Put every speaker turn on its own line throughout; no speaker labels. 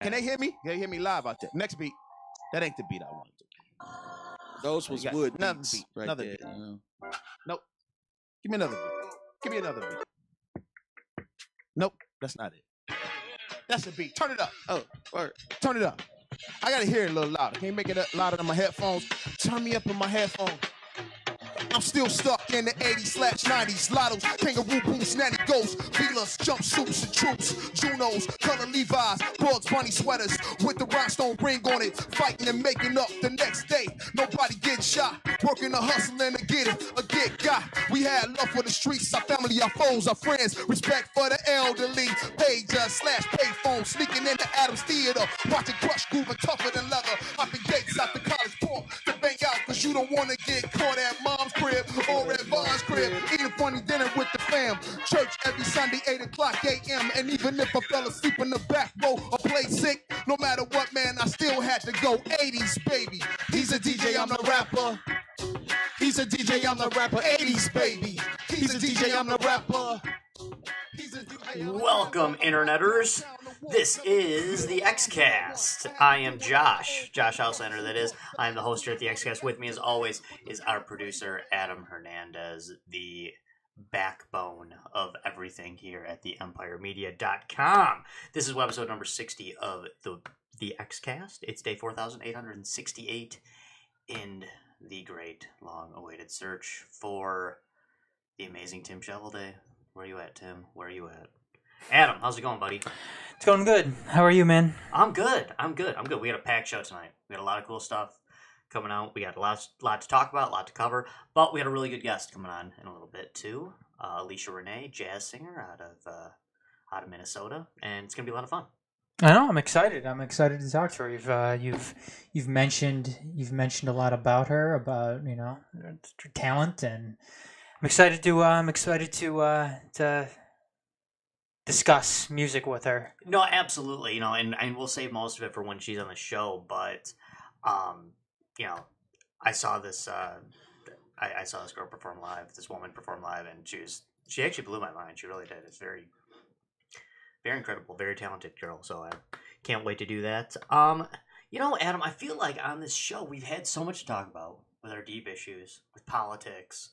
Can they hear me? They hear me live out there. Next beat. That ain't the beat I want to do.
Those was wood
another
beats
beat.
right
Another
there.
beat. Nope. Give me another beat. Give me another beat. Nope. That's not it. That's the beat. Turn it up.
Oh, word.
Turn it up. I gotta hear it a little louder. Can you make it louder than my headphones? Turn me up in my headphones. I'm still stuck in the 80s/90s. Lottos, kangaroo boots, natty ghosts, Velas, jumpsuits and troops, Junos, color Levi's, Bugs Bunny sweaters with the rhinestone ring on it. Fighting and making up the next day. Nobody getting shot. Working or hustling to get it, or get got. We had love for the streets, our family, our foes, our friends. Respect for the elderly. Pager/payphone, sneaking into Adams Theater. Watching Crush grooving tougher than leather. Hopping gates out the college port to bang out, cause you don't wanna get caught at mom's crib or at Vaughn's crib. Eating funny dinner with the fam. Church every Sunday, 8 o'clock a.m. And even if I fell asleep in the back row or played sick, no matter what, man, I still had to go 80s, baby. He's a DJ, I'm the rapper. He's a DJ, I'm the rapper. 80s, baby. He's a DJ, I'm the rapper.
Welcome, Interneters. This is the Xcast. I am Josh Houselander, that is. I am the host here at the Xcast. With me, as always, is our producer, Adam Hernandez, the backbone of everything here at the EmpireMedia.com. This is episode number 60 of the Xcast. It's day 4,868 in the great, long-awaited search for the amazing Tim Shovelday. Where are you at, Tim? Where are you at? Adam, how's it going, buddy?
It's going good. How are you, man?
I'm good. We got a packed show tonight. We got a lot of cool stuff coming out. We got a lot to talk about, a lot to cover. But we had a really good guest coming on in a little bit, too. Alicia Renee, jazz singer out of Minnesota. And it's going to be a lot of fun.
I know. I'm excited. I'm excited to talk to her. You've mentioned a lot about her, about her talent, and I'm excited to discuss music with her.
No, absolutely. And we'll save most of it for when she's on the show. But I saw this. I saw this girl perform live. This woman perform live, and she actually blew my mind. She really did. It's very, very incredible, very talented girl. So I can't wait to do that. Adam, I feel like on this show we've had so much to talk about with our deep issues, with politics,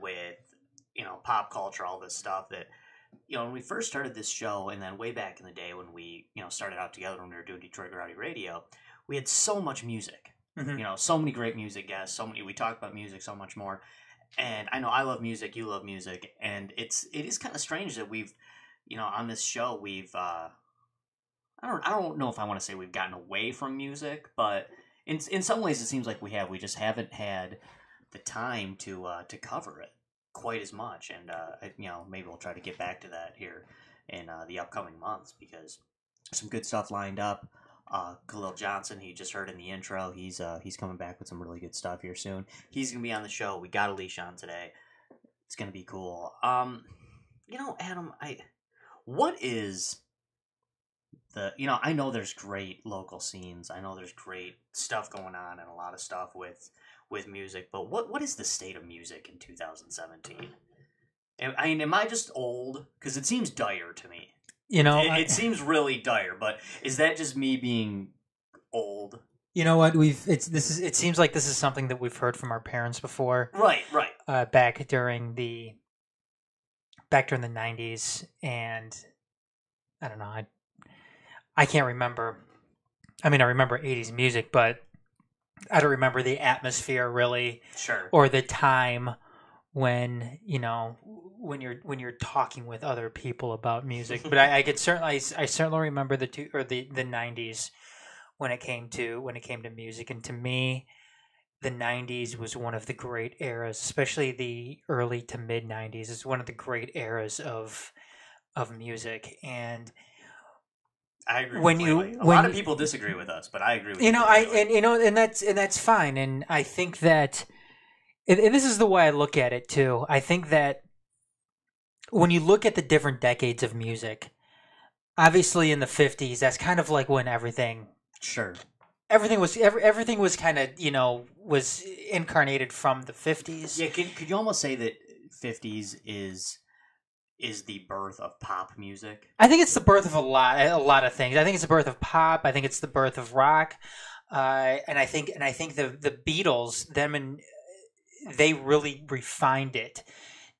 with pop culture, all this stuff that. When we first started this show, and then way back in the day when we, started out together when we were doing Detroit Rowdy Radio, we had so much music. Mm-hmm. So many great music guests, we talk about music so much more. And I know I love music, you love music, and it is kind of strange that we've, on this show we've, I don't know if I want to say we've gotten away from music, but in some ways it seems like we have. We just haven't had the time to cover it quite as much, and maybe we'll try to get back to that here in the upcoming months, because there's some good stuff lined up. Khalil Johnson, he just heard in the intro, he's coming back with some really good stuff here soon. He's gonna be on the show. We got Alicia on today. It's gonna be cool. Adam, what is the I know there's great local scenes. I know there's great stuff going on and a lot of stuff with music, but what is the state of music in 2017? I mean, am I just old? Because it seems dire to me. It seems really dire, but is that just me being old?
You know what? It seems like this is something that we've heard from our parents before.
Right.
Back during the 90s, and I don't know. I can't remember. I mean, I remember 80s music, but I don't remember the atmosphere really,
sure,
or the time when when you're talking with other people about music. But I certainly remember the 90s when it came to music, and to me, the 90s was one of the great eras, especially the early to mid 90s. It's one of the great eras of music, and
I agree. A lot of people disagree with us, but I agree with you.
And that's fine. And I think that, and this is the way I look at it too. I think that when you look at the different decades of music, obviously in the 50s, that's kind of like when everything was kind of was incarnated from the 50s.
Yeah, could you almost say that 50s is is the birth of pop music.
I think it's the birth of a lot of things. I think it's the birth of pop. I think it's the birth of rock, and I think the Beatles, they really refined it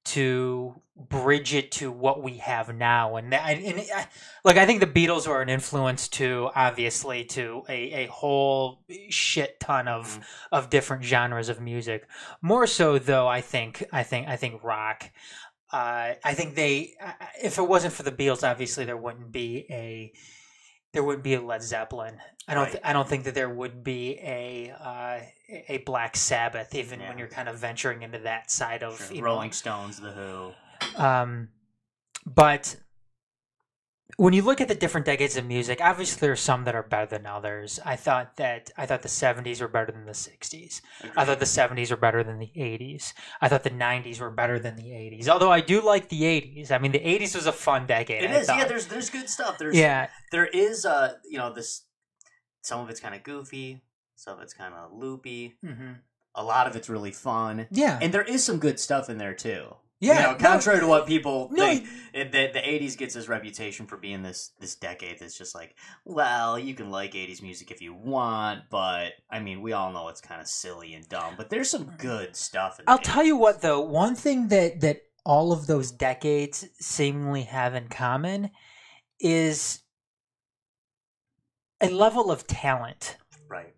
to bridge it to what we have now. And I think the Beatles were an influence to, obviously, to a whole shit ton of different genres of music. More so, though, I think rock. I think if it wasn't for the Beatles, obviously there wouldn't be a Led Zeppelin. I don't think that there would be a Black Sabbath, even when you're kind of venturing into that side of
Rolling Stones, The Who.
But when you look at the different decades of music, obviously there are some that are better than others. I thought the 70s were better than the 60s.
Agreed.
I thought the 70s were better than the 80s. I thought the 90s were better than the 80s. Although I do like the 80s. I mean, the 80s was a fun decade.
It is. Yeah, there's good stuff. There is this. Some of it's kind of goofy. Some of it's kind of loopy.
Mm-hmm.
A lot of it's really fun.
Yeah,
and there is some good stuff in there too.
Yeah,
contrary to what people think, the 80s gets this reputation for being this decade that's just like, well, you can like 80s music if you want, but I mean, we all know it's kind of silly and dumb, but there's some good stuff in
I'll
80s.
tell you what, though, one thing that all of those decades seemingly have in common is a level of talent.
Right.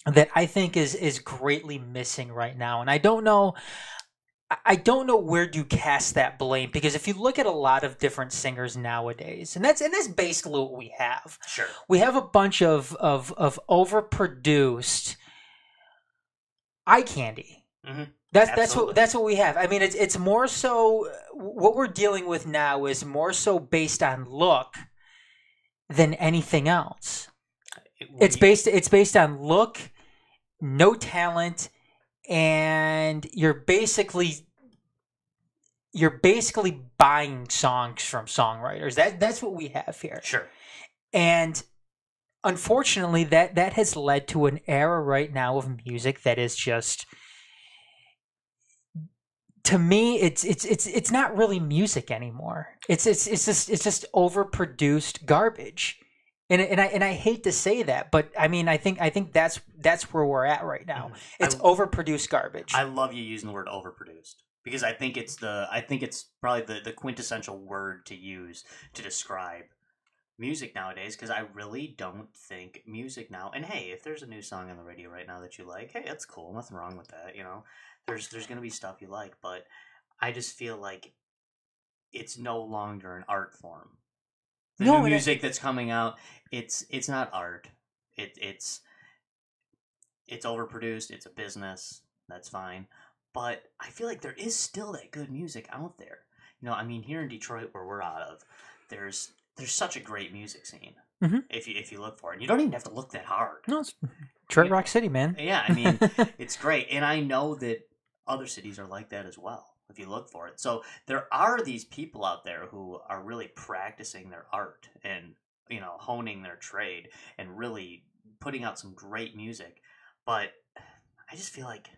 That I think is greatly missing right now. And I don't know where to cast that blame, because if you look at a lot of different singers nowadays, and that's basically what we have.
Sure.
We have a bunch of overproduced eye candy.
Mm-hmm.
That's what we have. I mean, it's more so what we're dealing with now is more so based on look than anything else. It's based on look, no talent, and you're basically buying songs from songwriters. That's what we have here.
Sure.
And unfortunately, that has led to an era right now of music that is just, to me, it's not really music anymore. It's just overproduced garbage. And I hate to say that, but I mean, I think that's where we're at right now. It's overproduced garbage.
I love you using the word overproduced, because I think it's probably the quintessential word to use to describe music nowadays, because I really don't think music now, and hey, if there's a new song on the radio right now that you like, hey, that's cool, nothing wrong with that, there's going to be stuff you like, but I just feel like it's no longer an art form. The new music that's coming out, it's not art. It's overproduced. It's a business. That's fine. But I feel like there is still that good music out there. I mean, here in Detroit, where we're out of, there's such a great music scene.
Mm-hmm.
If you look for it, and you don't even have to look that hard.
No, it's Detroit Rock City, man.
Yeah, I mean, it's great, and I know that other cities are like that as well, if you look for it. So there are these people out there who are really practicing their art and, honing their trade and really putting out some great music. But I just feel like,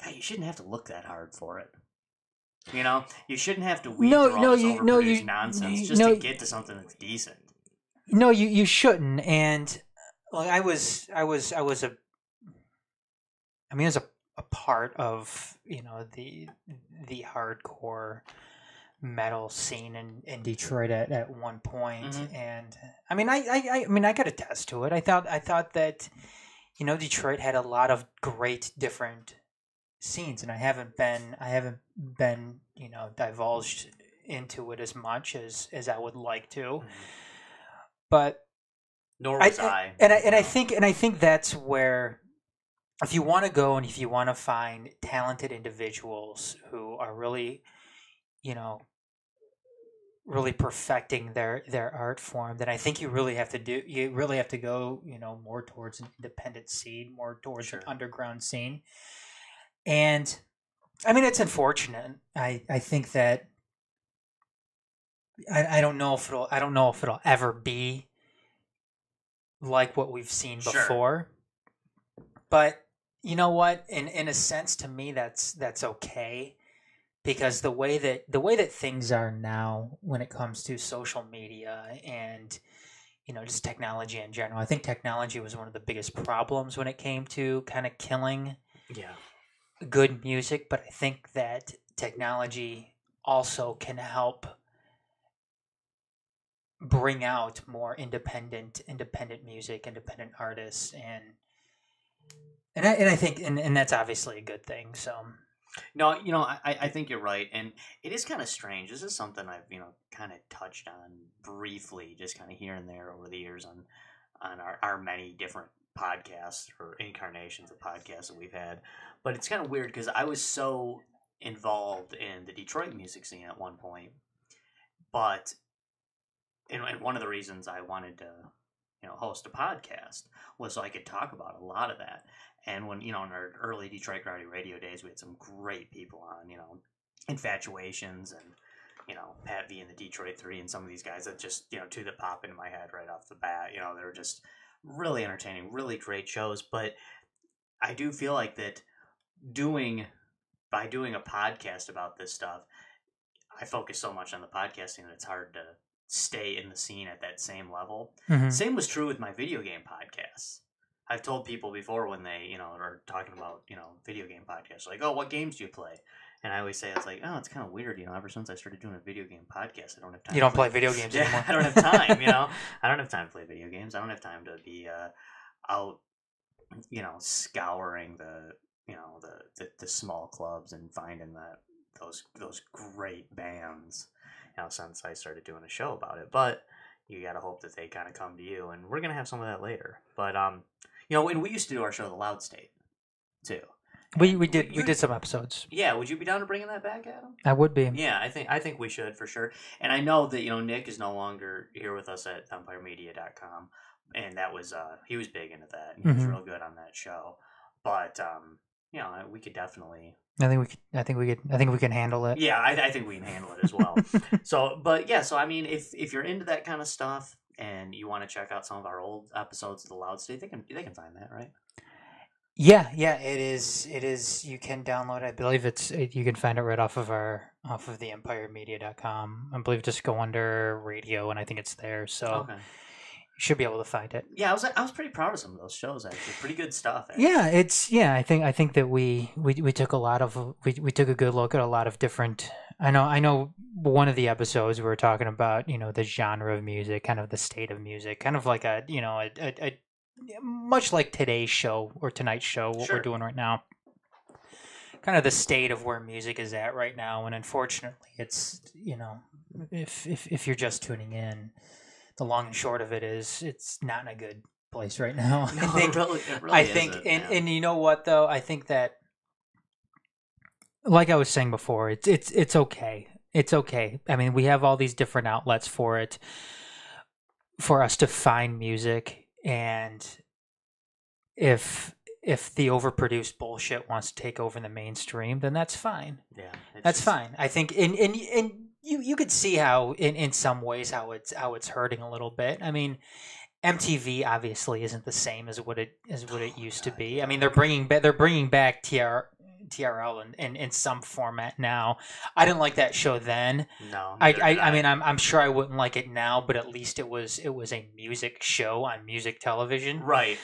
God, you shouldn't have to look that hard for it. You shouldn't have to weed through all this overproduced nonsense just to get to something that's decent.
No, you shouldn't. And I was a part of the hardcore metal scene in Detroit at one point.
Mm-hmm.
And I mean I could attest to it. I thought that Detroit had a lot of great different scenes, and I haven't been divulged into it as much as I would like to.
Mm-hmm.
But
nor was I.
I think that's where, if you want to go and if you want to find talented individuals who are really, really perfecting their art form, then I think you really have to go, more towards an independent scene, more towards an underground scene. And I mean, it's unfortunate. I think that I don't know if it'll ever be like what we've seen before. But you know what? In a sense, to me, that's okay, because the way that things are now when it comes to social media and just technology in general, I think technology was one of the biggest problems when it came to kind of killing good music. But I think that technology also can help bring out more independent music, independent artists, and I think and that's obviously a good thing. So
no, I think you're right, and it is kind of strange. This is something I've kind of touched on briefly, just kind of here and there over the years on our many different podcasts or incarnations of podcasts that we've had. But it's kind of weird because I was so involved in the Detroit music scene at one point, but and one of the reasons I wanted to host a podcast was so I could talk about a lot of that. And when, in our early Detroit Rowdy radio days, we had some great people on, Infatuations and, Pat V and the Detroit 3 and some of these guys that just, two that pop into my head right off the bat. They were just really entertaining, really great shows. But I do feel like that by doing a podcast about this stuff, I focus so much on the podcasting that it's hard to stay in the scene at that same level.
Mhm.
Same was true with my video game podcasts. I've told people before when they, are talking about, video game podcasts, like, oh, what games do you play? And I always say, it's like, oh, it's kind of weird, ever since I started doing a video game podcast, I don't have time.
You don't play video games anymore.
I don't have time, I don't have time to play video games. I don't have time to be out, scouring the small clubs and finding those great bands, since I started doing a show about it. But you got to hope that they kind of come to you, and we're going to have some of that later. But, and we used to do our show, The Loud State, too.
We did some episodes.
Yeah, would you be down to bringing that back, Adam?
I would be.
Yeah, I think we should for sure. And I know that Nick is no longer here with us at EmpireMedia.com, and that was he was big into that. And he was real good on that show. But we could definitely.
I think we can handle it.
Yeah, I think we can handle it as well. So I mean, if you're into that kind of stuff and you want to check out some of our old episodes of The Loud State, they can find that, right?
Yeah, it is. You can download it. I believe you can find it right off of the EmpireMedia.com. I believe just go under radio, and I think it's there. So
okay.
You should be able to find it.
Yeah, I was pretty proud of some of those shows. Actually, pretty good stuff. Actually.
Yeah, I think that we took we took a good look at a lot of different. I know one of the episodes we were talking about the genre of music, kind of the state of music, kind of like a much like today's show or tonight's show, what we're doing right now, kind of the state of where music is at right now. And unfortunately, it's if you're just tuning in, the long and short of it is it's not in a good place right now.
No, I think,
and you know what though, I think that, like I was saying before, it's okay. It's okay. I mean, we have all these different outlets for us to find music. And if the overproduced bullshit wants to take over the mainstream, then that's fine.
Yeah,
that's fine. I think, and you could see how in some ways how it's hurting a little bit. I mean, MTV obviously isn't the same as what it used to be. I mean, they're bringing back TRL in some format now. I didn't like that show then.
No,
I mean, I'm sure I wouldn't like it now, but at least it was a music show on music television,
right?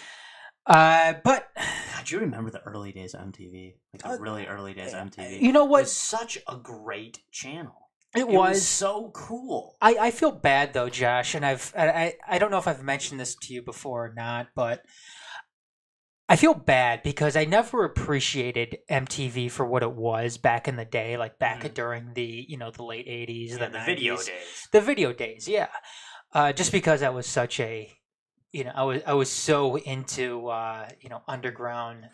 But
God, do you remember the early days of MTV? Like the really early days of MTV.
You know what?
It was such a great channel.
It was
so cool.
I feel bad though, Josh, and I don't know if I've mentioned this to you before or not, but I feel bad because I never appreciated MTV for what it was back in the day, like back during the the late 80s, the 90s.
Video days.
The video days, yeah. Just because I was such a I was so into underground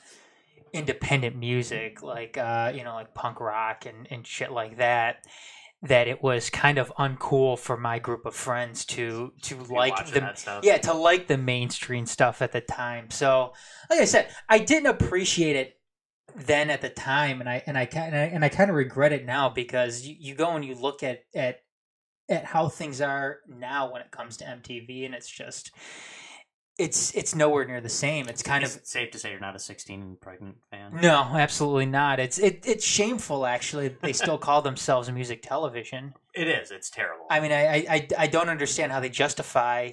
independent music, like like punk rock and shit like that it was kind of uncool for my group of friends to like to like the mainstream stuff at the time. So, like I said, I didn't appreciate it then at the time, and I kind of regret it now because you go and you look at how things are now when it comes to MTV, and it's just it's nowhere near the same. It's kind
Is
of
it safe to say you're not a 16 and pregnant fan?
no, absolutely not. It's shameful actually. They still call themselves music television.
It is. It's terrible.
I mean, I don't understand how they justify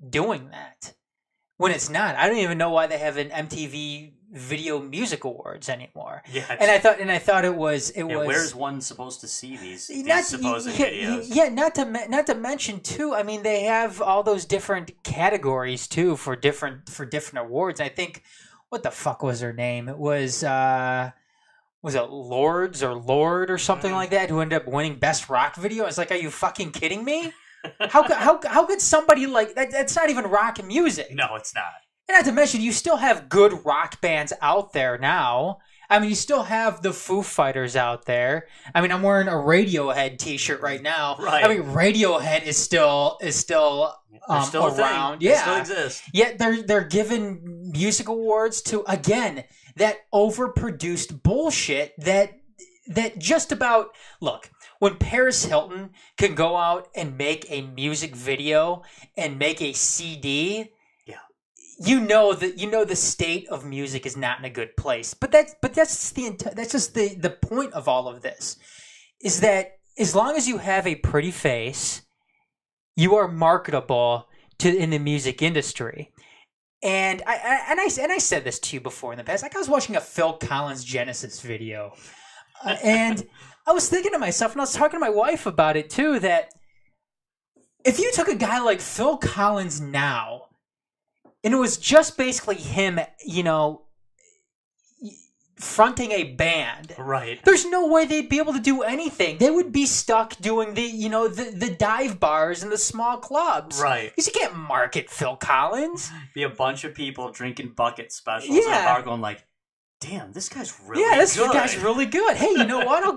doing that when it's not. I don't even know why they have an MTV Video Music Awards anymore.
Yeah,
and I thought it was
where's one supposed to see these supposed
yeah,
videos?
Yeah, not to mention too. I mean, they have all those different categories too for different awards. I think what the fuck was her name? It was it Lords or Lord or something like that who ended up winning Best Rock Video. I was like, are you fucking kidding me? How could somebody like that? That's not even rock music.
No, it's not.
And not to mention, you still have good rock bands out there now. I mean, you still have the Foo Fighters out there. I mean, I'm wearing a Radiohead T-shirt right now.
Right.
I mean, Radiohead is still around.
They still exist.
Yet they're giving music awards to, again, that overproduced bullshit that just about look. When Paris Hilton can go out and make a music video and make a CD. You know the state of music is not in a good place. But that's just the point of all of this is that as long as you have a pretty face, you are marketable in the music industry. And I said this to you before in the past. Like I was watching a Phil Collins Genesis video, and I was thinking to myself, and I was talking to my wife about it too, that if you took a guy like Phil Collins now. And it was just basically him, fronting a band.
Right.
There's no way they'd be able to do anything. They would be stuck doing the dive bars and the small clubs.
Right.
Because you can't market Phil Collins.
Be a bunch of people drinking bucket specials in a bar going like, damn, this guy's really good.
Yeah, this guy's really good. Hey, you know what? I'll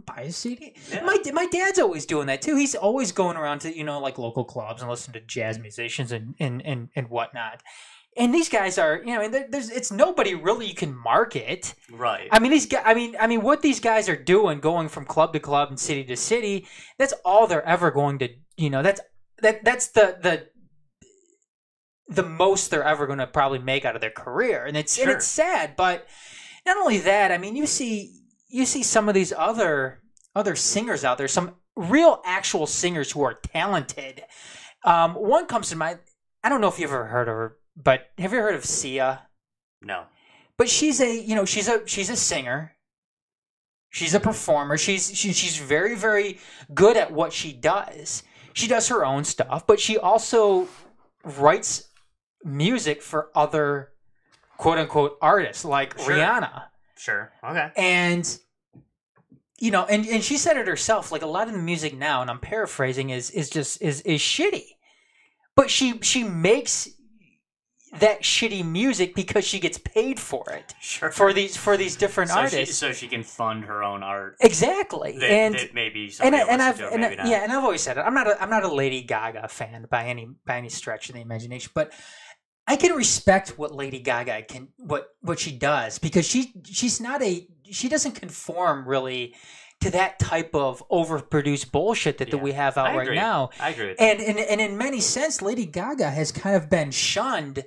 buy a CD.
Yeah.
My dad's always doing that too. He's always going around to, like local clubs and listening to jazz musicians and whatnot. And these guys are, it's nobody really you can market.
Right.
I mean, these guys. I mean, what these guys are doing, going from club to club and city to city, that's all they're ever going to. That's the most they're ever going to probably make out of their career, and it's sad. But not only that, I mean, you see some of these other singers out there, some real actual singers who are talented. One comes to mind. I don't know if you've ever heard of her, but have you heard of Sia?
No.
But she's a singer. She's a performer. She's very, very good at what she does. She does her own stuff, but she also writes music for other quote unquote artists like Rihanna.
Sure. Okay.
And and she said it herself, like a lot of the music now, and I'm paraphrasing, is shitty. But she makes that shitty music because she gets paid for it.
Sure.
For these different artists.
So she can fund her own art.
Exactly.
That maybe somebody else do, maybe not.
Yeah, and I've always said it. I'm not a Lady Gaga fan by any stretch of the imagination, but I can respect what Lady Gaga what she does, because she doesn't conform really to that type of overproduced bullshit that we have out right now.
I agree with
that. And in many sense, Lady Gaga has kind of been shunned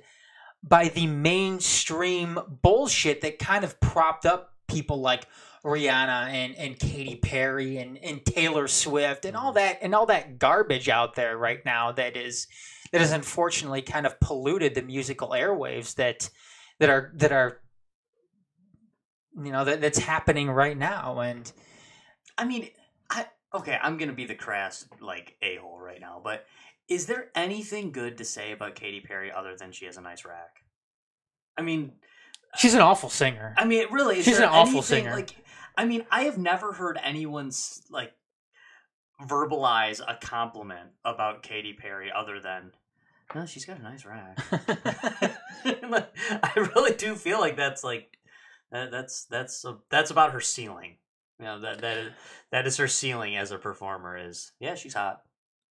by the mainstream bullshit that kind of propped up people like Rihanna and Katy Perry and Taylor Swift and all that garbage out there right now that has unfortunately kind of polluted the musical airwaves that are that's happening right now. And
I mean, I'm gonna be the crass a-hole right now, but is there anything good to say about Katy Perry other than she has a nice rack? I mean,
she's an awful singer.
I mean, really,
she's an awful singer.
I have never heard anyone verbalize a compliment about Katy Perry other than, no, she's got a nice rack. I really do feel like that's about her ceiling. That is her ceiling as a performer. She's hot.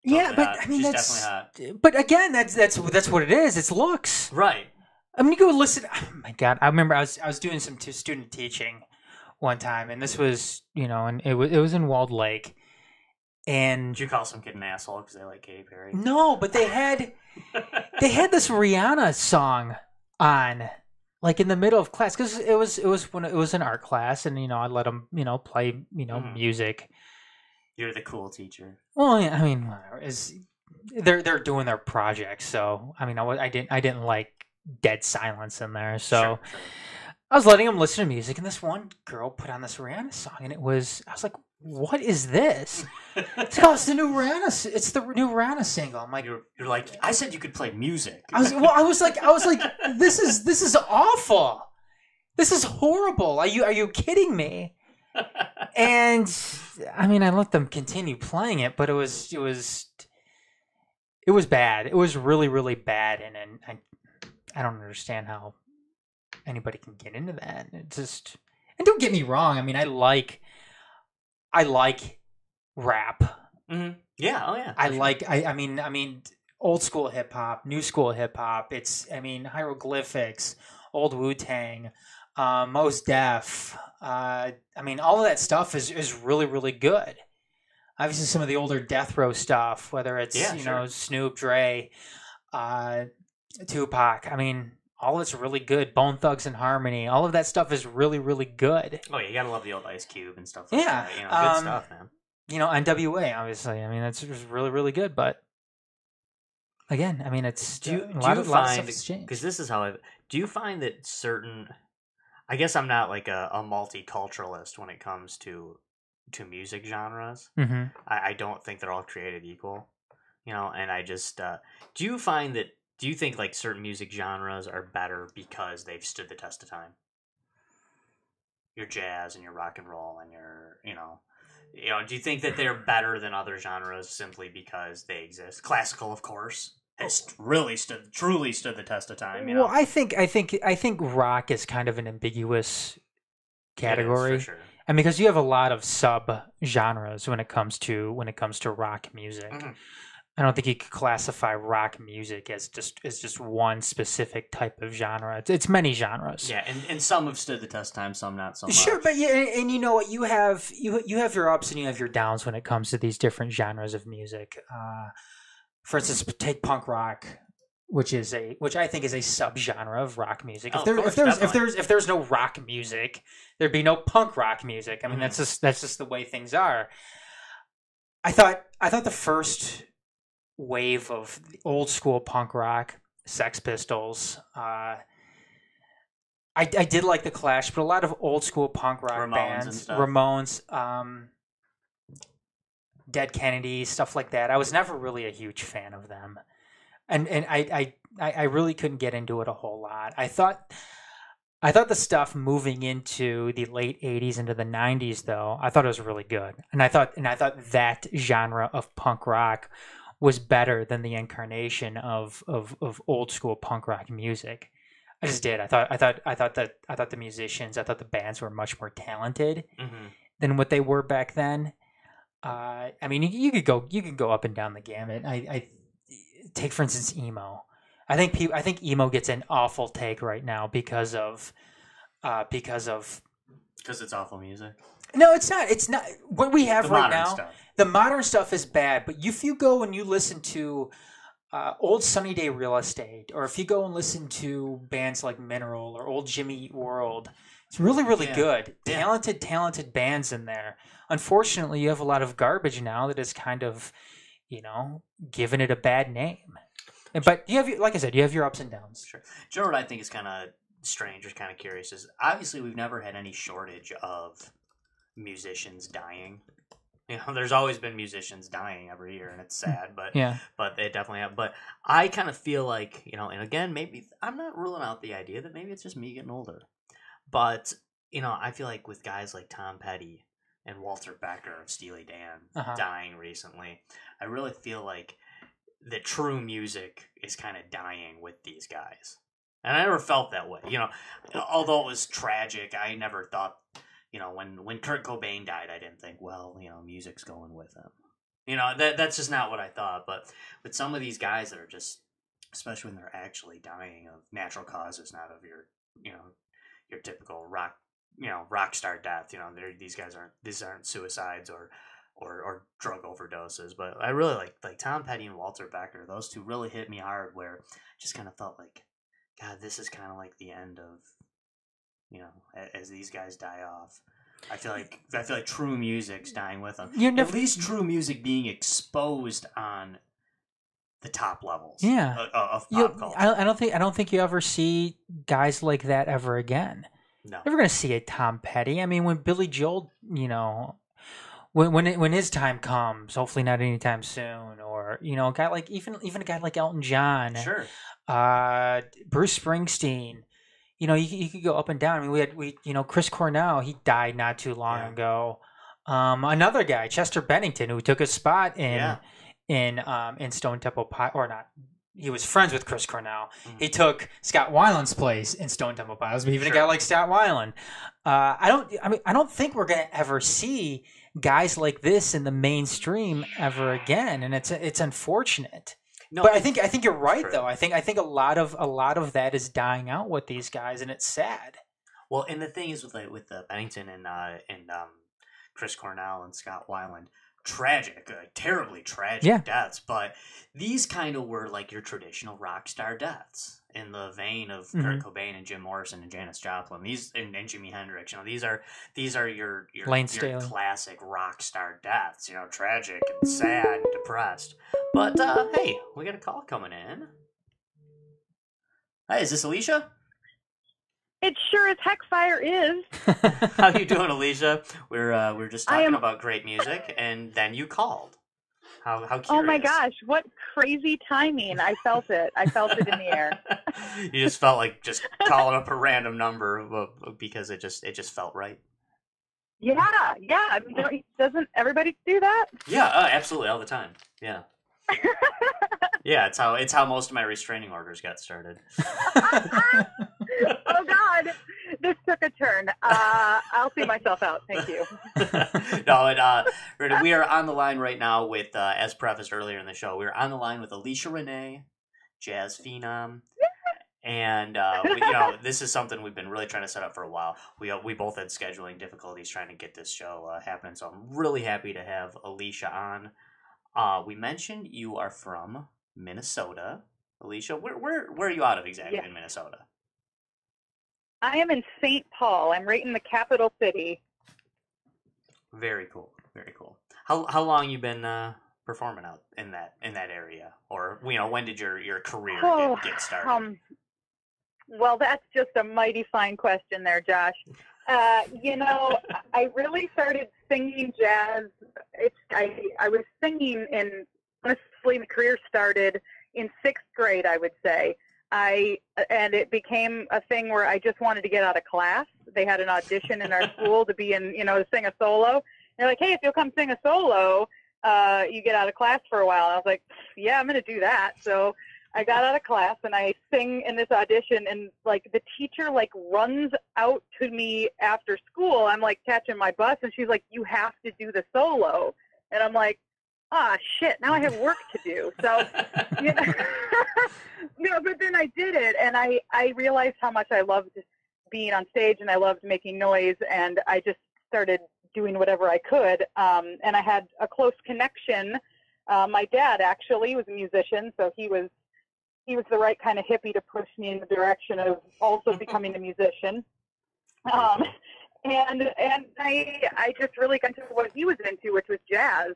Totally
yeah, but
hot.
I mean,
she's
that's
definitely hot.
But again, that's what it is. It's looks,
right?
I mean, you go listen. Oh my god, I remember I was doing some student teaching one time, and this was and it was in Walled Lake, And
Did you call some kid an asshole because they like Katy Perry?
no, but they had this Rihanna song on, like in the middle of class, because it was an art class, and I let them play music.
You're the cool teacher.
Well, yeah, I mean, whatever. They're doing their project, so I mean, I didn't like dead silence in there, so
Sure.
I was letting them listen to music, and this one girl put on this Rihanna song, and I was like, "What is this?" It's like, "Oh, it's the new Rihanna. It's the new Rihanna single." I'm like,
You're like, I said you could play music.
I was like, this is awful. This is horrible. Are you kidding me? And I mean, I let them continue playing it, but it was bad. It was really, really bad, and I don't understand how anybody can get into that. It just, and don't get me wrong. I mean, I like rap.
Mm-hmm. Yeah. Oh yeah.
I mean, old school hip hop, new school hip hop. Hieroglyphics, old Wu-Tang, Mos Def. I mean, all of that stuff is really, really good. Obviously, some of the older Death Row stuff, whether it's Snoop, Dre, Tupac. I mean, all of it's really good. Bone Thugs and Harmony. All of that stuff is really, really good.
Oh, yeah, you gotta love the old Ice Cube and stuff like that. Good stuff, man.
NWA, obviously. I mean, that's really, really good. But again, I mean, it's a lot of stuff has changed.
Because this is how do you find that certain? I guess I'm not like a multiculturalist when it comes to music genres.
Mm-hmm.
I don't think they're all created equal, and I just do you think like certain music genres are better because they've stood the test of time? Your jazz and your rock and roll and your do you think that they're better than other genres simply because they exist? Classical, of course, has truly stood the test of time.
Well, I think rock is kind of an ambiguous category.
It is, for sure.
And because you have a lot of sub genres when it comes to rock music. Mm-hmm. I don't think you could classify rock music as just one specific type of genre. It's many genres.
Yeah, and some have stood the test of time, some not so much.
Sure, but yeah, and you know what, you have your ups and you have your downs when it comes to these different genres of music. For instance, take punk rock, which I think is a subgenre of rock music. If there's no rock music, there'd be no punk rock music. I mean, that's just the way things are. I thought the first wave of old school punk rock, Sex Pistols, I did like the Clash, but a lot of old school punk rock bands, Ramones, Dead Kennedys, stuff like that. I was never really a huge fan of them. And I really couldn't get into it a whole lot. I thought the stuff moving into the late 80s into the 90s, though, I thought it was really good. And I thought that genre of punk rock was better than the incarnation of old school punk rock music. I just did. I thought the musicians, I thought the bands were much more talented than what they were back then. I mean, you could go up and down the gamut. I take, for instance, emo. I think emo gets an awful take right now because it's
awful music.
No, it's not. It's not what we have right now.
Stuff.
The modern stuff is bad, but if you go and you listen to old Sunny Day Real Estate, or if you go and listen to bands like Mineral or old Jimmy Eat World, it's really, really good. Yeah. Talented bands in there. Unfortunately, you have a lot of garbage now that is kind of, giving it a bad name. But you have, like I said, you have your ups and downs.
Sure. Do you know what I think is kind of strange or kind of curious is obviously we've never had any shortage of musicians dying. There's always been musicians dying every year, and it's sad, but they definitely have. But I kind of feel like, and again, maybe I'm not ruling out the idea that maybe it's just me getting older. But, I feel like with guys like Tom Petty and Walter Becker and Steely Dan dying recently, I really feel like the true music is kind of dying with these guys. And I never felt that way. Although it was tragic, I never thought, when Kurt Cobain died, I didn't think, well, music's going with him. That's just not what I thought. But with some of these guys that are just, especially when they're actually dying of natural causes, not of your typical rock star death. These aren't suicides or or drug overdoses. But I really like Tom Petty and Walter Becker. Those two really hit me hard. Where I just kind of felt like, God, this is kind of like the end of, as these guys die off. I feel like true music's dying with them. At least true music being exposed on the top levels. Of pop culture.
I don't think you ever see guys like that ever again.
No,
never going to see a Tom Petty. I mean, when Billy Joel, when his time comes, hopefully not anytime soon, or a guy like even a guy like Elton John,
sure,
Bruce Springsteen. You could go up and down. I mean, we Chris Cornell. He died not too long ago. Another guy, Chester Bennington, who took a spot in Stone Temple Pilots, or not. He was friends with Chris Cornell. Mm-hmm. He took Scott Weiland's place in Stone Temple Pilots. But even a guy like Scott Weiland, I don't think we're gonna ever see guys like this in the mainstream ever again, and it's unfortunate. No, but I think you're right though. I think a lot of that is dying out with these guys, and it's sad.
Well, and the thing is with Bennington and Chris Cornell and Scott Weiland, tragic, terribly tragic deaths. But these kind of were like your traditional rock star deaths in the vein of Kurt Cobain and Jim Morrison and Janis Joplin. These and Jimi Hendrix. These are your classic rock star deaths. Tragic and sad and depressed. But hey, we got a call coming in. Hi, is this Alicia?
It sure as heck fire is.
How you doing, Alicia? We're just talking about great music, and then you called. How curious.
Oh my gosh, what crazy timing. I felt it. I felt it in the air.
You just felt like just calling up a random number because it just felt right.
Yeah. I mean, doesn't everybody do that?
Yeah, absolutely, all the time. Yeah. Yeah, it's how most of my restraining orders got started.
Oh God, this took a turn. I'll see myself out. Thank you.
No, we are on the line right now with, as prefaced earlier in the show, we're on the line with Alicia Renee, jazz phenom, and this is something we've been really trying to set up for a while. We both had scheduling difficulties trying to get this show happening, so I'm really happy to have Alicia on. We mentioned you are from Minnesota. Alicia, where are you out of exactly in Minnesota?
I am in St. Paul. I'm right in the capital city.
Very cool. Very cool. How long you been performing out in that area? Or when did your career get started?
Well, that's just a mighty fine question there, Josh. I really started singing jazz. I was singing honestly, my career started in 6th grade, I would say. And it became a thing where I just wanted to get out of class. They had an audition in our school to be to sing a solo. They're like, hey, if you'll come sing a solo, you get out of class for a while. I was like, yeah, I'm going to do that. So I got out of class and I sing in this audition, and the teacher runs out to me after school. I'm catching my bus, and she's like, you have to do the solo. And I'm like, shit, now I have work to do. So, but then I did it, and I realized how much I loved being on stage, and I loved making noise, and I just started doing whatever I could. And I had a close connection. My dad actually was a musician, so he was the right kind of hippie to push me in the direction of also becoming a musician. And I just really got into what he was into, which was jazz.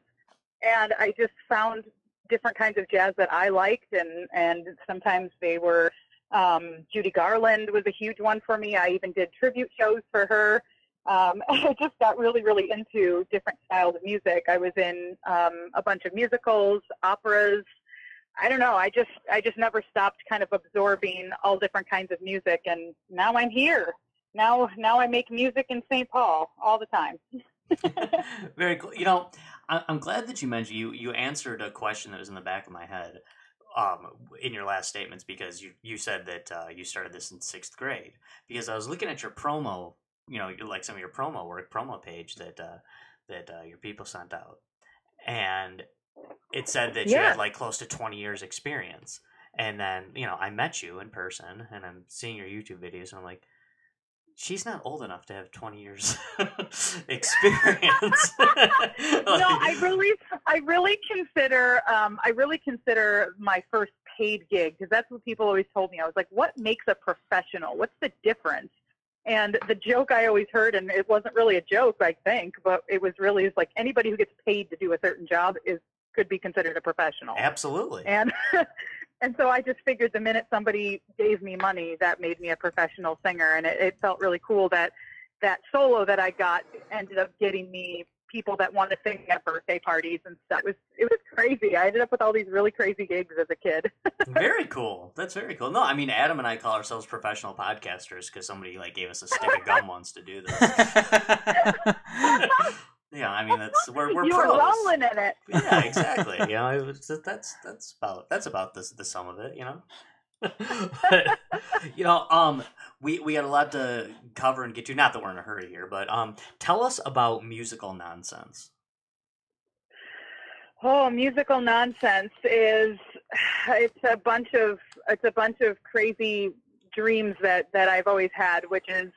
And I just found different kinds of jazz that I liked, and sometimes they were, Judy Garland was a huge one for me. I even did tribute shows for her. I just got really, really into different styles of music. I was in a bunch of musicals, operas. I don't know. I just never stopped kind of absorbing all different kinds of music, and now I'm here. Now I make music in St. Paul all the time.
Very cool. I'm glad that you mentioned you answered a question that was in the back of my head in your last statements, because you said that you started this in 6th grade. Because I was looking at your promo, some of your promo page that your people sent out, and it said that you had close to 20 years experience. And then I met you in person, and I'm seeing your YouTube videos, and I'm like, she's not old enough to have 20 years experience.
No, I really consider my first paid gig, because that's what people always told me. I was like, what makes a professional? What's the difference? And the joke I always heard, and it wasn't really a joke, I think, but it was really, it's like anybody who gets paid to do a certain job could be considered a professional.
Absolutely.
And and so I just figured the minute somebody gave me money, that made me a professional singer. And it felt really cool that solo that I got ended up getting me people that wanted to sing at birthday parties and stuff. It was crazy. I ended up with all these really crazy gigs as a kid.
Very cool. That's very cool. No, I mean, Adam and I call ourselves professional podcasters because somebody gave us a stick of gum once to do this. Yeah, I mean, we're
you
pros.
were rolling in it.
Yeah, exactly. That's about the sum of it. We got a lot to cover and get to. Not that we're in a hurry here, but tell us about Musical Nonsense.
Oh, Musical Nonsense it's a bunch of crazy dreams that I've always had, which is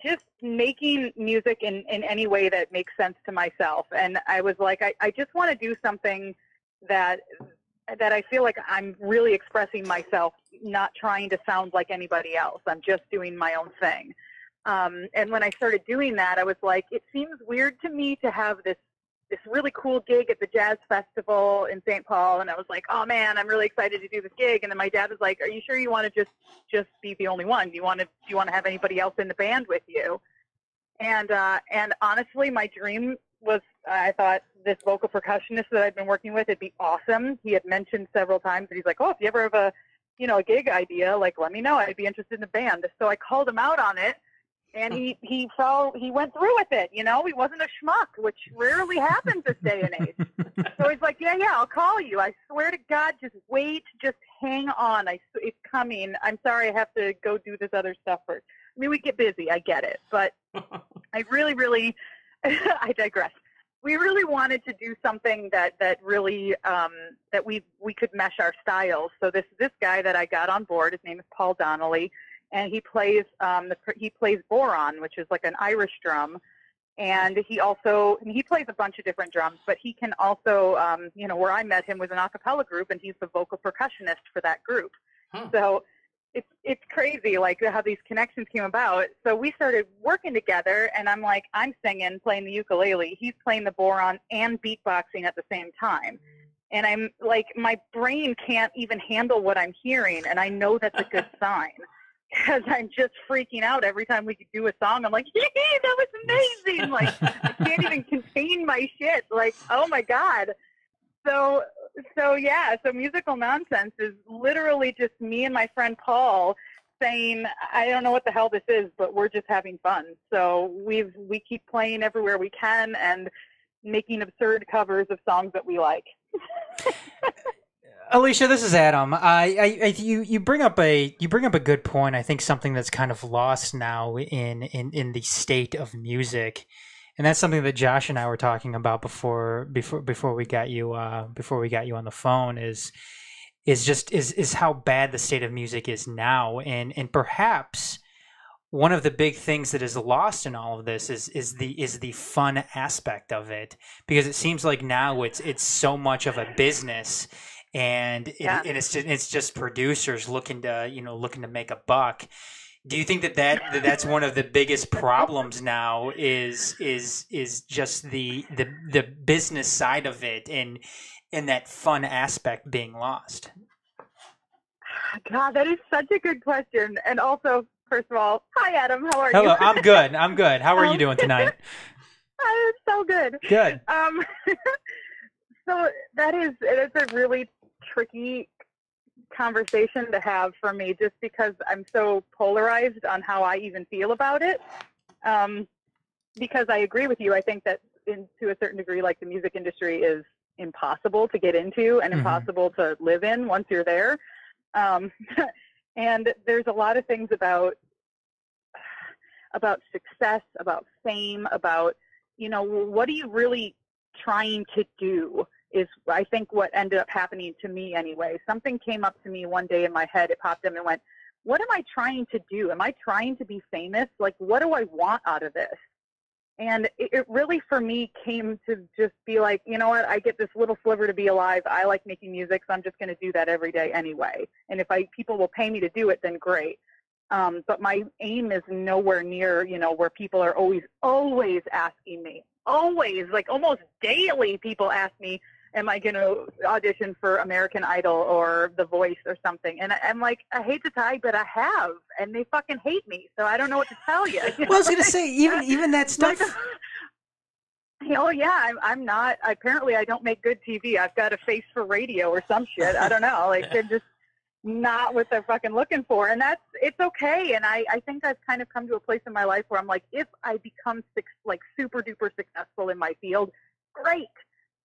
just making music in any way that makes sense to myself. And I was like, I just want to do something that I feel like I'm really expressing myself, not trying to sound like anybody else. I'm just doing my own thing. And when I started doing that, I was like, it seems weird to me to have this really cool gig at the Jazz Festival in St. Paul. And I was like, oh man, I'm really excited to do this gig. And then my dad was like, are you sure you want to just be the only one? Do you want to have anybody else in the band with you? And honestly, my dream was, I thought this vocal percussionist that I've been working with, it'd be awesome. He had mentioned several times that he's like, oh, if you ever have a gig idea, let me know. I'd be interested in the band. So I called him out on it. And he went through with it, He wasn't a schmuck, which rarely happens this day and age. So he's like, yeah, I'll call you. I swear to God, just wait, just hang on. It's coming. I'm sorry, I have to go do this other stuff first. I mean, we get busy, I get it, but I really, really, I digress. We really wanted to do something that really that we could mesh our styles. So this guy that I got on board, his name is Paul Donnelly. And he plays boron, which is like an Irish drum, and he plays a bunch of different drums. But he can also, where I met him was an a cappella group, and he's the vocal percussionist for that group. So it's crazy, how these connections came about. So we started working together, and I'm singing, playing the ukulele, he's playing the boron and beatboxing at the same time. And I'm like, my brain can't even handle what I'm hearing, and I know that's a good sign. Because I'm just freaking out every time we do a song. I'm like, yay, that was amazing. I can't even contain my shit. Oh my God. So Musical Nonsense is literally just me and my friend Paul saying, I don't know what the hell this is, but we're just having fun. So we keep playing everywhere we can and making absurd covers of songs that we like.
Alicia, this is Adam. You bring up a good point. I think something that's kind of lost now in the state of music, and that's something that Josh and I were talking about before we got you on the phone. Is how bad the state of music is now, and perhaps one of the big things that is lost in all of this is the fun aspect of it, because it seems like now it's so much of a business. And it's just producers looking to make a buck. Do you think that's one of the biggest problems now is just the business side of it and that fun aspect being lost?
God, that is such a good question. And also, first of all, hi Adam, how are you?
Hello, I'm good. How are you doing tonight?
I'm so good.
Good.
So it's a really tricky conversation to have for me, just because I'm so polarized on how I even feel about it. Because I agree with you. I think that to a certain degree, the music industry is impossible to get into and impossible to live in once you're there. And there's a lot of things about success, about fame, about, what are you really trying to do? Is I think what ended up happening to me anyway. Something came up to me one day in my head. It popped in and went, what am I trying to do? Am I trying to be famous? Like, what do I want out of this? And it really, for me, came to just be like, you know what? I get this little sliver to be alive. I like making music, so I'm just going to do that every day anyway. And if people will pay me to do it, then great. But my aim is nowhere near, where people are always asking me, always, like almost daily, people ask me, am I going to audition for American Idol or The Voice or something? And I'm like, I hate to tell you, but I have, and they fucking hate me. So I don't know what to tell you.
Well, I was going to say, even that stuff.
Oh yeah, I'm not. Apparently, I don't make good TV. I've got a face for radio or some shit. I don't know. Like they're just not what they're fucking looking for, and it's okay. And I think I've kind of come to a place in my life where I'm like, if I become like super duper successful in my field, great.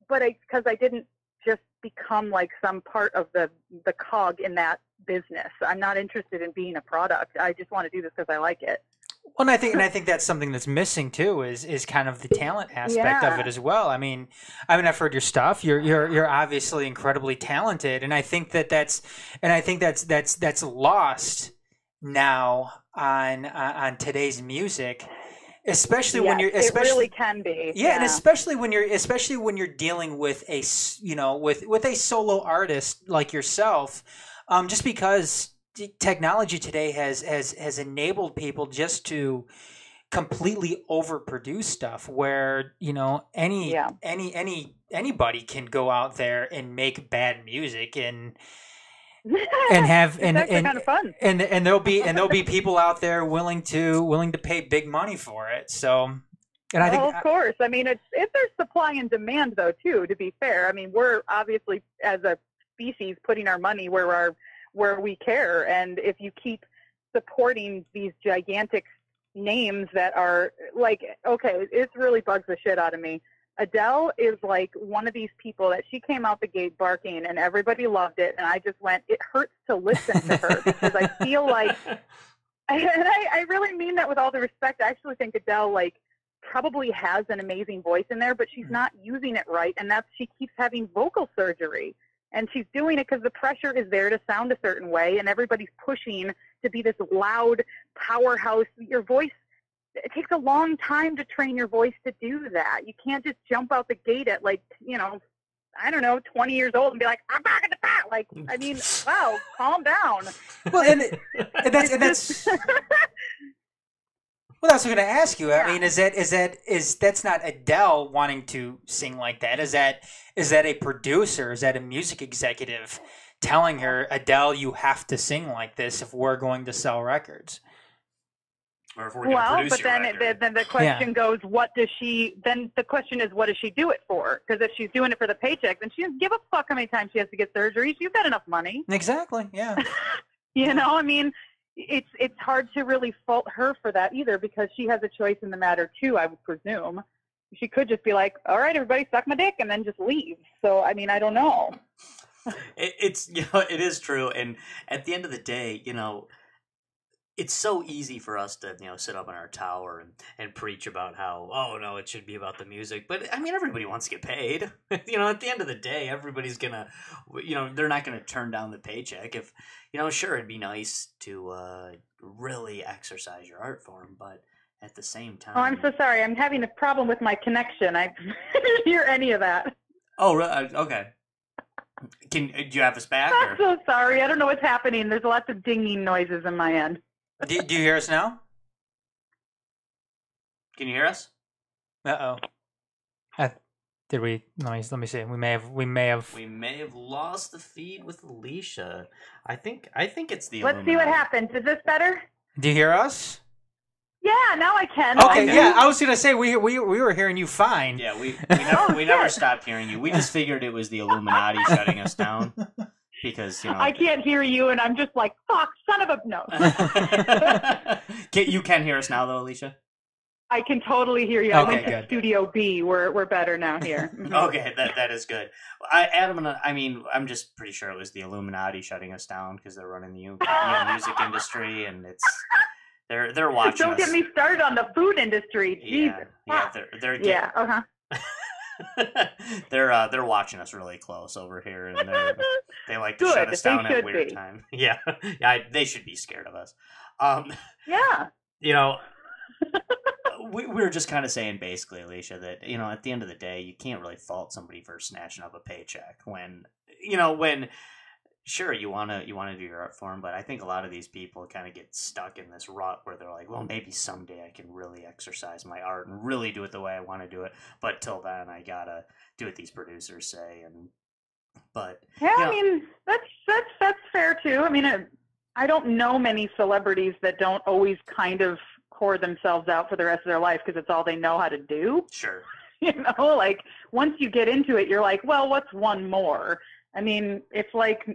But because I didn't just become like some part of the cog in that business. I'm not interested in being a product. I just want to do this because I like it.
Well, and I think that's something that's missing too is kind of the talent aspect of it as well. I mean, I've heard your stuff. You're obviously incredibly talented, and I think that's lost now on today's music. Especially when you're,
it really can be.
Yeah, and especially when you're dealing with a with a solo artist like yourself, just because technology today has enabled people just to completely overproduce stuff, where anybody can go out there and make bad music and have and
kind of fun.
And there'll be people out there willing to pay big money for it. So, and I think,
of course, I mean, if there's supply and demand though too. To be fair, I mean, we're obviously as a species putting our money where we care, and if you keep supporting these gigantic names that are like, okay, it really bugs the shit out of me. Adele is like one of these people that she came out the gate barking and everybody loved it. And I just went, it hurts to listen to her because I feel like, and I really mean that with all the respect. I actually think Adele like probably has an amazing voice in there, but she's not using it right. And she keeps having vocal surgery, and she's doing it because the pressure is there to sound a certain way. And everybody's pushing to be this loud powerhouse. Your voice, it takes a long time to train your voice to do that. You can't just jump out the gate at like, I don't know, 20 years old and be like, I'm back at the bat. Like, I mean, wow, calm down.
Well, and that's well, that's what I'm going to ask you. I mean, is that's not Adele wanting to sing like that? Is that a producer? Is that a music executive telling her, Adele, you have to sing like this if we're going to sell records?
Well, but then the question goes, what does she? Then the question is, what does she do it for? Because if she's doing it for the paycheck, then she doesn't give a fuck how many times she has to get surgeries. You've got enough money.
Exactly. Yeah.
I mean, it's hard to really fault her for that either, because she has a choice in the matter too. I would presume she could just be like, all right, everybody, suck my dick, and then just leave. So I mean, I don't know.
It is true, and at the end of the day, it's so easy for us to, sit up in our tower and preach about how, oh, no, it should be about the music. But, I mean, everybody wants to get paid. At the end of the day, everybody's going to, they're not going to turn down the paycheck. If, sure, it'd be nice to really exercise your art form, but at the same time...
Oh, I'm so sorry. I'm having a problem with my connection. I didn't hear any of that.
Oh, really? Okay. Do you have us back?
I'm so sorry. I don't know what's happening. There's lots of dinging noises on my end.
Do you hear us now?
Can you hear us?
Did we? Let me see. We may have
lost the feed with Alicia. I think it's the.
Let's see what happens. Is this better?
Do you hear us?
Yeah, now I can.
Okay, yeah. I was gonna say we were hearing you fine.
Yeah, we never stopped hearing you. We just figured it was the Illuminati shutting us down. Because,
I can't hear you, and I'm just like, fuck, son of a... No.
You can hear us now, though, Alicia?
I can totally hear you.
Okay,
I went to
good.
Studio B. We're better now here.
Okay, that is good. Adam, I'm just pretty sure it was the Illuminati shutting us down because they're running the music industry, and they're watching
Don't
us.
get me started on the food industry. Jesus.
Yeah, they're
yeah, uh-huh.
They're watching us really close over here, and they like to shut us down at weird time. Yeah, they should be scared of us.
Yeah.
You know, we were just kind of saying basically, Alicia, that at the end of the day, you can't really fault somebody for snatching up a paycheck when sure, you want to do your art form, but I think a lot of these people kind of get stuck in this rut where they're like, well, maybe someday I can really exercise my art and really do it the way I want to do it, but till then I gotta do what these producers say.
I mean, that's fair too. I mean, I don't know many celebrities that don't always kind of whore themselves out for the rest of their life because it's all they know how to do.
Sure.
Like once you get into it, you're like, well, what's one more? I mean, it's like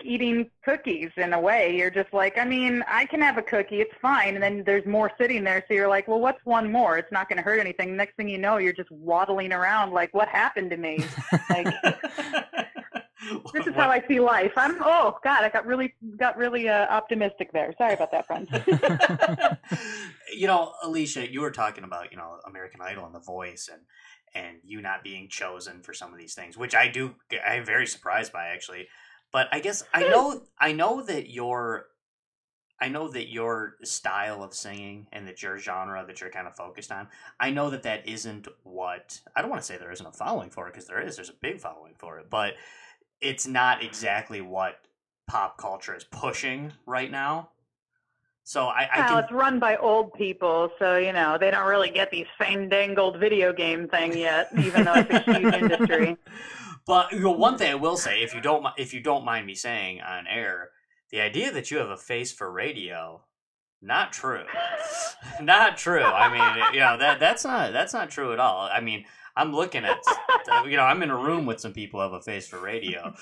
eating cookies in a way. You're just like, I mean, I can have a cookie, it's fine. And then there's more sitting there. So you're like, well, what's one more? It's not going to hurt anything. Next thing you know, you're just waddling around like, what happened to me? Like, this is how I see life. Oh God, I got really optimistic there. Sorry about that, friend.
Alicia, you were talking about, American Idol and The Voice and you not being chosen for some of these things, which I'm very surprised by actually. But I guess I know that your style of singing and that your genre that you're kind of focused on, I know that isn't what, I don't want to say there isn't a following for it, because there's a big following for it, but it's not exactly what pop culture is pushing right now. So
it's run by old people, so they don't really get the fame-dangled video game thing yet, even though it's a huge industry.
But one thing I will say, if you don't mind me saying on air, the idea that you have a face for radio, not true, not true. I mean, that's not true at all. I mean, I'm looking at, I'm in a room with some people who have a face for radio.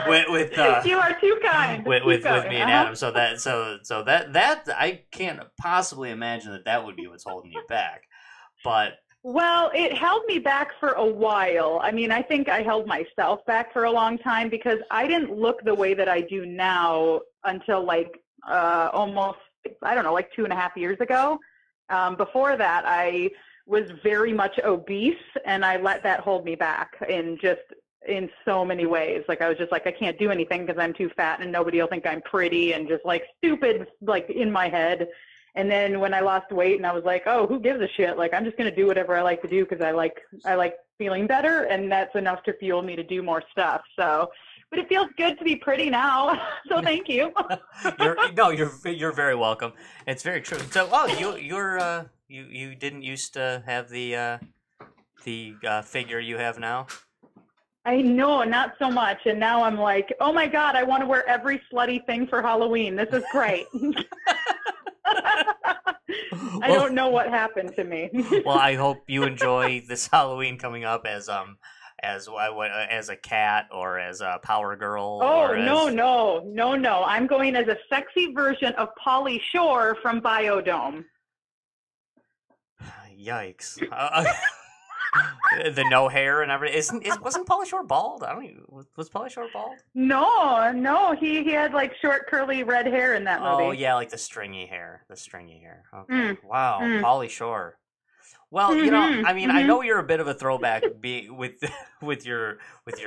with
you are too kind.
With me and Adam, so that I can't possibly imagine that would be what's holding you back, but.
Well, it held me back for a while. I mean, I think I held myself back for a long time because I didn't look the way that I do now until almost, I don't know, 2.5 years ago. Before that, I was very much obese, and I let that hold me back in so many ways. I was just like, I can't do anything because I'm too fat and nobody will think I'm pretty, and just stupid, in my head. And then when I lost weight and I was like, oh, who gives a shit? I'm just going to do whatever I like to do because I like feeling better, and that's enough to fuel me to do more stuff. So, but it feels good to be pretty now. So thank you.
You're very welcome. It's very true. So, you didn't used to have the figure you have now?
I know, not so much. And now I'm like, oh my God, I want to wear every slutty thing for Halloween. This is great. I don't know what happened to me.
Well, I hope you enjoy this Halloween coming up as a cat or as a Power Girl.
Oh, no. I'm going as a sexy version of Pauly Shore from Biodome.
Yikes. The no hair and everything. Wasn't Pauly Shore bald? I don't even, was Pauly Shore bald?
No. He had short curly red hair in that movie.
Oh yeah, the stringy hair. Okay. Wow, Pauly Shore. Well, I mean, I know you're a bit of a throwback with your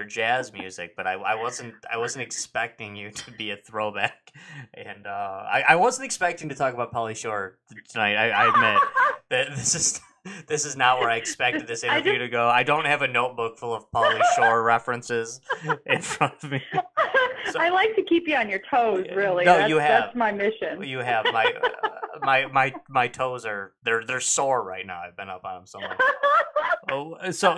jazz music, but I wasn't expecting you to be a throwback, and I wasn't expecting to talk about Pauly Shore tonight. I admit that this is not where I expected this interview to go. I don't have a notebook full of Pauly Shore references in front of me. So,
I like to keep you on your toes, really.
No, you have.
That's my mission.
You have my toes are they're sore right now. I've been up on them so much. Oh, so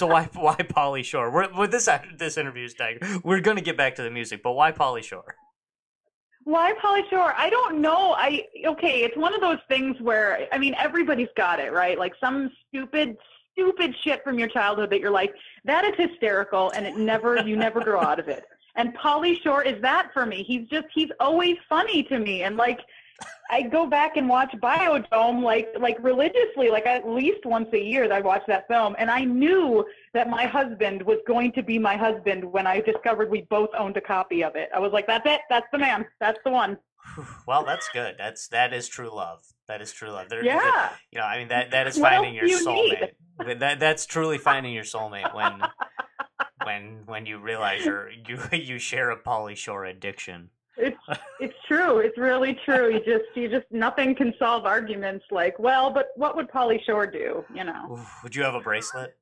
why Pauly Shore? With this interview's tag, we're gonna get back to the music, but why Pauly Shore?
Why Pauly Shore? I don't know. It's one of those things where, I mean, everybody's got it, right? Some stupid shit from your childhood that you're like, that is hysterical, and you never grow out of it. And Pauly Shore is that for me. He's always funny to me. And I go back and watch Biodome like religiously, at least once a year I'd watch that film. And I knew that my husband was going to be my husband when I discovered we both owned a copy of it. I was like, that's it. That's the man. That's the one.
Well, that's good. That is true love. That is true love.
Yeah.
I mean, that is finding your soulmate. That's truly finding your soulmate when you realize you share a Pauly Shore addiction.
It's true. It's really true. You just nothing can solve arguments like, well, but what would Pauly Shore do? You know.
Oof, would you have a bracelet?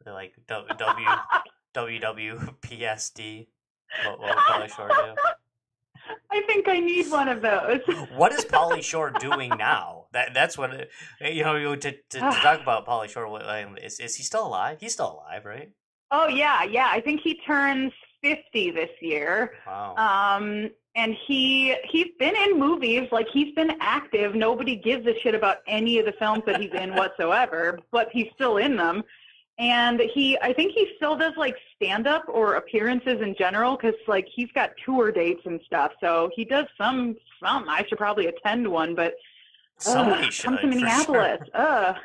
Like WWPSD? What would Pauly Shore do?
I think I need one of those.
What is Pauly Shore doing now? That's what to talk about Pauly Shore. Is he still alive? He's still alive, right?
Oh yeah. I think he turns 50 this year.
Wow.
And he's been in movies, like he's been active. Nobody gives a shit about any of the films that he's in whatsoever, but he's still in them. And I think he still does like stand-up or appearances in general, because like he's got tour dates and stuff. So he does some. I should probably attend one, but
somebody should
come to Minneapolis.
Sure.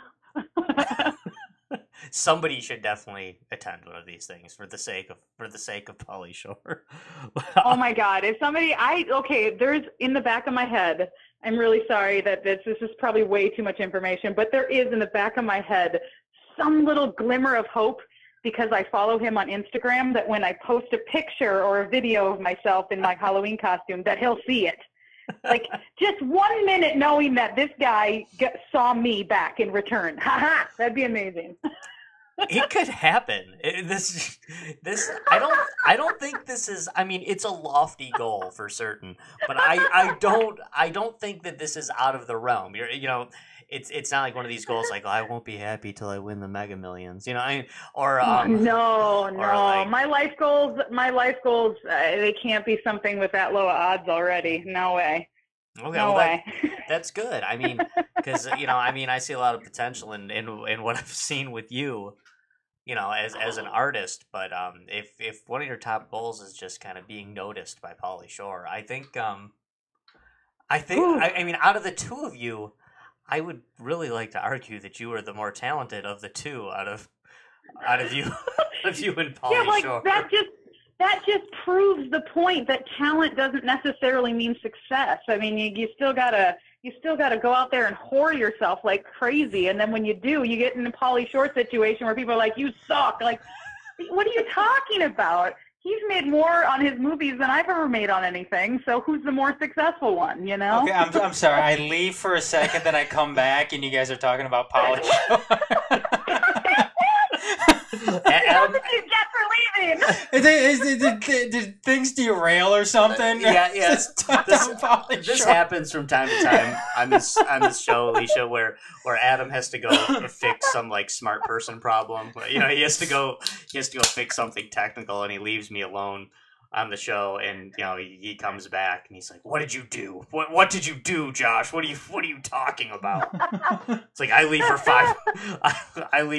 Somebody should definitely attend one of these things for the sake of Pauly Shore.
Oh my God! If somebody, there's in the back of my head. I'm really sorry that this is probably way too much information, but there is in the back of my head some little glimmer of hope, because I follow him on Instagram, that when I post a picture or a video of myself in my Halloween costume, that he'll see it. Like, just 1 minute knowing that this guy saw me back in return. Ha! That'd be amazing.
It could happen. I don't think this is. I mean, it's a lofty goal for certain, but I don't think that this is out of the realm. It's not like one of these goals like, oh, I won't be happy till I win the Mega Millions, No.
Like, my life goals, they can't be something with that low odds already. No way.
Okay,
no way.
That's good. I mean, because I see a lot of potential in what I've seen with you, as an artist. But if one of your top goals is just kind of being noticed by Pauly Shore, I think out of the two of you, I would really like to argue that you are the more talented of the two out of you and Pauly Shore.
That just proves the point that talent doesn't necessarily mean success. I mean, you still gotta go out there and whore yourself like crazy, and then when you do, you get in a Pauly Shore situation where people are like, "You suck!" Like, what are you talking about? He's made more on his movies than I've ever made on anything. So who's the more successal one?
Okay, I'm sorry. I leave for a second, then I come back, and you guys are talking about Pauly Shore.
How did you get for leaving?
Did things derail or something?
Yeah. This happens from time to time on this show, Alicia, where Adam has to go fix some like smart person problem. He has to go fix something technical, and he leaves me alone on the show, and he comes back and he's like, "What did you do? What did you do, Josh? What are you talking about?" It's like I leave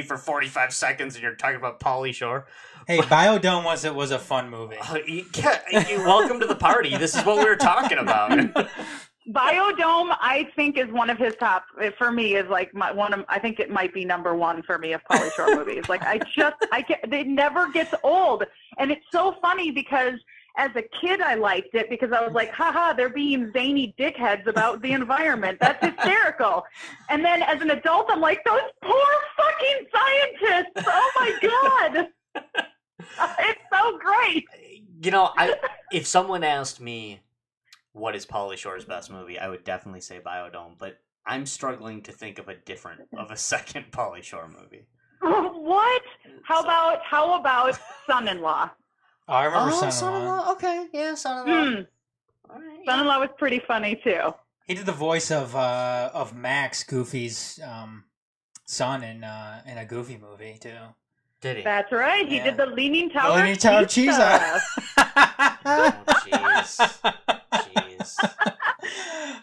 for 45 seconds, and you're talking about Pauly Shore.
Hey, Biodome was a fun movie.
Welcome to the party. This is what we were talking about.
Biodome, I think, is one of his top. For me, is like I think it might be number one for me of Pauly Shore movies. Like it never gets old, and it's so funny because as a kid I liked it because I was like, haha, they're being zany dickheads about the environment. That's hysterical. And then as an adult, I'm like, those poor fucking scientists. Oh my God. It's so great.
If someone asked me what is Pauly Shore's best movie, I would definitely say Biodome, but I'm struggling to think of a second Pauly Shore movie.
What? How about Son-in-Law?
Oh, I remember Son-in-Law.
Okay, yeah, Son-in-Law. All right,
Son-in-Law was pretty funny too.
He did the voice of Max, Goofy's son, in a Goofy movie too.
Did he?
That's right. He did the Leaning Tower.
The Leaning Tower of Cheese.
Oh, jeez.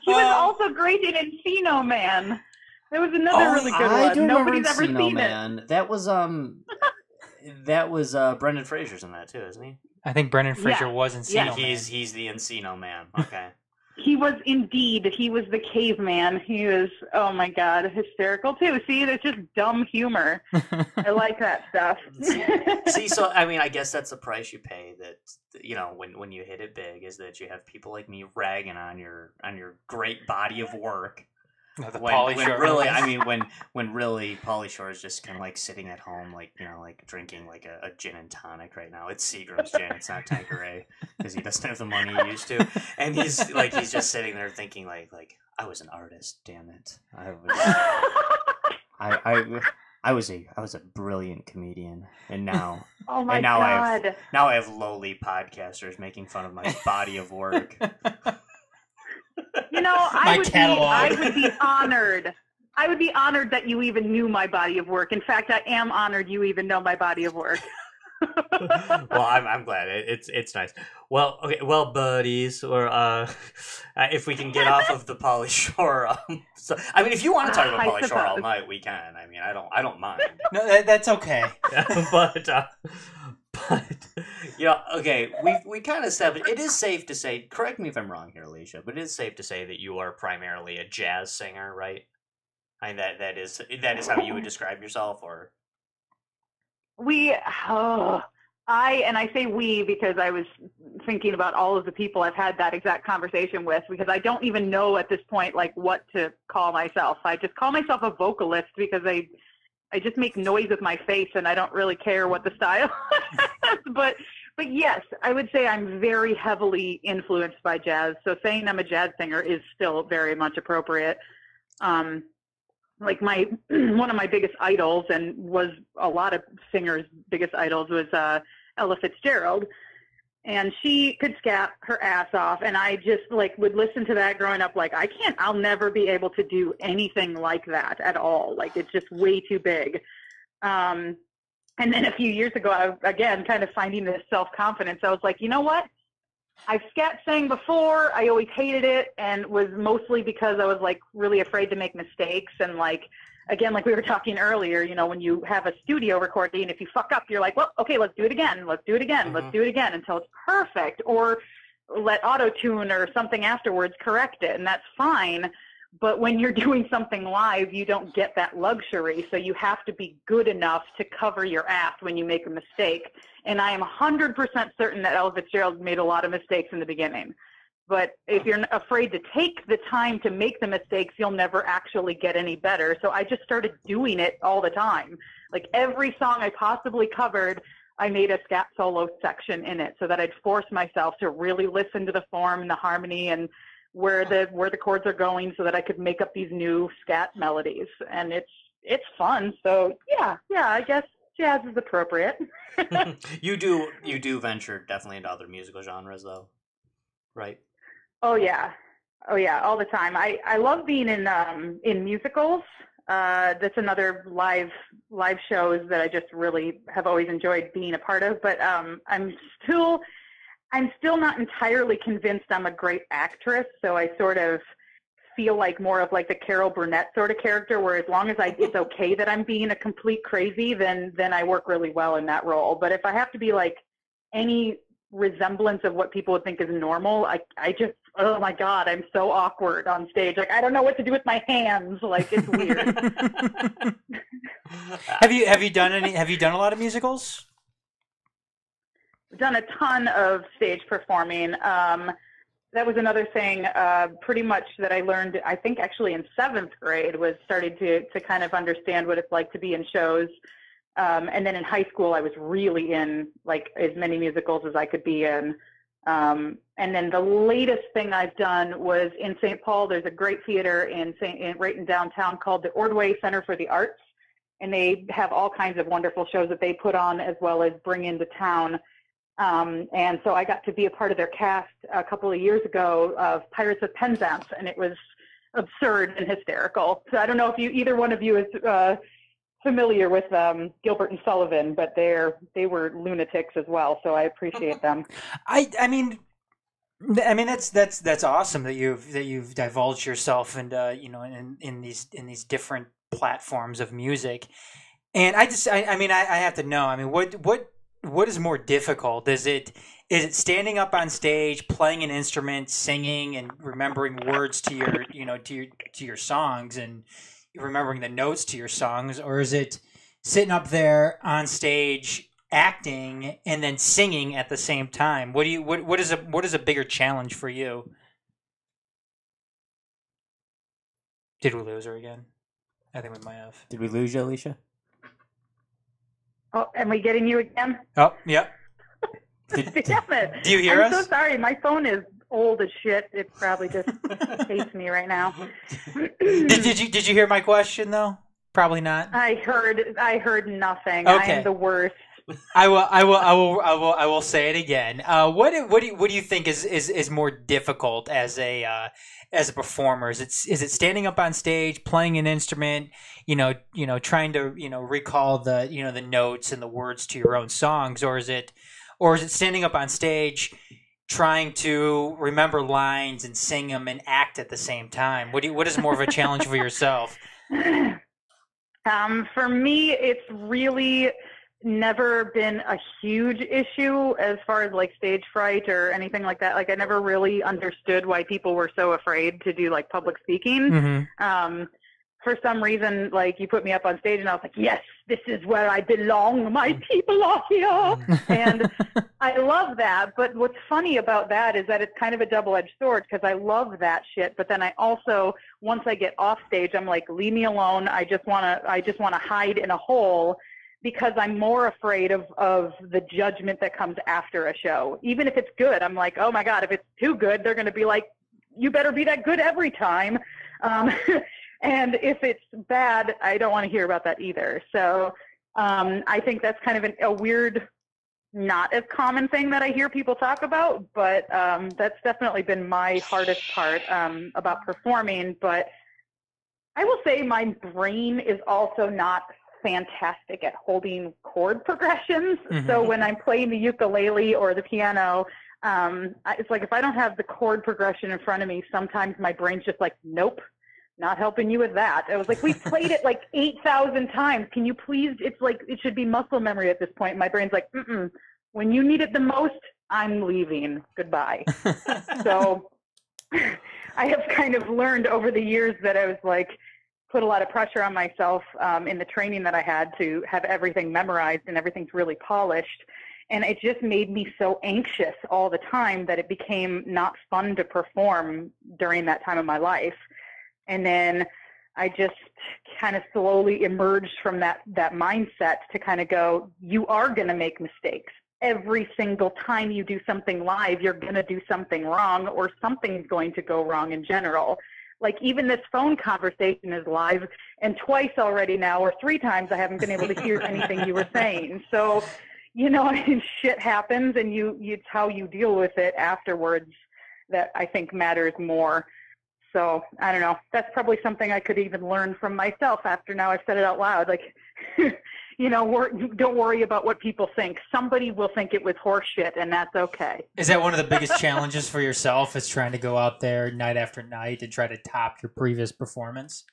He was also great in Encino Man. There was another really good one. Nobody's ever seen it.
That was Brendan Fraser's in that too, isn't he?
I think Brendan Fraser was Encino Man.
He's the Encino Man. Okay.
He was indeed. He was the caveman. He was, oh my God, hysterical too. See, it's just dumb humor. I like that stuff.
See, so I guess that's the price you pay. That when you hit it big, is that you have people like me ragging on your great body of work,
The
when
Pauly Shore
really,
movies.
I mean, when really Pauly Shore is just kind of like sitting at home, like, you know, like drinking like a gin and tonic right now. It's Seagram's gin, it's not Tanqueray, because he doesn't have the money he used to, and he's just sitting there thinking like I was an artist, damn it, I was a brilliant comedian, and now
Oh my
I
God.
have lowly podcasters making fun of my body of work.
You know,
My catalog.
I would be honored. I would be honored that you even knew my body of work. In fact, I am honored you even know my body of work.
Well, I'm glad it's nice. Well, okay, well, buddies, or if we can get off of the Pauly Shore. So, I mean, if you want to talk about
I
Pauly Shore all
suppose.
night, we can. I mean, I don't mind.
No, that's okay.
but yeah, okay. We kind of said it is safe to say. Correct me if I'm wrong here, Alicia, but it is safe to say that you are primarily a jazz singer, right? I mean, that is how you would describe yourself, or
I say we because I was thinking about all of the people I've had that exact conversation with, because I don't even know at this point like what to call myself. I just call myself a vocalist because I just make noise with my face and I don't really care what the style is. But yes, I would say I'm very heavily influenced by jazz. So saying I'm a jazz singer is still very much appropriate. Like one of my biggest idols, and was a lot of singers' biggest idols, was Ella Fitzgerald, and she could scat her ass off, and I just like would listen to that growing up. Like, I'll never be able to do anything like that at all. Like, it's just way too big. And then a few years ago, again, kind of finding this self-confidence, I was like, you know what? I've scat sang before. I always hated it, and was mostly because I was like really afraid to make mistakes. And like, again, like we were talking earlier, you know, when you have a studio recording, if you fuck up, you're like, well, okay, let's do it again. Let's do it again. Let's do it again until it's perfect, or let auto-tune or something afterwards correct it. And that's fine. But when you're doing something live, you don't get that luxury. So you have to be good enough to cover your ass when you make a mistake. And I am 100% certain that Ella Fitzgerald made a lot of mistakes in the beginning. But if you're afraid to take the time to make the mistakes, you'll never actually get any better. So I just started doing it all the time. Like every song I possibly covered, I made a scat solo section in it so that I'd force myself to really listen to the form and the harmony and where the chords are going, so that I could make up these new scat melodies. And it's fun. So yeah, I guess jazz is appropriate.
you do venture definitely into other musical genres, though, right?
Oh yeah, all the time. I love being in musicals. That's another live shows that I just really have always enjoyed being a part of. But I'm still not entirely convinced I'm a great actress. So I sort of feel like more of like the Carol Burnett sort of character, where as long as it's okay that I'm being a complete crazy, then I work really well in that role. But if I have to be like any resemblance of what people would think is normal, I just, oh my God, I'm so awkward on stage. Like, I don't know what to do with my hands. Like, it's weird.
Have you done a lot of musicals?
I've done a ton of stage performing. That was another thing pretty much that I learned, I think actually in 7th grade, was starting to kind of understand what it's like to be in shows. And then in high school, I was really in like as many musicals as I could be in. And then the latest thing I've done was in St. Paul. There's a great theater right in downtown called the Ordway Center for the Arts. And they have all kinds of wonderful shows that they put on as well as bring into town. And so I got to be a part of their cast a couple of years ago of Pirates of Penzance, and it was absurd and hysterical. So I don't know if either one of you is familiar with Gilbert and Sullivan, but they were lunatics as well, so I appreciate them.
I mean that's awesome that you've divulged yourself into in these different platforms of music. And I have to know, I mean, what is more difficult? Is it standing up on stage, playing an instrument, singing, and remembering words to your songs and remembering the notes to your songs, or is it sitting up there on stage, acting, and then singing at the same time? What is a bigger challenge for you? Did we lose her again? I think we might have.
Did we lose you, Alicia?
Oh, am I getting you again?
Oh, yeah.
Damn it.
Do you hear
I'm
us?
so sorry. My phone is old as shit. It probably just hates me right now.
Did you hear my question though? Probably not.
I heard nothing.
Okay.
I am the worst.
I will say it again. What do you think is more difficult as a performer? Is it standing up on stage, playing an instrument, trying to recall the the notes and the words to your own songs, or is it standing up on stage, trying to remember lines and sing them and act at the same time? What is more of a challenge for yourself?
For me, it's really never been a huge issue as far as like stage fright or anything like that. Like I never really understood why people were so afraid to do like public speaking.
Mm-hmm.
For some reason, like you put me up on stage and I was like, yes, this is where I belong. My people are here. And I love that. But what's funny about that is that it's kind of a double-edged sword because I love that shit. But then I also, once I get off stage, I'm like, leave me alone. I just want to hide in a hole because I'm more afraid of the judgment that comes after a show. Even if it's good, I'm like, oh my God, if it's too good, they're going to be like, you better be that good every time. And if it's bad, I don't want to hear about that either. So I think that's kind of a weird, not as common thing that I hear people talk about, but that's definitely been my hardest part about performing. But I will say my brain is also not fantastic at holding chord progressions. Mm-hmm. So when I'm playing the ukulele or the piano, it's like if I don't have the chord progression in front of me, sometimes my brain's just like, nope. Not helping you with that. I was like, we've played it like 8,000 times. Can you please? It's like, it should be muscle memory at this point. My brain's like, when you need it the most, I'm leaving. Goodbye. So I have kind of learned over the years that I was like, put a lot of pressure on myself in the training that I had to have everything memorized and everything's really polished. And it just made me so anxious all the time that it became not fun to perform during that time of my life. And then I just kind of slowly emerged from that mindset to kind of go, you are going to make mistakes. Every single time you do something live, you're going to do something wrong or something's going to go wrong in general. Like even this phone conversation is live and twice already now or 3 times I haven't been able to hear anything you were saying. So, shit happens and it's how you deal with it afterwards that I think matters more. So I don't know. That's probably something I could even learn from myself after now I've said it out loud. Like, don't worry about what people think. Somebody will think it was horse shit, and that's okay.
Is that one of the biggest challenges for yourself? Is trying to go out there night after night and try to top your previous performance?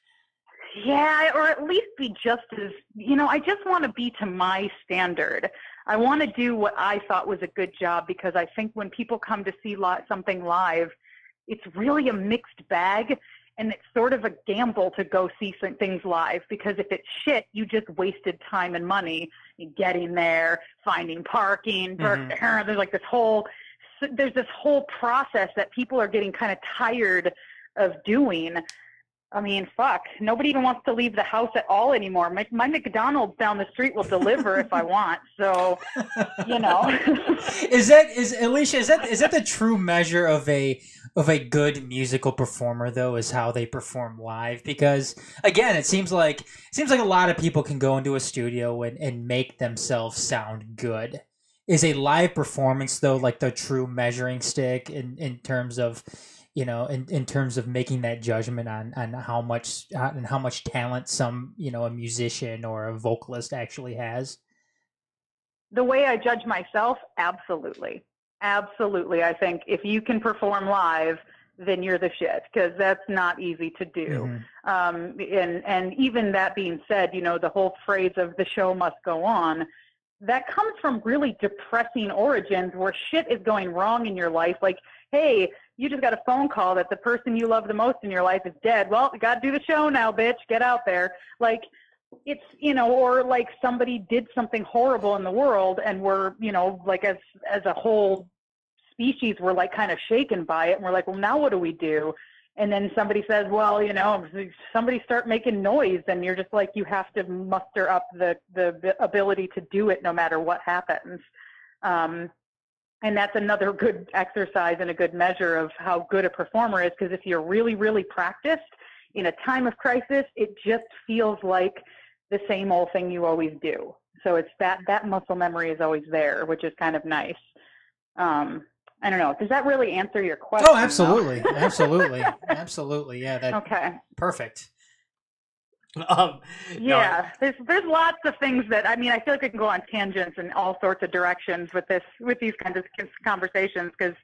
Yeah, or at least be just as, I just want to be to my standard. I want to do what I thought was a good job because I think when people come to see something live, it's really a mixed bag, and it's sort of a gamble to go see some things live because if it's shit, you just wasted time and money getting there, finding parking. Mm-hmm. There's this whole process that people are getting kind of tired of doing. I mean, fuck, nobody even wants to leave the house at all anymore. My McDonald's down the street will deliver if I want. So,
Is Alicia, is that the true measure of a good musical performer though, is how they perform live? Because again, it seems like a lot of people can go into a studio and make themselves sound good. Is a live performance though like the true measuring stick in terms of in terms of making that judgment on how much talent some, a musician or a vocalist actually has?
The way I judge myself, absolutely. Absolutely. I think if you can perform live, then you're the shit, because that's not easy to do. Mm-hmm. And even that being said, the whole phrase of the show must go on, that comes from really depressing origins where shit is going wrong in your life. Like, hey, you just got a phone call that the person you love the most in your life is dead. Well, you got to do the show now, bitch. Get out there. Like, it's, or like somebody did something horrible in the world and we're, like as a whole species, we're like kind of shaken by it. And we're like, well, now what do we do? And then somebody says, well, somebody start making noise, and you're just like, you have to muster up the ability to do it no matter what happens. And that's another good exercise and a good measure of how good a performer is, because if you're really, really practiced, in a time of crisis, it just feels like the same old thing you always do. So it's that muscle memory is always there, which is kind of nice. I don't know. Does that really answer your question?
Oh, absolutely. Though? Absolutely. Absolutely. Yeah.
Okay.
Perfect.
Yeah, there's lots of things that, I feel like I can go on tangents in all sorts of directions with these kinds of conversations, because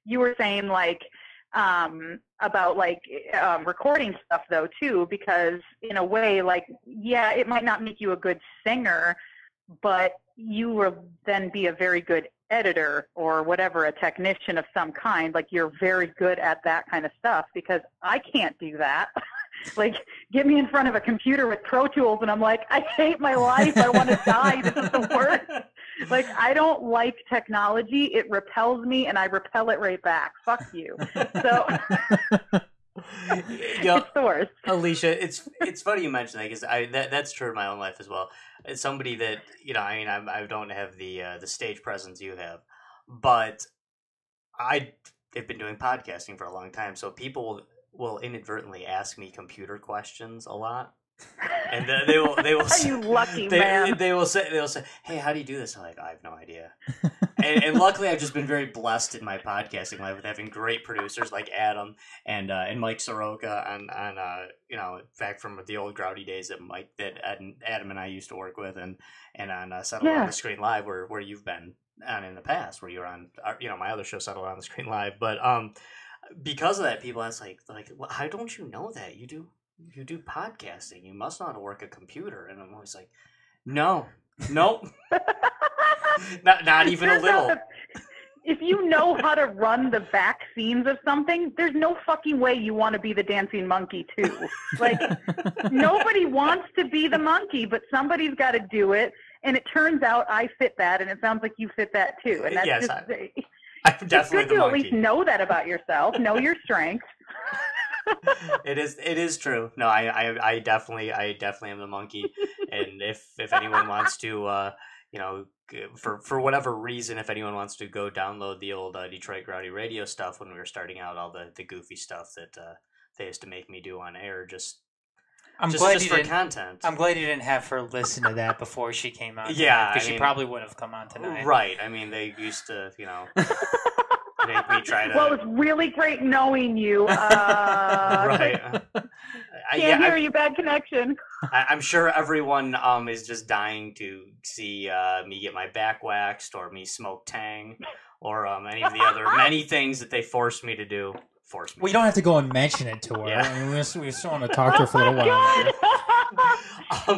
you were saying about recording stuff though too, because in a way, it might not make you a good singer, but you will then be a very good editor or whatever, a technician of some kind. You're very good at that kind of stuff, because I can't do that. Get me in front of a computer with Pro Tools and I'm like, I hate my life. I want to die. This is the worst. I don't like technology. It repels me and I repel it right back. Fuck you. So it's the worst.
Alicia, it's funny you mention that, because that's true in my own life as well. It's somebody that, I don't have the stage presence you have, but I've been doing podcasting for a long time, so people will inadvertently ask me computer questions a lot, and they will say,
you lucky man.
They will say, hey, how do you do this? I'm like, I have no idea. and luckily I've just been very blessed in my podcasting life with having great producers like Adam and Mike Soroka on back from the old Grouty days that Adam and I used to work with, and on Settle on the Screen Live where you've been on in the past, where you're on my other show, Settle on the Screen Live. But because of that, people ask well, how don't you know that? You do podcasting. You must know how to work a computer. And I'm always like, nope. not even a little.
If you know how to run the back scenes of something, there's no fucking way you want to be the dancing monkey too. Nobody wants to be the monkey, but somebody's got to do it. And it turns out I fit that, and it sounds like you fit that too. And that's
I'm definitely
it's good to at least know that about yourself. Know your strengths.
It is true. No, I definitely am the monkey. And if anyone wants to, for whatever reason, if anyone wants to go download the old Detroit Grouty Radio stuff when we were starting out, all the goofy stuff that they used to make me do on air, just for content.
I'm glad you didn't have her listen to that before she came on.
Yeah,
because she probably wouldn't have come on tonight.
Right. They used to, make me try to.
Well, it's really great knowing you.
Right.
Can't hear you. Bad connection.
I'm sure everyone is just dying to see me get my back waxed, or me smoke Tang, or any of the other many things that they forced me to do.
We don't have to go and mention it to her.
Yeah.
We just want to talk to her for a little while.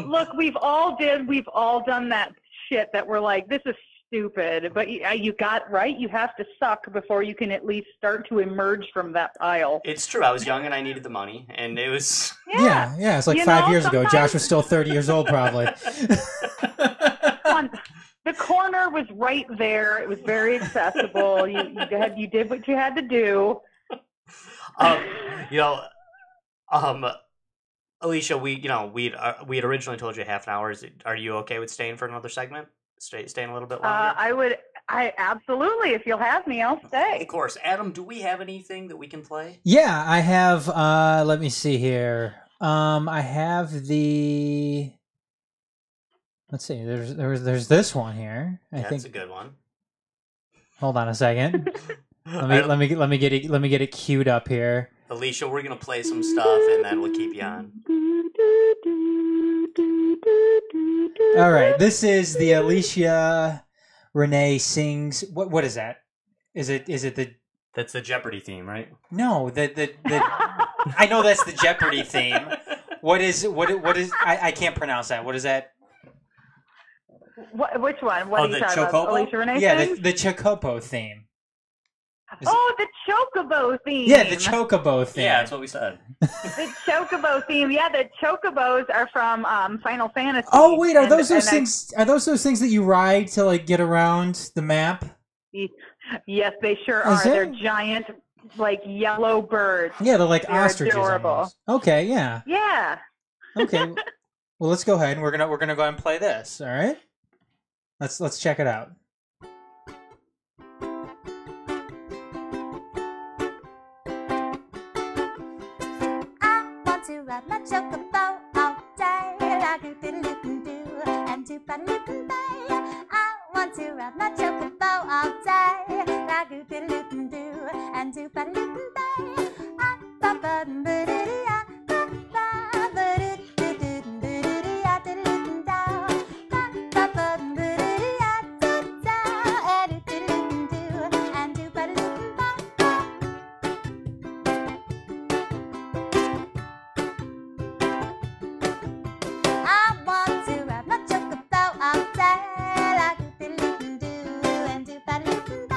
Look, we've all done that shit that we're like, this is stupid, but you got right. You have to suck before you can at least start to emerge from that pile.
It's true. I was young and I needed the money, and it was
yeah.
It's like 5 years ago. Josh was still 30 years old, probably.
The corner was right there. It was very accessible. You did what you had to do.
Alicia, we had originally told you half an hour. Are you okay with staying for another segment? Staying a little bit longer?
I absolutely. If you'll have me, I'll stay.
Of course. Adam, do we have anything that we can play?
Yeah, I have. Let me see here. I have the. Let's see. There's this one here. I think
that's a good one.
Hold on a second. Let me get it queued up here.
Alicia, we're gonna play some stuff and then we'll keep you on.
All right, this is the Alicia Renee sings. What is that? Is it the?
That's the Jeopardy theme, right?
No, the I know that's the Jeopardy theme. What is? I can't pronounce that. What is that?
Which one? What are you talking about? Alicia Renee?
Yeah, the Chocobo theme.
The Chocobo theme.
Yeah, the Chocobo theme.
Yeah, that's what we said.
The Chocobo theme. Yeah, the Chocobos are from Final Fantasy.
Oh wait, are those those things? Are those things that you ride to get around the map?
Yes, they sure are. They're giant like yellow birds.
Yeah, they're like
They're
ostriches
adorable.
almost. Okay, yeah.
Yeah.
Okay. Well, let's go ahead and we're gonna go ahead and play this. All right. Let's check it out.
I want to ride my chocobo all day, like a diddle-doo-doo, and do ba-da-doo-doo-day. I want to ride my chocobo all day, like a diddle-doo-doo, and do ba-da-doo-doo-day. Ah, ba-ba-doo-doo-doo-doo, ba-ba-doo-doo-doo-doo-doo-doo, diddle-doo-doo-doo, ba-ba-doo-doo-doo-doo-doo, and do ba-da-doo-doo-doo. I want to ride my chocobo all day, like a diddle-doo-doo, and do ba-da-doo-doo-day.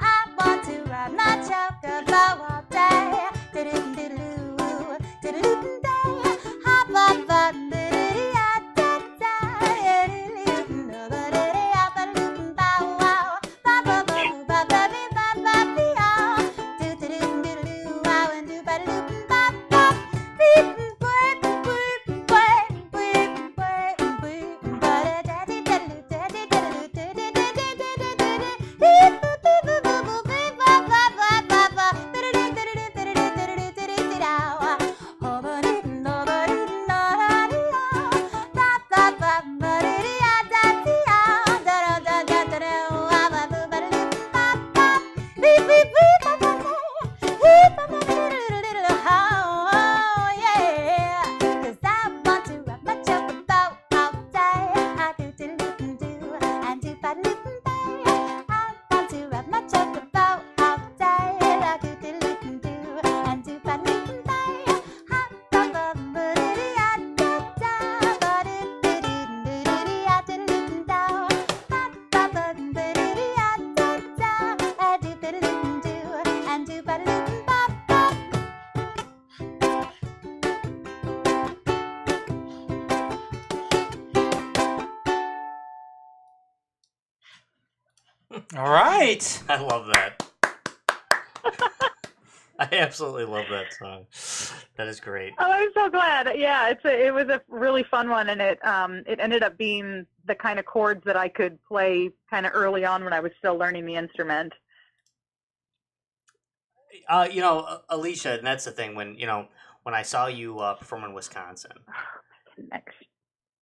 I want to ride my chocobo all day, diddle-doo-doo, diddle-doo-doo-day.
All right.
I love that. I absolutely love that song. That is great.
Oh, I'm so glad. Yeah, it was a really fun one, and it ended up being the kind of chords that I could play kind of early on when I was still learning the instrument.
Alicia, and that's the thing when I saw you perform in Wisconsin.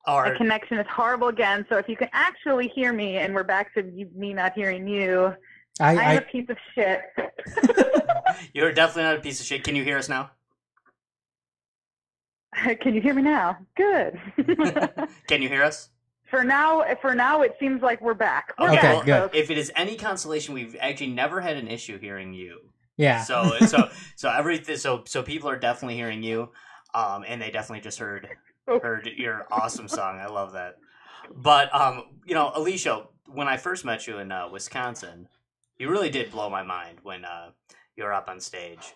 My connection is horrible again. So if you can actually hear me, and we're back to me not hearing you, I'm a piece of shit.
You're definitely not a piece of shit. Can you hear us now?
Can you hear me now? Good.
Can you hear us?
For now, it seems like we're back.
Okay, good.
If it is any consolation, we've actually never had an issue hearing you.
Yeah.
So everything. So people are definitely hearing you, and they definitely just heard your awesome song. I love that. But Alicia, when I first met you in Wisconsin, you really did blow my mind when you were up on stage.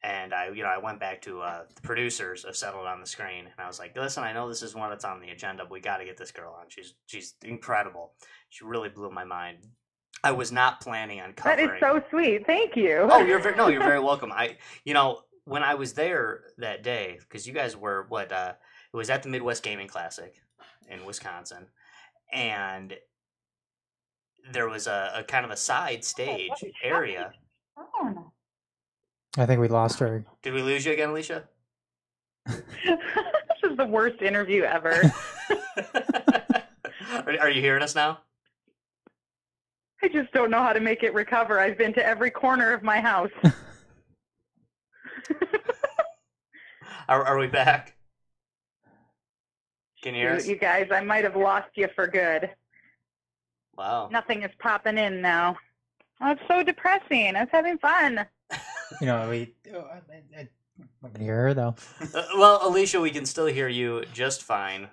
And I went back to the producers of Settled on the Screen, and I was like, listen, I know this is one that's on the agenda, but we got to get this girl on. She's incredible. She really blew my mind. I was not planning on covering.
That is so sweet. Thank you.
Oh, you're very welcome. When I was there that day, because you guys were it was at the Midwest Gaming Classic in Wisconsin, and there was a kind of a side stage area.
Oh, no.
I think we lost her.
Did we lose you again, Alicia?
This is the worst interview ever.
Are you hearing us now?
I just don't know how to make it recover. I've been to every corner of my house.
Are we back? Can you hear us?
You guys, I might have lost you for good.
Wow.
Nothing is popping in now. Oh, it's so depressing. I was having fun.
I can hear her though.
Well, Alicia, we can still hear you just fine.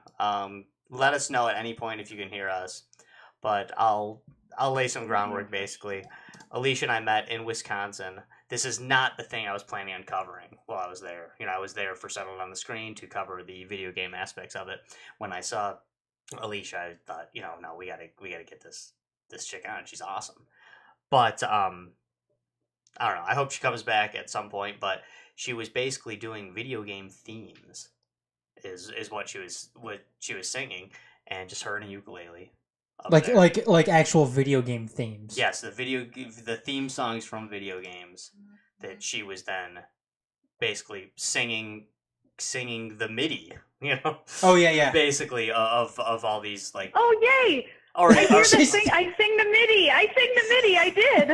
Let us know at any point if you can hear us. But I'll lay some groundwork. Basically, Alicia and I met in Wisconsin. This is not the thing I was planning on covering while I was there. I was there for Settled on the Screen to cover the video game aspects of it. When I saw Alicia, I thought, no, we gotta get this chick on. She's awesome. But I don't know. I hope she comes back at some point, but she was basically doing video game themes, is what she was singing, and just her and a ukulele.
Like actual video game themes.
Yes, the theme songs from video games that she was then basically singing the MIDI, you know.
Oh yeah.
Basically of all these like.
Oh yay!
Already,
I hear the sing. I sing the MIDI. I did.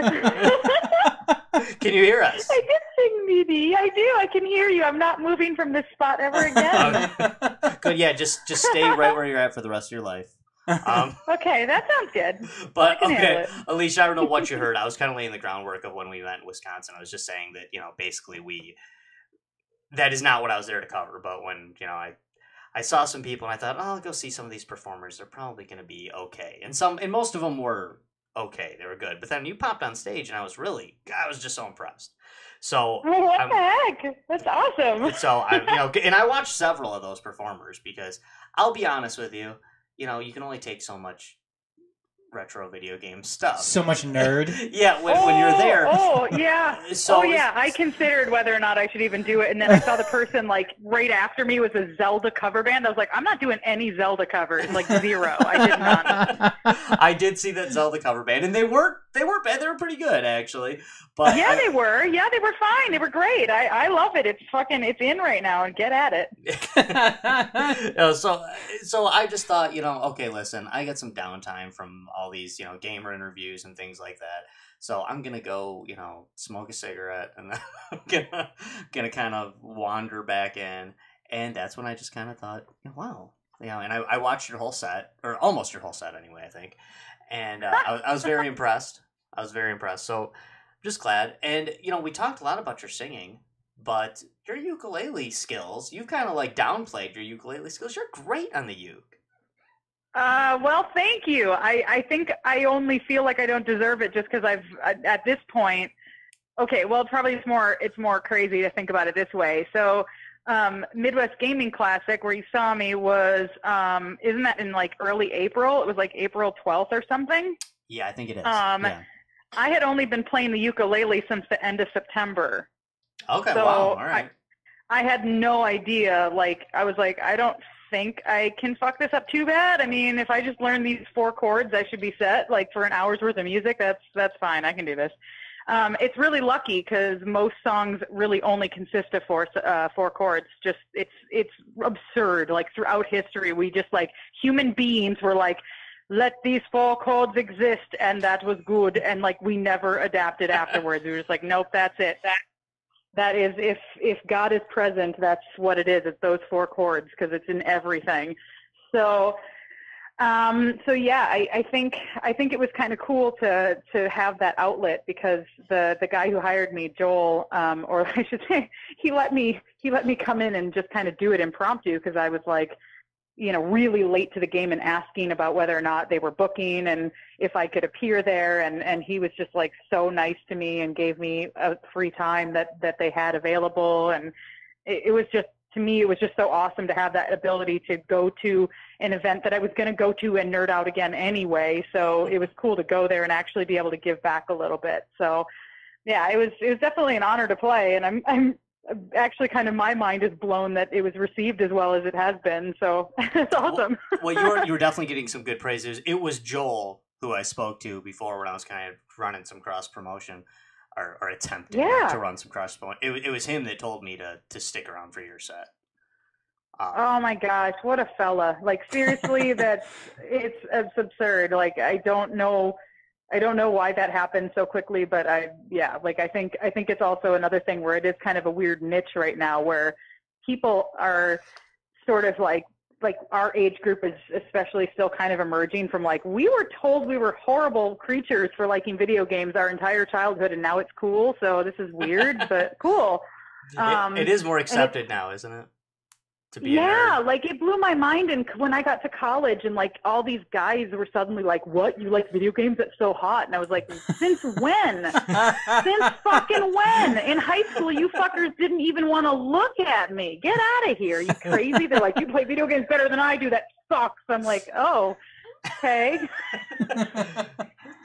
Can you hear us?
I did sing MIDI. I do. I can hear you. I'm not moving from this spot ever again.
Good. Yeah. Just stay right where you're at for the rest of your life.
Okay, that sounds good.
But okay, Alicia, I don't know what you heard. I was kind of laying the groundwork of when we met in Wisconsin. I was just saying that, you know, basically that is not what I was there to cover. But when, you know, I saw some people and I thought, oh, I'll go see some of these performers. They're probably going to be okay. And most of them were okay. They were good. But then you popped on stage and I was just so impressed. So
what the heck? That's awesome.
So and I watched several of those performers because I'll be honest with you. You know, you can only take so much retro video game stuff.
So much nerd.
Yeah, when you're there.
Oh, yeah.
So
I considered whether or not I should even do it, and then I saw the person, like, right after me was a Zelda cover band. I was like, I'm not doing any Zelda covers. Like, zero. I did not.
I did see that Zelda cover band, and they weren't bad. They were pretty good, actually. But
yeah, they were. Yeah, they were fine. They were great. I love it. It's in right now, and get at it.
So I just thought, you know, okay, listen, I get some downtime from all these, you know, gamer interviews and things like that. So I'm gonna go, you know, smoke a cigarette, and then I'm gonna kind of wander back in, and that's when I just kind of thought, wow, you know. And I watched your whole set, or almost your whole set, anyway, I think, and I was very impressed. So I'm just glad. And you know, we talked a lot about your singing, but your ukulele skills, you've kind of like downplayed your ukulele skills. You're great on the uke.
Well, thank you. I think I only feel like I don't deserve it just because at this point, okay, well, probably it's more crazy to think about it this way. So, Midwest Gaming Classic, where you saw me, was, isn't that in like early April? It was like April 12th or something.
Yeah, I think it is.
Yeah. I had only been playing the ukulele since the end of September.
Okay,
so
wow, all right.
I had no idea. Like, I was like, I don't think I can fuck this up too bad. I mean, if I just learn these 4 chords, I should be set. Like, for an hour's worth of music, that's fine. I can do this. It's really lucky because most songs really only consist of 4 chords. Just it's absurd. Like, throughout history, we just, like, human beings were like, let these 4 chords exist, and that was good. And like, we never adapted afterwards. We were just like, nope, that's it. That is, if God is present, that's what it is. It's those 4 chords because it's in everything. So yeah, I think it was kind of cool to have that outlet because the guy who hired me, Joel, or I should say, he let me come in and just kind of do it impromptu because I was like, you know, really late to the game and asking about whether or not they were booking and if I could appear there. And he was just like so nice to me and gave me a free time that they had available. And it was just, to me, it was just so awesome to have that ability to go to an event that I was going to go to and nerd out again anyway. So it was cool to go there and actually be able to give back a little bit. So yeah, it was definitely an honor to play. And I'm actually kind of, my mind is blown that it was received as well as it has been. So it's awesome.
Well, you were definitely getting some good praises. It was Joel who I spoke to before when I was kind of running some cross promotion or attempting to run some cross promotion. It was him that told me to stick around for your set.
Oh my gosh, what a fella. Like, seriously, it's absurd. Like, I don't know why that happened so quickly, but I think it's also another thing where it is kind of a weird niche right now where people are sort of like our age group is especially still kind of emerging from like, we were told we were horrible creatures for liking video games our entire childhood and now it's cool. So this is weird, but cool.
It is more accepted now, isn't it? To be a nerd.
Like, it blew my mind. And when I got to college and like all these guys were suddenly like, what, you like video games? That's so hot. And I was like, since when? Since fucking when? In high school, you fuckers didn't even want to look at me. Get out of here. You crazy? They're like, you play video games better than I do. That sucks. I'm like, oh, okay.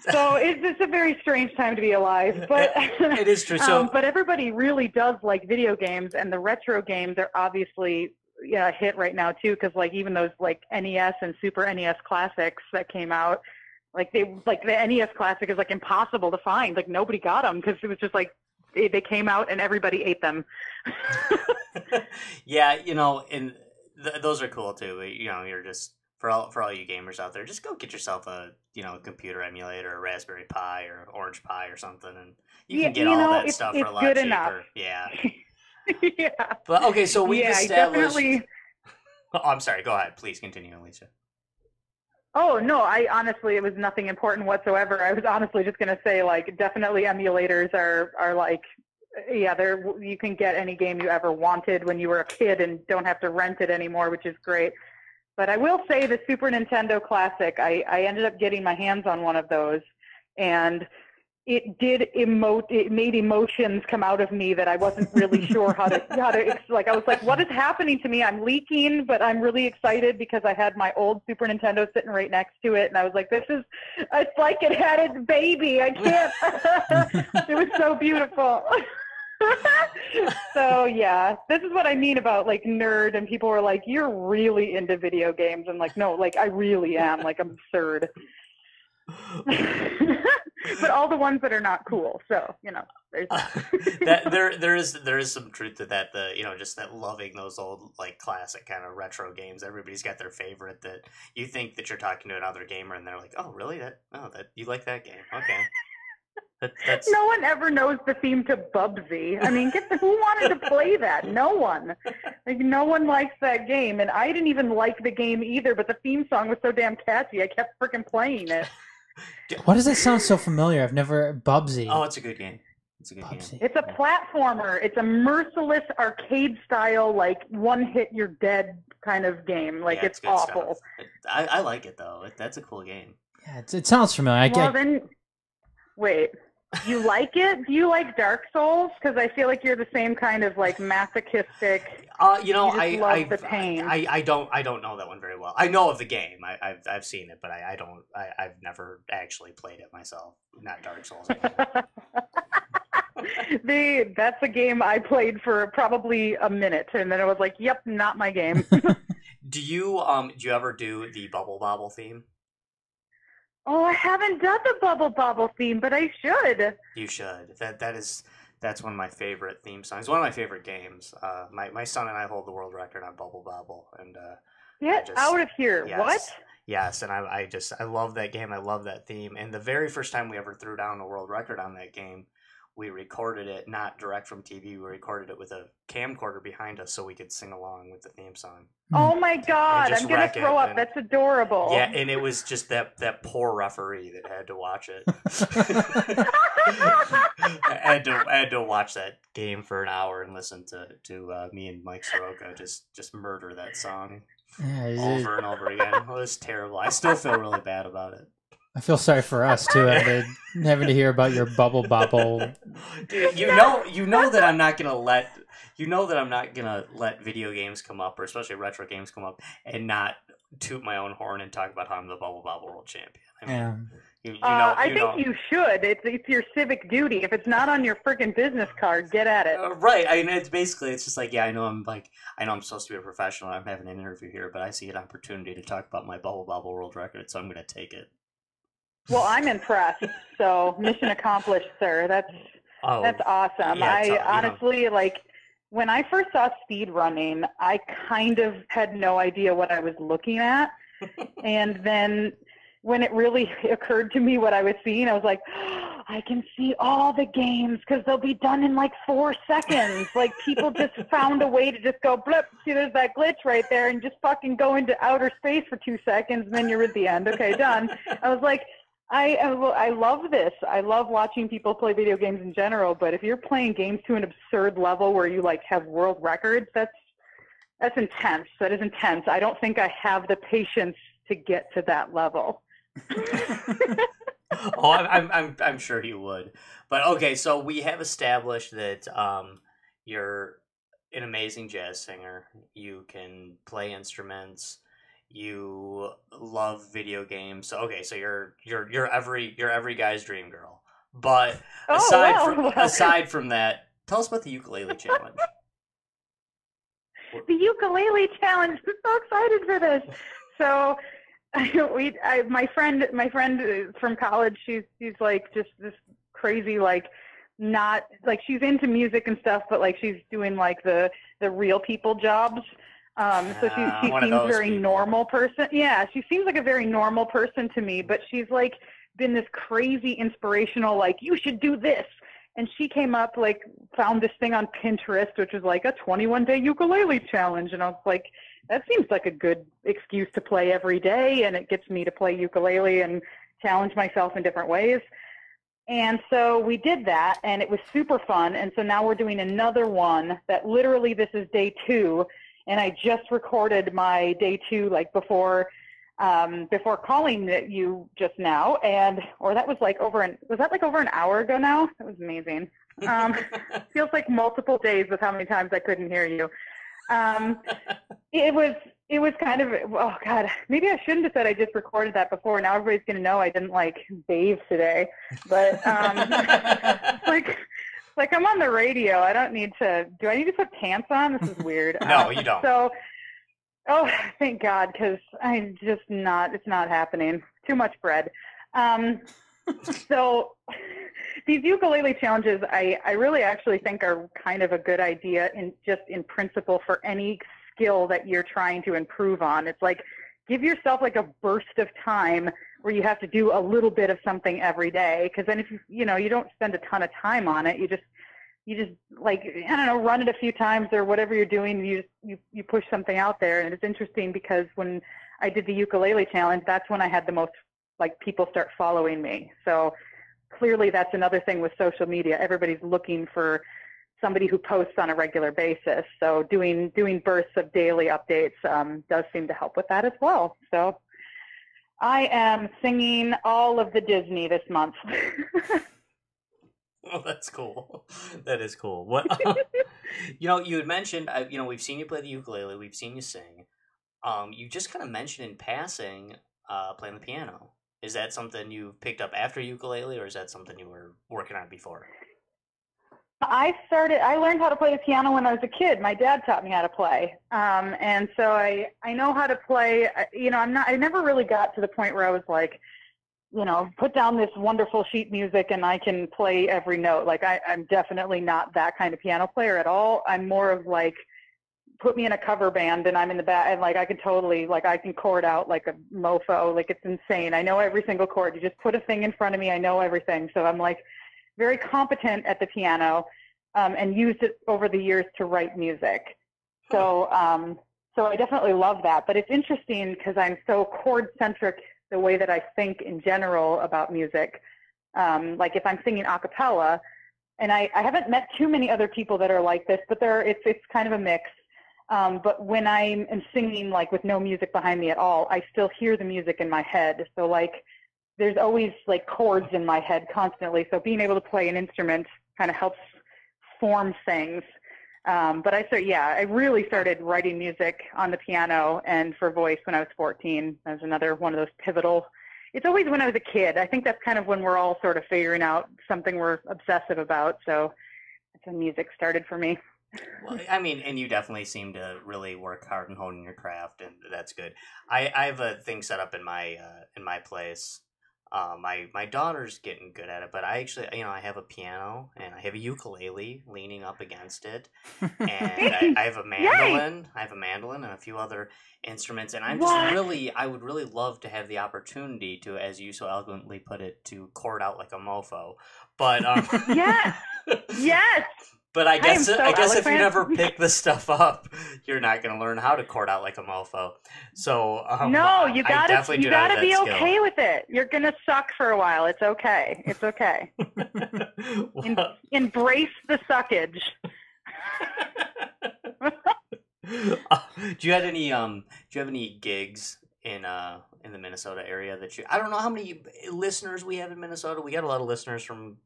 So it's a very strange time to be alive, but
it is true. So,
but everybody really does like video games, and the retro games are obviously a hit right now too. Because like even those like NES and Super NES classics that came out, like the NES classic is like impossible to find. Like nobody got them because it was just like they came out and everybody ate them.
yeah, and those are cool too. You're just for all you gamers out there, just go get yourself a computer emulator, a Raspberry Pi or Orange Pi or something, and you can get all that stuff for a lot cheaper.
Enough.
Yeah.
Yeah.
But okay, so we've established.
Definitely...
Oh, I'm sorry. Go ahead, please continue, Alicia.
Oh no, I honestly, it was nothing important whatsoever. I was honestly just gonna say, like, definitely emulators are like, yeah, you can get any game you ever wanted when you were a kid and don't have to rent it anymore, which is great. But I will say the Super Nintendo Classic, I ended up getting my hands on one of those, and it made emotions come out of me that I wasn't really sure how to like. I was like, what is happening to me? I'm leaking, but I'm really excited because I had my old Super Nintendo sitting right next to it, and I was like, it's like it had its baby. I can't. It was so beautiful. So yeah, this is what I mean about like nerd, and people were like, you're really into video games. I'm like, no, like I really am. Like I'm absurd. But all the ones that are not cool. So there's
that. there is some truth to that. Just that loving those old like classic kind of retro games. Everybody's got their favorite that you think that you're talking to another gamer, and they're like, oh really? That you like that game? Okay. That's...
No one ever knows the theme to Bubsy. I mean, who wanted to play that? No one. Like, no one likes that game. And I didn't even like the game either, but the theme song was so damn catchy, I kept freaking playing it.
Why does it sound so familiar? I've never... Bubsy.
Oh, it's a good game. It's a good game.
It's a platformer. It's a merciless arcade-style, like, one-hit-you're-dead kind of game. Like, it's awful.
I like it, though. That's a cool game.
Yeah, it sounds familiar.
Then... Wait. You like it? Do you like Dark Souls? Because I feel like you're the same kind of like masochistic.
I
love the pain.
I don't know that one very well. I know of the game. I've seen it, but I've never actually played it myself. Not Dark Souls.
That's a game I played for probably a minute, and then I was like, "Yep, not my game."
Do you ever do the Bubble Bobble theme?
Oh, I haven't done the Bubble Bobble theme, but I should.
You should. That's one of my favorite theme songs. One of my favorite games. My son and I hold the world record on Bubble Bobble, and
get out of here!
Yes, what? Yes, and I love that game. I love that theme. And the very first time we ever threw down a world record on that game, we recorded it not direct from TV. We recorded it with a camcorder behind us so we could sing along with the theme song.
Oh my God! I'm gonna throw up. That's adorable.
Yeah, and it was just that poor referee that had to watch it. I had to watch that game for an hour and listen to me and Mike Soroka just murder that song over and over again. It was terrible. I still feel really bad about it.
I feel sorry for us too, having to hear about your Bubble Bobble.
Dude, you know that I'm not gonna let video games come up, or especially retro games come up, and not toot my own horn and talk about how I'm the Bubble Bobble world champion. I mean, I think you should. It's your civic duty. If it's not on your freaking business card, get at it. Right. I mean, it's just like, yeah, I know I'm supposed to be a professional. I'm having an interview here, but I see an opportunity to talk about my Bubble Bobble world record, so I'm gonna take it. Well, I'm impressed. So mission accomplished, sir. That's awesome. Yeah, honestly, like, when I first saw speed running, I kind of had no idea what I was looking at. And then when it really occurred to me what I was seeing, I was like, oh, I can see all the games because they'll be done in like 4 seconds. Like, people just found a way to just go, blip, see, there's that glitch right there, and just fucking go into outer space for 2 seconds, and then you're at the end. Okay, done. I was like, I love this. I love watching people play video games in general, but if you're playing games to an absurd level where you like have world records, that's intense. That is intense. I don't think I have the patience to get to that level. Oh, I'm sure you would. But okay, so we have established that you're an amazing jazz singer. You can play instruments. You love video games. So okay, so you're every guy's dream girl. But aside from that, tell us about the ukulele challenge.
The ukulele challenge. I'm so excited for this. So, my friend from college. She's like just this crazy, like, not like she's into music and stuff, but like she's doing like the real people jobs. So she seems very normal person. Yeah, she seems like a very normal person to me, but she's like been this crazy inspirational, like, you should do this. And she came up, like, found this thing on Pinterest, which was like a 21-day ukulele challenge. And I was like, that seems like a good excuse to play every day. And it gets me to play ukulele and challenge myself in different ways. And so we did that, and it was super fun. And so now we're doing another one that literally this is day 2. And I just recorded my day 2, like before calling you just now, or that was like over an hour ago now? That was amazing. Feels like multiple days with how many times I couldn't hear you. It was kind of, oh God, maybe I shouldn't have said I just recorded that before. Now everybody's going to know I didn't like bathe today, but like I'm on the radio. I don't need to, do I need to put pants on? This is weird.
No, you don't.
So, oh, thank God, because I'm just not, it's not happening. Too much bread. So these ukulele challenges, I really actually think are kind of a good idea in principle for any skill that you're trying to improve on. It's like, give yourself like a burst of time where you have to do a little bit of something every day. Because then if you don't spend a ton of time on it, you just like, I don't know, run it a few times or whatever you're doing. You push something out there. And it's interesting because when I did the ukulele challenge, that's when I had the most, like, people start following me. So clearly that's another thing with social media. Everybody's looking for somebody who posts on a regular basis. So doing bursts of daily updates does seem to help with that as well. So I am singing all of the Disney this month.
Oh, that's cool. That is cool. What you had mentioned, we've seen you play the ukulele, we've seen you sing. You just kind of mentioned in passing playing the piano. Is that something you picked up after ukulele, or is that something you were working on before?
I learned how to play the piano when I was a kid. My dad taught me how to play. And so I know how to play. I never really got to the point where I was like, put down this wonderful sheet music and I can play every note. Like I'm definitely not that kind of piano player at all. I'm more of like, put me in a cover band and I'm in the back and like I can totally, like, I can chord out like a mofo. Like, it's insane. I know every single chord. You just put a thing in front of me, I know everything. So I'm like very competent at the piano, and used it over the years to write music. So so I definitely love that. But it's interesting because I'm so chord centric the way that I think in general about music. Like if I'm singing a cappella, and I haven't met too many other people that are like this, but it's kind of a mix. But when I'm singing like with no music behind me at all, I still hear the music in my head. So like there's always like chords in my head constantly. So being able to play an instrument kind of helps form things. But I really started writing music on the piano and for voice when I was 14. That was another one of those pivotal. It's always when I was a kid. I think that's kind of when we're all sort of figuring out something we're obsessive about. So that's when music started for me.
Well, I mean, and you definitely seem to really work hard in honing your craft, and that's good. I have a thing set up in my place. My daughter's getting good at it, but I actually, I have a piano and I have a ukulele leaning up against it, and I have a mandolin. I have a mandolin and a few other instruments, and I'm just I would really love to have the opportunity to, as you so eloquently put it, to chord out like a mofo. But
yes.
But I guess if you never pick this stuff up, you're not going to learn how to chord out like a mofo. So
no, you gotta be okay with it. You're going to suck for a while. It's okay. It's okay. Embrace the suckage.
Do you have any gigs in the Minnesota area that I don't know how many listeners we have in Minnesota. We got a lot of listeners from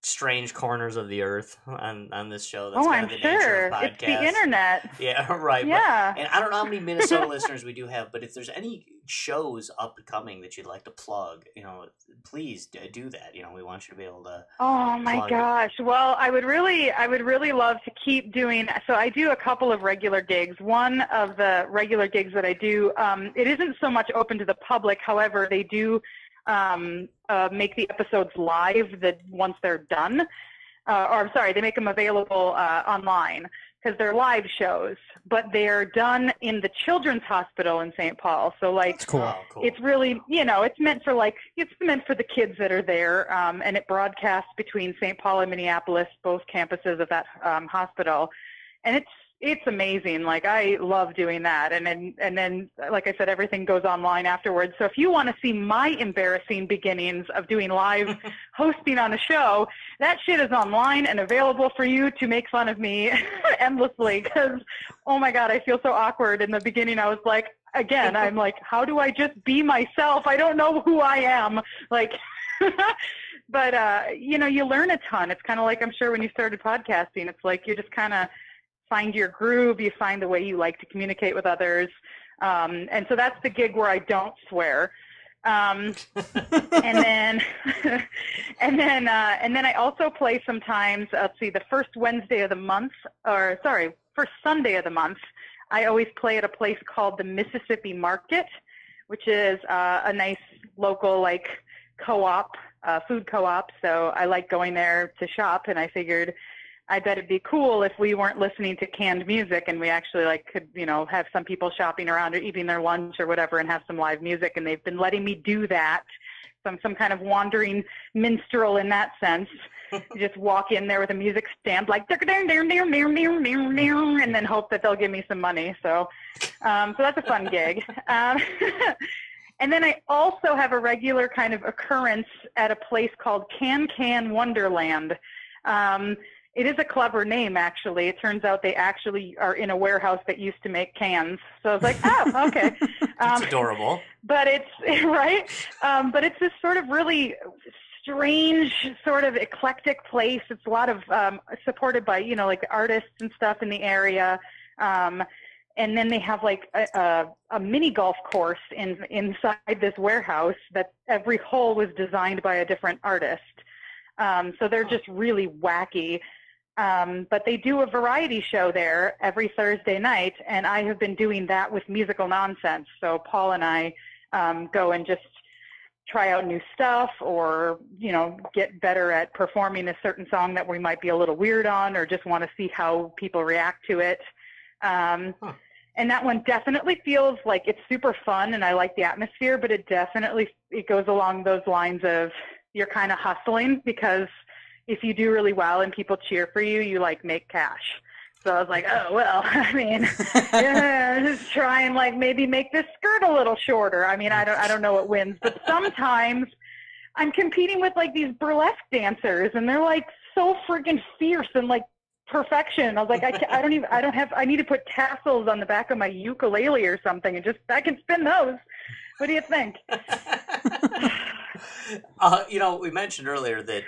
strange corners of the earth on this show. That's
Oh,
kind
I'm
of the nature
sure.
of podcasts.
It's the internet.
Yeah, right.
Yeah.
And I don't know how many Minnesota listeners we do have, but if there's any shows upcoming that you'd like to plug, please do that. We want you to be able to.
Oh my
plug.
gosh. Well, I would really love to keep doing. So I do a couple of regular gigs. One of the regular gigs that I do, it isn't so much open to the public. However, they do make the episodes live once they're done. Or I'm sorry, they make them available online because they're live shows, but they're done in the Children's Hospital in St. Paul. So
That's cool.
Oh, cool.
it's really, it's meant for the kids that are there, and it broadcasts between St. Paul and Minneapolis, both campuses of that hospital, and it's amazing. Like, I love doing that, and then like I said, everything goes online afterwards. So if you want to see my embarrassing beginnings of doing live hosting on a show, that shit is online and available for you to make fun of me endlessly. Because, oh my God, I feel so awkward. In the beginning, I was like, again, I'm like, how do I just be myself? I don't know who I am. Like, but you learn a ton. It's kind of like, I'm sure when you started podcasting, it's like you just kind of find your groove, you find the way you like to communicate with others. And so that's the gig where I don't swear. And then I also play sometimes, let's see, the first Sunday of the month, I always play at a place called the Mississippi Market, which is a nice local, like, co-op, food co-op. So I like going there to shop, and I figured I bet it'd be cool if we weren't listening to canned music and we actually could, have some people shopping around or eating their lunch or whatever and have some live music. And they've been letting me do that. So I'm some kind of wandering minstrel in that sense. You just walk in there with a music stand like, and then hope that they'll give me some money. So that's a fun gig. And then I also have a regular kind of occurrence at a place called Can Wonderland. It is a clever name, actually. It turns out they actually are in a warehouse that used to make cans. So I was like, oh, okay.
It's adorable.
But it's, right? But it's this sort of really strange, sort of eclectic place. It's a lot of supported by, like artists and stuff in the area. And then they have like a mini golf course inside this warehouse that every hole was designed by a different artist. So they're just really wacky. But they do a variety show there every Thursday night, and I have been doing that with Musical Nonsense. So Paul and I go and just try out new stuff or, get better at performing a certain song that we might be a little weird on or just want to see how people react to it. And that one definitely feels like it's super fun, and I like the atmosphere, but it goes along those lines of you're kind of hustling because if you do really well and people cheer for you, you make cash. So I was like, oh, well, I mean, just try and maybe make this skirt a little shorter. I mean, I don't know what wins, but sometimes I'm competing with these burlesque dancers and they're so freaking fierce and perfection. I was like, I need to put tassels on the back of my ukulele or something and I can spin those. What do you think?
We mentioned earlier that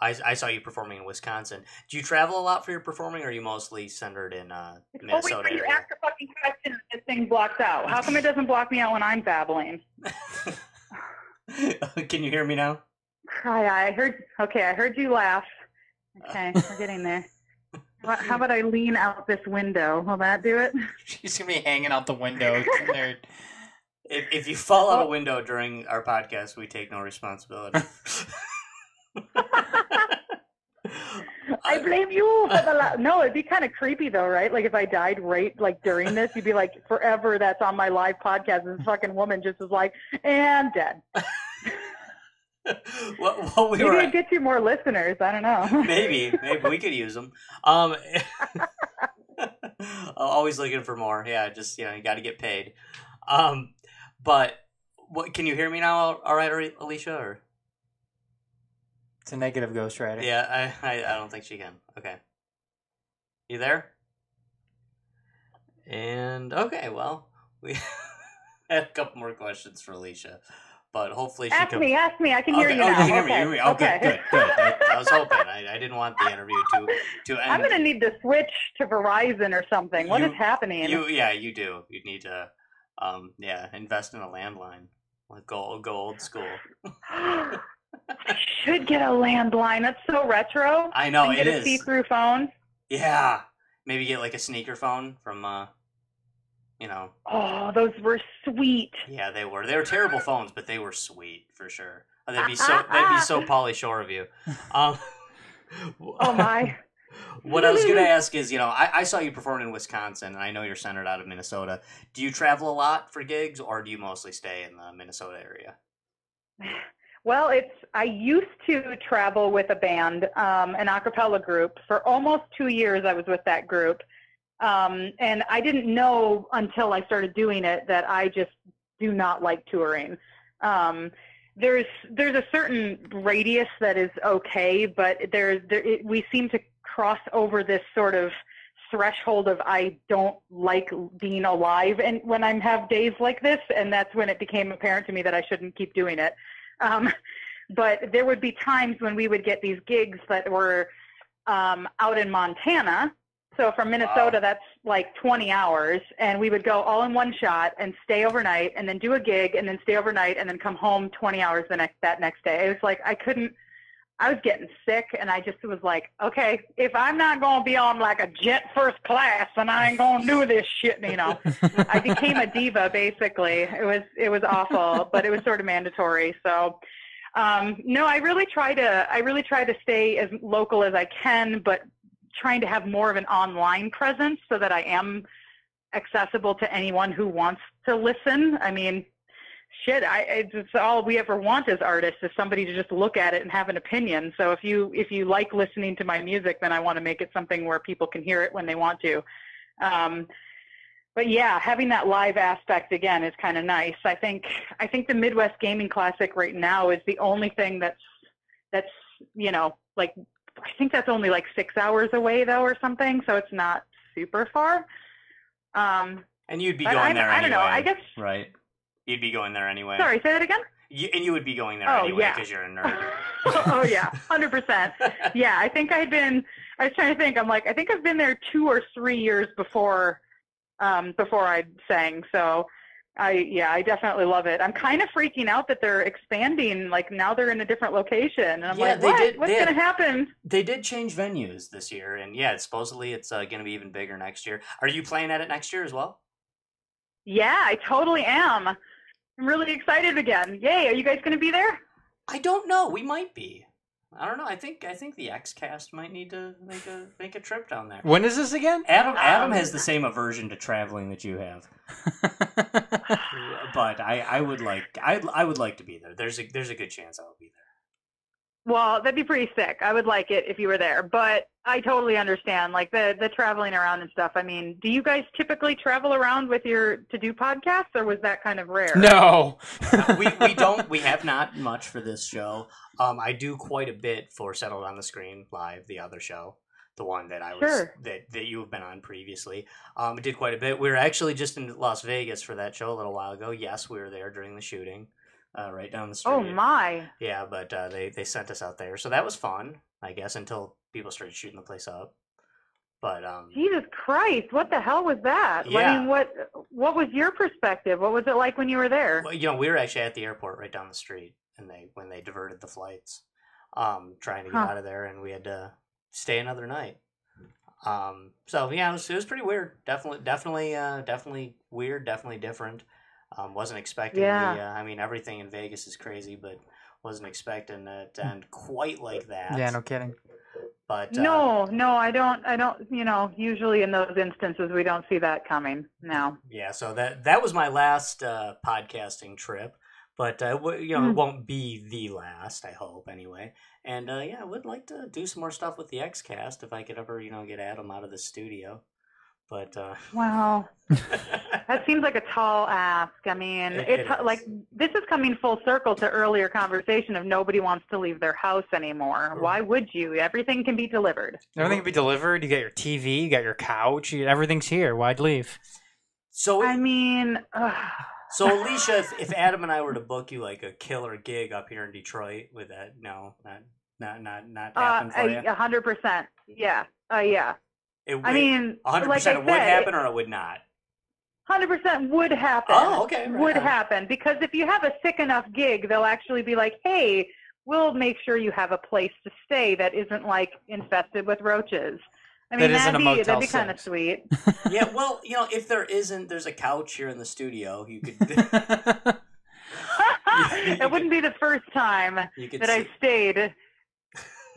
I saw you performing in Wisconsin. Do you travel a lot for your performing, or are you mostly centered in Minnesota
Always when you
area?
ask a fucking question, this thing blocks out. How come it doesn't block me out when I'm babbling?
Can you hear me now?
I heard you laugh. Okay, we're getting there. How about I lean out this window? Will that do it?
She's gonna be hanging out the window.
If you fall out a window during our podcast, we take no responsibility.
I blame you for the No, it'd be kind of creepy though, right? If I died right during this, you'd be forever that's on my live podcast, and this fucking woman just is and dead. Maybe it'd get you more listeners. I don't know.
Maybe we could use them. Always looking for more. Yeah, just you got to get paid. But can you hear me now? All right, Alicia? Or
it's a negative ghostwriter.
Yeah, I don't think she can. Okay, you there? And okay, well, we had a couple more questions for Alicia, but hopefully she
Ask me. I can hear
Okay,
you
oh,
now.
you can hear me.
Okay.
Okay, good. I was hoping. I didn't want the interview to end.
I'm going to need to switch to Verizon or something. What is happening?
You do. You need to, invest in a landline. Go old school.
I should get a landline. That's so retro.
I know,
and
it
get
is.
a see-through phone.
Yeah, maybe get like a sneaker phone from,
Oh, those were sweet.
Yeah, they were. They were terrible phones, but they were sweet for sure. Oh, they'd be so Pauly Shore of you.
Oh my.
What I was going to ask is, I saw you perform in Wisconsin, and I know you're centered out of Minnesota. Do you travel a lot for gigs, or do you mostly stay in the Minnesota area?
Well, I used to travel with a band, an a cappella group. For almost 2 years, I was with that group. And I didn't know until I started doing it that I just do not like touring. There's a certain radius that is okay, but we seem to cross over this sort of threshold of I don't like being alive, and when I have days like this, and that's when it became apparent to me that I shouldn't keep doing it. But there would be times when we would get these gigs that were out in Montana. So from Minnesota, that's like 20 hours, and we would go all in one shot and stay overnight, and then do a gig, and then stay overnight, and then come home 20 hours that next day. It was like I was getting sick, and I just was like, okay, if I'm not going to be on like a jet first class, then I ain't going to do this shit, I became a diva, basically. It was awful, but it was sort of mandatory. So, no, I really try to stay as local as I can, but trying to have more of an online presence so that I am accessible to anyone who wants to listen. I mean, shit, it's all we ever want as artists is somebody to just look at it and have an opinion. So if you like listening to my music, then I want to make it something where people can hear it when they want to. But yeah, having that live aspect again is kind of nice. I think the Midwest Gaming Classic right now is the only thing that's like, I think that's only like 6 hours away though, or something. So it's not super far.
And you'd be going there anyway.
I don't know. I guess.
Right. You'd be going there anyway.
Sorry, say that again?
You would be going there anyway because you're a nerd.
Oh, yeah, 100%. Yeah, I was trying to think. I'm like, I think I've been there 2 or 3 years before I sang. So I definitely love it. I'm kind of freaking out that they're expanding. Like now they're in a different location. And I'm like, what's going to happen?
They did change venues this year. And yeah, supposedly it's going to be even bigger next year. Are you playing at it next year as well?
Yeah, I totally am. I'm really excited again. Yay, are you guys going to be there?
I don't know. We might be. I don't know. I think the X-Cast might need to make a trip down there.
When is this again?
Adam has the same aversion to traveling that you have. But I would like to be there. There's a good chance I'll be there.
Well, that'd be pretty sick. I would like it if you were there, but I totally understand, like the traveling around and stuff. I mean, do you guys typically travel around to do podcasts, or was that kind of rare?
No.
We don't. We have not much for this show. I do quite a bit for Settled on the Screen Live, the other show, the one that I was that you have been on previously. I did quite a bit. We were actually just in Las Vegas for that show a little while ago. Yes, we were there during the shooting. Right down the street.
Oh my!
Yeah, but they sent us out there, so that was fun, I guess, until people started shooting the place up. But
Jesus Christ, what the hell was that?
Yeah.
I mean, what was your perspective? What was it like when you were there?
Well, we were actually at the airport right down the street, and when they diverted the flights, trying to get out of there, and we had to stay another night. So yeah, it was pretty weird. Definitely weird. Definitely different. Wasn't expecting I mean, everything in Vegas is crazy, but wasn't expecting it to end quite like that.
Yeah, no kidding.
But
No, I don't. Usually in those instances, we don't see that coming. No.
Yeah, so that was my last podcasting trip, but it won't be the last. I hope anyway. And I would like to do some more stuff with the X-Cast if I could ever get Adam out of the studio. But
wow, that seems like a tall ask. I mean, it's like this is coming full circle to earlier conversation of nobody wants to leave their house anymore. Why would you? Everything can be delivered.
Everything can be delivered. You got your TV, you got your couch, everything's here. Why'd leave?
So
I mean,
So Alicia, if Adam and I were to book you like a killer gig up here in Detroit, would that not happen for you?
100%. Yeah. Yeah.
I mean, 100%
like
it would happen or it would not.
100% would happen.
Oh, okay. Right
would
on.
happen because if you have a sick enough gig, they'll actually be like, "Hey, we'll make sure you have a place to stay that isn't like infested with roaches." I mean, that'd be kind of sweet.
Yeah, well, if there isn't, there's a couch here in the studio. You could.
It wouldn't be the first time that I've stayed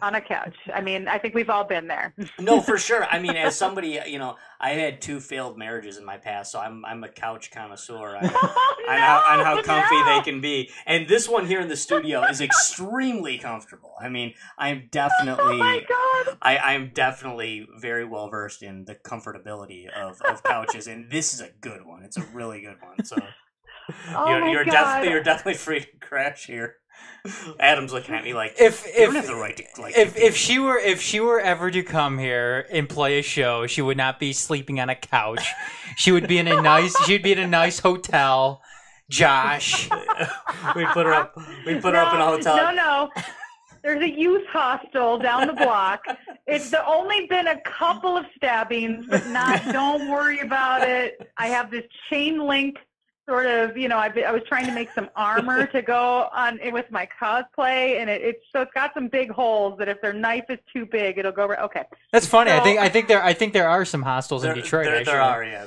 on a couch. I mean, I think we've all been there.
No, for sure. I mean, as somebody, I had 2 failed marriages in my past, so I'm a couch connoisseur. On how comfy they can be. And this one here in the studio is extremely comfortable. I mean, I'm definitely, I'm definitely very well versed in the comfortability of couches, and this is a good one. It's a really good one. So you're definitely free to crash here. Adam's looking at me like, you don't have the right to
if she were ever to come here and play a show, she would not be sleeping on a couch. She would be in a nice hotel. Josh,
we put her up in a hotel.
No. There's a youth hostel down the block. It's only been a couple of stabbings, but don't worry about it. I have this chain link sort of, I was trying to make some armor to go on with my cosplay, and it's got some big holes that if their knife is too big, it'll go right. Okay,
that's funny. So, I think there are some hostels in Detroit.
There are, yeah.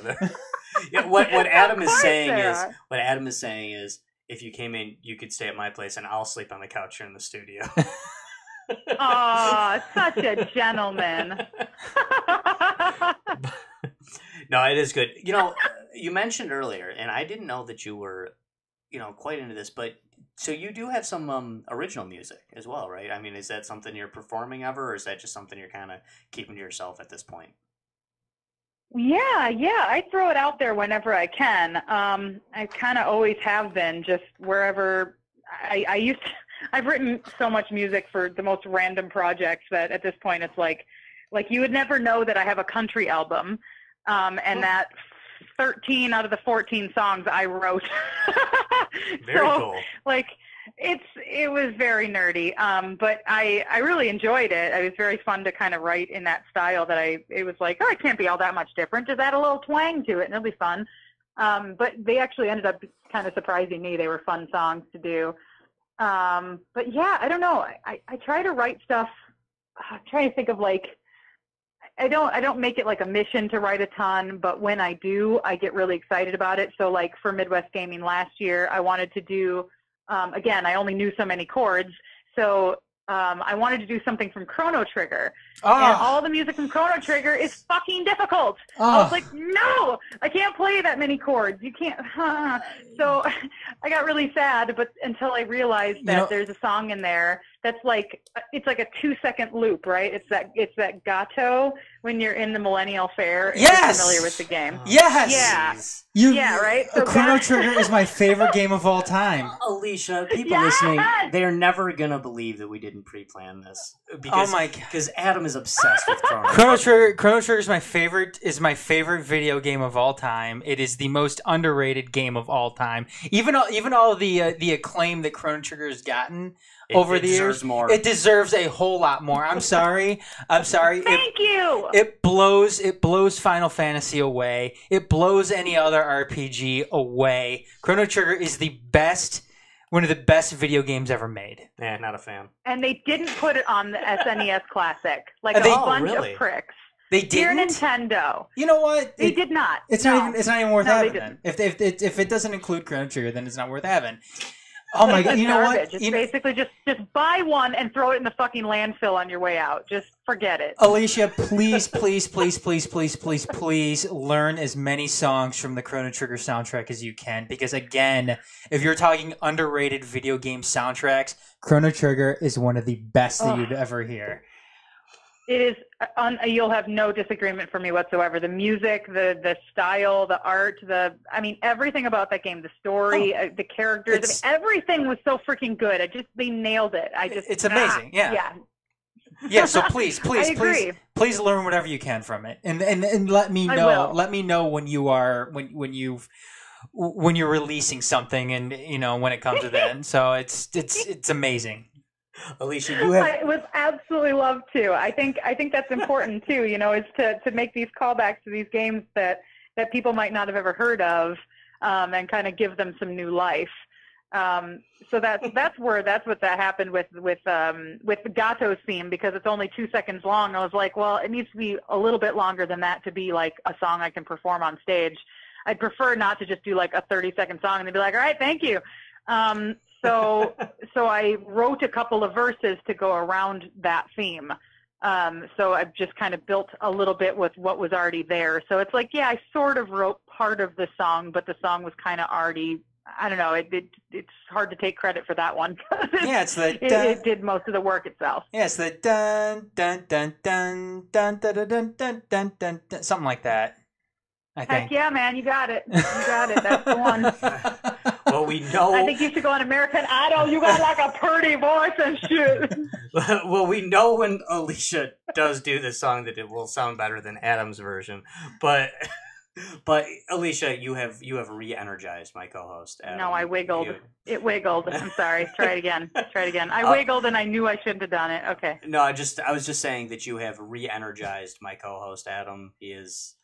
Yeah. What Adam is saying is, if you came in, you could stay at my place, and I'll sleep on the couch here in the studio.
Oh, such a gentleman.
No, it is good. You mentioned earlier, and I didn't know that you were, quite into this, but so you do have some original music as well, right? I mean, is that something you're performing ever, or is that just something you're kind of keeping to yourself at this point?
Yeah, I throw it out there whenever I can. I kind of always have been, just wherever I've written so much music for the most random projects that at this point it's like you would never know that I have a country album. And that 13 out of the 14 songs I wrote.
Very cool.
It was very nerdy. But I really enjoyed it. It was very fun to kind of write in that style it was like, it can't be all that much different. Just add a little twang to it and it'll be fun. But they actually ended up kind of surprising me. They were fun songs to do. But yeah, I don't know. I try to write stuff. I'm trying to think of I don't make it like a mission to write a ton, but when I do, I get really excited about it. So like for Midwest Gaming last year, I wanted to do, again, I only knew so many chords. So I wanted to do something from Chrono Trigger. And all the music from Chrono Trigger is fucking difficult. I was like, no, I can't play that many chords. You can't. So I got really sad, but until I realized that there's a song in there that's it's like a 2-second loop, right? It's that gato when you're in the Millennial Fair. If you're familiar with the game.
Yes.
Yeah, right? So
Chrono Trigger is my favorite game of all time.
Alicia, people listening, they're never going to believe that we didn't pre-plan this. Because Adam is obsessed with Chrono Trigger.
Chrono Trigger is my favorite video game of all time. It is the most underrated game of all time. Even all the acclaim that Chrono Trigger has gotten over the years, it deserves a whole lot more. I'm sorry.
Thank you.
It blows Final Fantasy away. It blows any other RPG away. Chrono Trigger is one of the best video games ever made.
Yeah, not a fan.
And they didn't put it on the SNES Classic. A bunch of pricks.
They didn't?
Dear Nintendo.
You know what?
They did not.
It's not even worth having. Then. If it doesn't include Chrono Trigger, then it's not worth having. Oh my god! You know what?
It's basically just buy one and throw it in the fucking landfill on your way out. Just forget it.
Alicia, please learn as many songs from the Chrono Trigger soundtrack as you can. Because again, if you're talking underrated video game soundtracks, Chrono Trigger is one of the best that you'd ever hear.
It is. You'll have no disagreement from me whatsoever. The music, the style, the art, everything about that game, the story, the characters, everything was so freaking good. They nailed it.
It's amazing. Yeah. So please learn whatever you can from it, and let me know. Let me know when you've
when you're releasing something, and when it comes to that. So it's amazing.
Alicia, you have.
I would absolutely love to. I think that's important too. Is to make these callbacks to these games that people might not have ever heard of, and kind of give them some new life. So that's what happened with Gato's theme, because it's only 2 seconds long. I was like, well, it needs to be a little bit longer than that to be like a song I can perform on stage. I'd prefer not to just do like a 30-second song and they'd be like, all right, thank you. So I wrote a couple of verses to go around that theme. So I've just kind of built a little bit with what was already there. So it's like, yeah, I sort of wrote part of the song, but the song was kind of already, I don't know, it's hard to take credit for that one.
Yeah, it's the
it did most of the work itself.
Yeah, it's the dun dun dun dun dun dun dun dun dun dun dun, dun something like that. I think.
Heck yeah, man, you got it. That's the one.
Well, we know.
I think you should go on American Idol. You got like a pretty voice and shit.
Well, we know when Alicia does do this song that it will sound better than Adam's version. But Alicia, you have re-energized my co-host, Adam.
No, I wiggled. It wiggled. I'm sorry. Try it again. I wiggled and I knew I shouldn't have done it. Okay.
No, I was just saying that you have re-energized my co-host, Adam. He is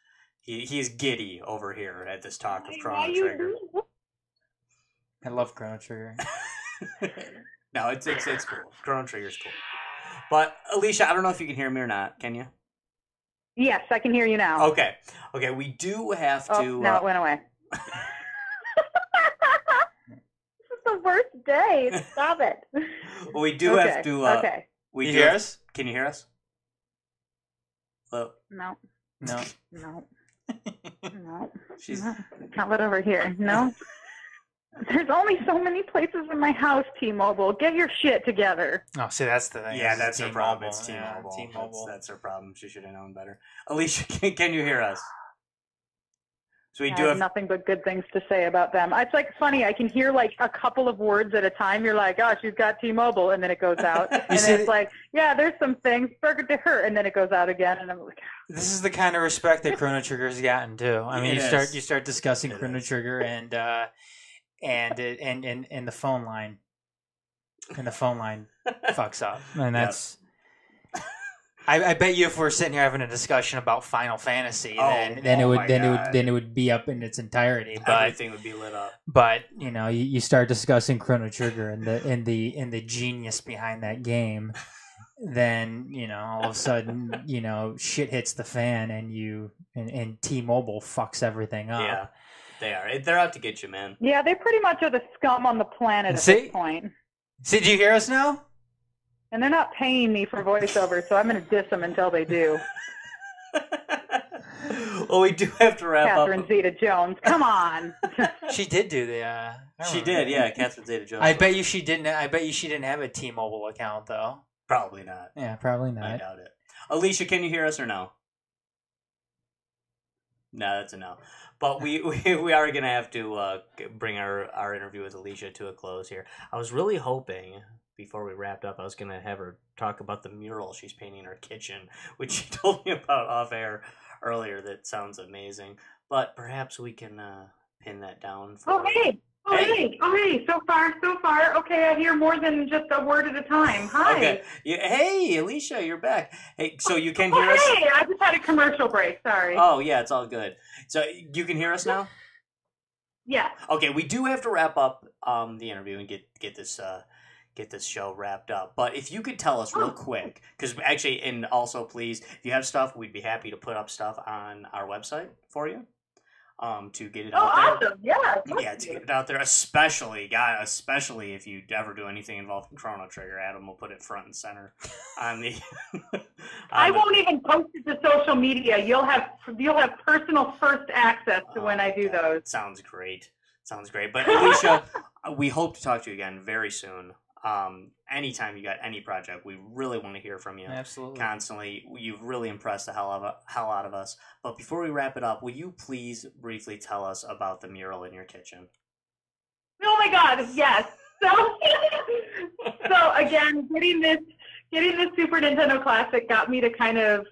giddy over here at this talk of Chrono Trigger.
I love Chrono Trigger.
No, it's cool. Chrono Trigger's cool. But Alicia, I don't know if you can hear me or not. Can you?
Yes, I can hear you now.
Okay. We do have to.
Now it went away. This is the worst day. Stop it.
Well, we do have to.
Okay.
We
You
do
hear
have-
us?
Can you hear us? Hello?
No.
No.
No.
She's.
How about over here? No. There's only so many places in my house, T-Mobile. Get your shit together.
Oh, see, that's the thing.
Yeah, that's her problem.
T-Mobile.
It's
Yeah,
T-Mobile.
T-Mobile.
That's her problem. She should have known better. Alicia, can you hear us? So we
I
do
have
have.
nothing but good things to say about them. It's like funny. I can hear like a couple of words at a time. You're like, oh, she's got T-Mobile, and then it goes out. And then it's like, yeah, there's some things. Burger to her, and then it goes out again. And I'm like,
This is the kind of respect that Chrono Trigger's gotten too. I mean,
It
you start discussing
It
Chrono
is.
Trigger and the phone line, and the phone line fucks up, and that's. I bet you if we're sitting here having a discussion about Final Fantasy, then it would be up in its entirety. But
Everything would be lit up.
But you start discussing Chrono Trigger and the genius behind that game, then all of a sudden shit hits the fan and T-Mobile fucks everything up.
Yeah, they are. They're out to get you, man.
yeah, they pretty much are the scum on the planet at
See?
this point.
See, do you hear us now?
And they're not paying me for voiceover, so I'm going to diss them until they do.
Well, we do have to wrap
Catherine
up.
Zeta-Jones, come on.
She did do the.
She did, yeah. Catherine Zeta-Jones.
I bet you she didn't have a T-Mobile account though.
Probably not.
Yeah, probably
I
not.
doubt it. Alicia, can you hear us or no? No, that's a no. But we are going to have to bring our interview with Alicia to a close here. I was really hoping, before we wrapped up, I was going to have her talk about the mural she's painting in her kitchen, which she told me about off air earlier. That sounds amazing. But perhaps we can pin that down for...
Hey, so far. Okay, I hear more than just a word at a time. Hi.
Okay. Hey, Alicia, you're back. Hey, so you can hear us?
Hey, I just had a commercial break. Sorry.
Oh, yeah, it's all good. So you can hear us now?
Yeah.
Okay, we do have to wrap up the interview and get this show wrapped up. But if you could tell us real quick, because actually, and also please, if you have stuff, we'd be happy to put up stuff on our website for you. To get it out there.
Awesome. Yeah.
Yeah, to get it out there, especially if you ever do anything involving Chrono Trigger, Adam will put it front and center on the.
I won't even post it to social media. You'll have personal first access to when I do those.
Sounds great. But Alicia, we hope to talk to you again very soon. Anytime you got any project, we really want to hear from you.
Absolutely.
Constantly. You've really impressed the hell out of us. But before we wrap it up, will you please briefly tell us about the mural in your kitchen?
Oh my God, yes. So again, getting this Super Nintendo Classic got me to kind of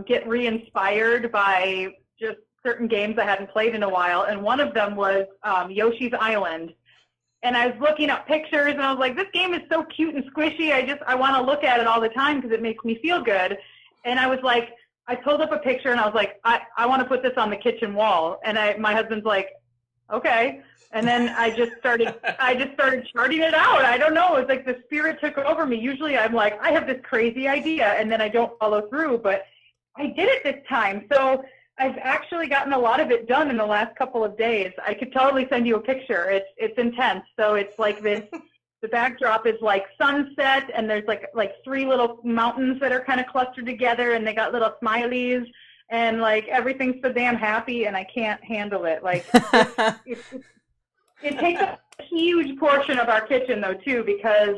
get re-inspired by just certain games I hadn't played in a while, and one of them was Yoshi's Island. And I was looking up pictures, and I was like, this game is so cute and squishy. I want to look at it all the time because it makes me feel good. And I was like, I pulled up a picture, and I was like, I want to put this on the kitchen wall. And my husband's like, okay. And then I just started charting it out. I don't know. It's like the spirit took over me. Usually I'm like, I have this crazy idea, and then I don't follow through. But I did it this time. So I've actually gotten a lot of it done in the last couple of days. I could totally send you a picture. It's intense. So it's like this. The backdrop is like sunset, and there's like 3 little mountains that are kind of clustered together, and they got little smileys, and like everything's so damn happy, and I can't handle it. Like it takes a huge portion of our kitchen, though, too, because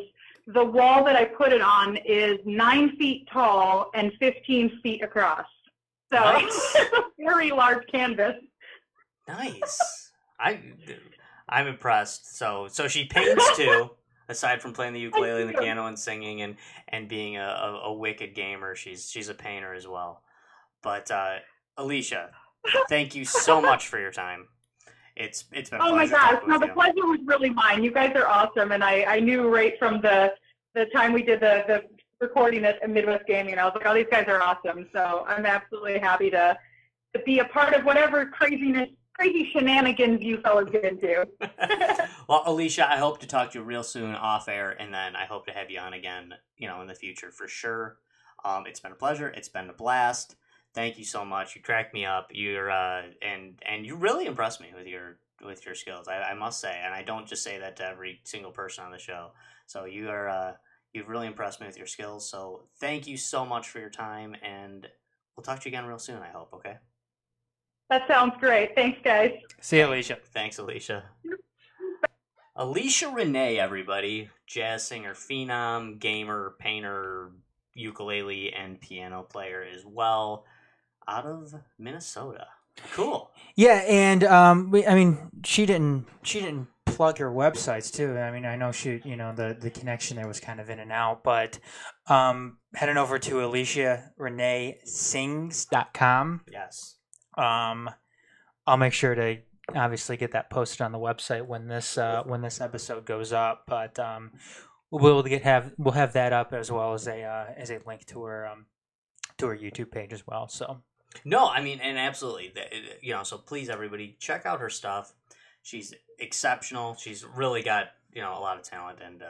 the wall that I put it on is 9 feet tall and 15 feet across. So
Nice.
it's a very large canvas.
Nice. I'm impressed. So she paints too. Aside from playing the ukulele and the piano and singing and being a wicked gamer, she's a painter as well. But Alicia, thank you so much for your time. It's been a pleasure.
Oh my gosh,
talking
no,
with
the
you.
pleasure was really mine. You guys are awesome, and I knew right from the time we did the recording at Midwest Gaming, I was like, oh, these guys are awesome. So I'm absolutely happy to be a part of whatever crazy shenanigans you fellas get into.
Well, Alicia, I hope to talk to you real soon off air, and then I hope to have you on again, in the future for sure. It's been a pleasure. It's been a blast. Thank you so much. You cracked me up. You're and you really impressed me with your skills. I must say, and I don't just say that to every single person on the show. So you've really impressed me with your skills. So thank you so much for your time, and we'll talk to you again real soon. I hope. Okay.
That sounds great. Thanks, guys.
See you, Alicia.
Thanks, Alicia. Alicia Renee, everybody. Jazz singer, phenom, gamer, painter, ukulele, and piano player as well. Out of Minnesota. Cool.
Yeah, and she didn't plug her websites too. I mean, I know she, the connection there was kind of in and out, but heading over to AliciaReneeSings.com.
Yes.
I'll make sure to obviously get that posted on the website when this episode goes up. But we'll have that up as well as a link to her YouTube page as well. So
No, I mean, and absolutely, so please, everybody, check out her stuff. She's exceptional. She's really got, a lot of talent, and